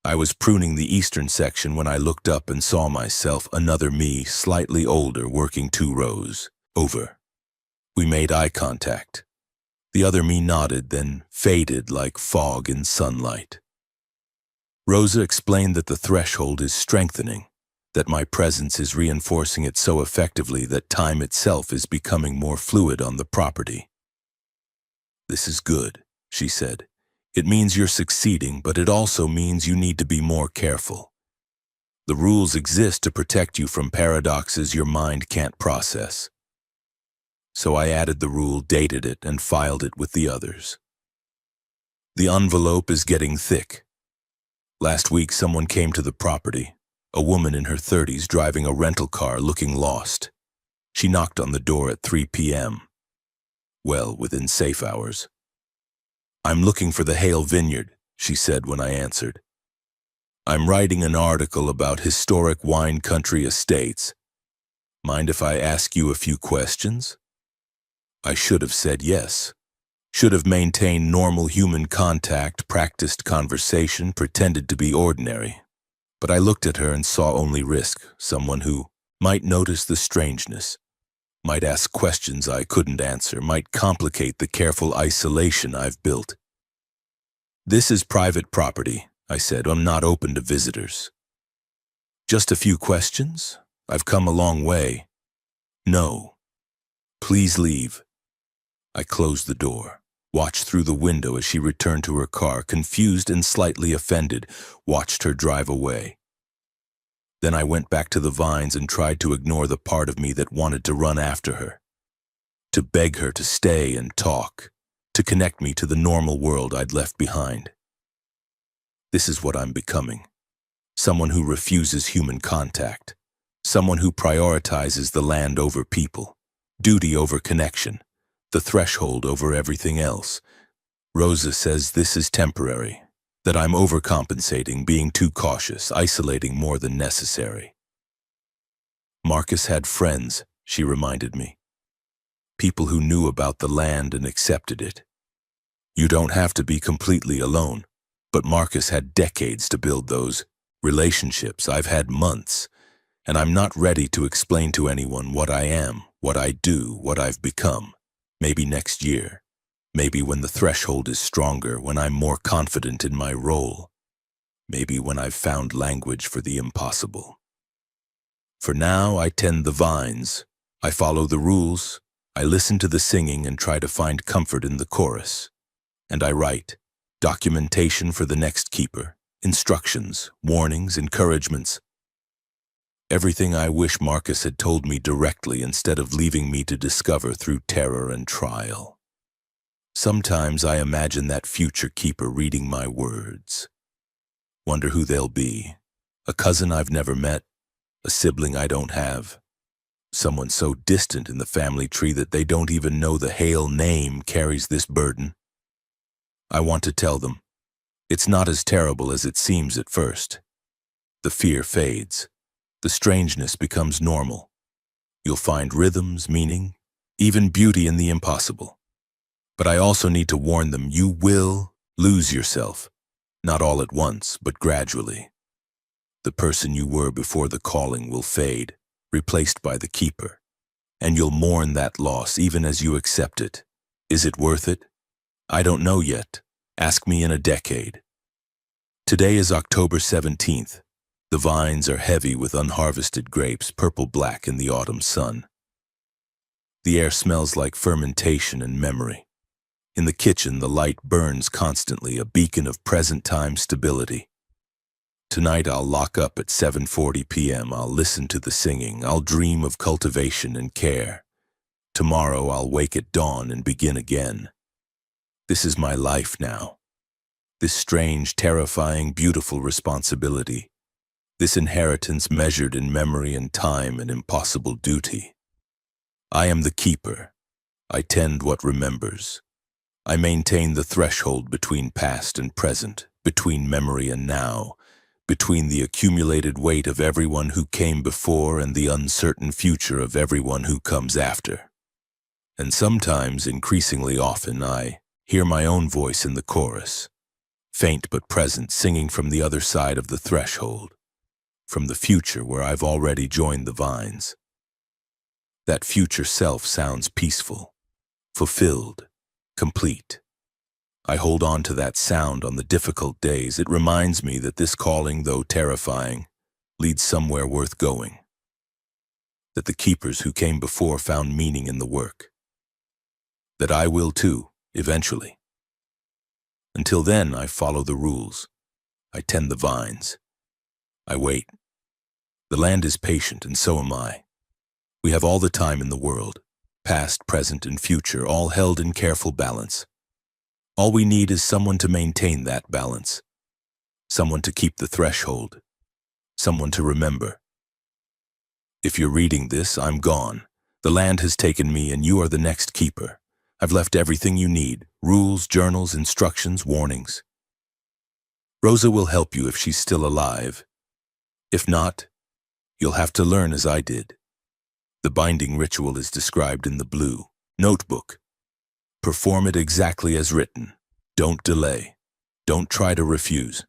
I was pruning the eastern section when I looked up and saw myself, another me, slightly older, working 2 rows over. We made eye contact. The other me nodded, then faded like fog in sunlight. Rosa explained that the threshold is strengthening, that my presence is reinforcing it so effectively that time itself is becoming more fluid on the property. "This is good," she said. "It means you're succeeding, but it also means you need to be more careful. The rules exist to protect you from paradoxes your mind can't process. So I added the rule, dated it, and filed it with the others. The envelope is getting thick. Last week, someone came to the property, a woman in her 30s driving a rental car looking lost. She knocked on the door at 3 p.m. Well, within safe hours. "I'm looking for the Hale Vineyard," she said when I answered. "I'm writing an article about historic wine country estates. Mind if I ask you a few questions?" I should have said yes. Should have maintained normal human contact, practiced conversation, pretended to be ordinary. But I looked at her and saw only risk, someone who might notice the strangeness, might ask questions I couldn't answer, might complicate the careful isolation I've built. "This is private property," I said. "I'm not open to visitors." "Just a few questions? I've come a long way." "No. Please leave." I closed the door, watched through the window as she returned to her car, confused and slightly offended, watched her drive away. Then I went back to the vines and tried to ignore the part of me that wanted to run after her, to beg her to stay and talk, to connect me to the normal world I'd left behind. This is what I'm becoming. Someone who refuses human contact. Someone who prioritizes the land over people, duty over connection, the threshold over everything else. Rosa says this is temporary, that I'm overcompensating, being too cautious, isolating more than necessary. Marcus had friends, she reminded me. People who knew about the land and accepted it. You don't have to be completely alone, but Marcus had decades to build those relationships. I've had months, and I'm not ready to explain to anyone what I am, what I do, what I've become. Maybe next year. Maybe when the threshold is stronger, when I'm more confident in my role. Maybe when I've found language for the impossible. For now, I tend the vines. I follow the rules. I listen to the singing and try to find comfort in the chorus. And I write documentation for the next keeper, instructions, warnings, encouragements. Everything I wish Marcus had told me directly instead of leaving me to discover through terror and trial. Sometimes I imagine that future keeper reading my words. Wonder who they'll be. A cousin I've never met, a sibling I don't have, someone so distant in the family tree that they don't even know the Hale name carries this burden. I want to tell them, it's not as terrible as it seems at first. The fear fades. The strangeness becomes normal. You'll find rhythms, meaning, even beauty in the impossible. But I also need to warn them, you will lose yourself. Not all at once, but gradually. The person you were before the calling will fade, replaced by the keeper. And you'll mourn that loss even as you accept it. Is it worth it? I don't know yet. Ask me in a decade. Today is October 17th. The vines are heavy with unharvested grapes, purple-black in the autumn sun. The air smells like fermentation and memory. In the kitchen, the light burns constantly, a beacon of present-time stability. Tonight, I'll lock up at 7:40 p.m. I'll listen to the singing. I'll dream of cultivation and care. Tomorrow, I'll wake at dawn and begin again. This is my life now. This strange, terrifying, beautiful responsibility. This inheritance measured in memory and time and impossible duty. I am the keeper. I tend what remembers. I maintain the threshold between past and present, between memory and now, between the accumulated weight of everyone who came before and the uncertain future of everyone who comes after. And sometimes, increasingly often, I hear my own voice in the chorus, faint but present, singing from the other side of the threshold. From the future where I've already joined the vines. That future self sounds peaceful, fulfilled, complete. I hold on to that sound on the difficult days. It reminds me that this calling, though terrifying, leads somewhere worth going. That the keepers who came before found meaning in the work. That I will too, eventually. Until then, I follow the rules. I tend the vines. I wait. The land is patient, and so am I. We have all the time in the world, past, present, and future, all held in careful balance. All we need is someone to maintain that balance, someone to keep the threshold, someone to remember. If you're reading this, I'm gone. The land has taken me, and you are the next keeper. I've left everything you need: rules, journals, instructions, warnings. Rosa will help you if she's still alive. If not, you'll have to learn as I did. The binding ritual is described in the blue notebook. Perform it exactly as written. Don't delay. Don't try to refuse.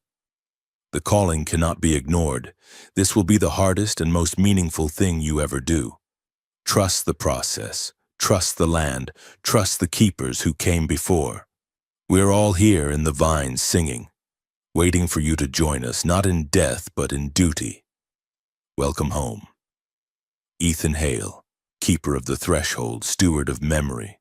The calling cannot be ignored. This will be the hardest and most meaningful thing you ever do. Trust the process. Trust the land. Trust the keepers who came before. We're all here in the vines singing, waiting for you to join us, not in death, but in duty. Welcome home. Ethan Hale, keeper of the threshold, steward of memory.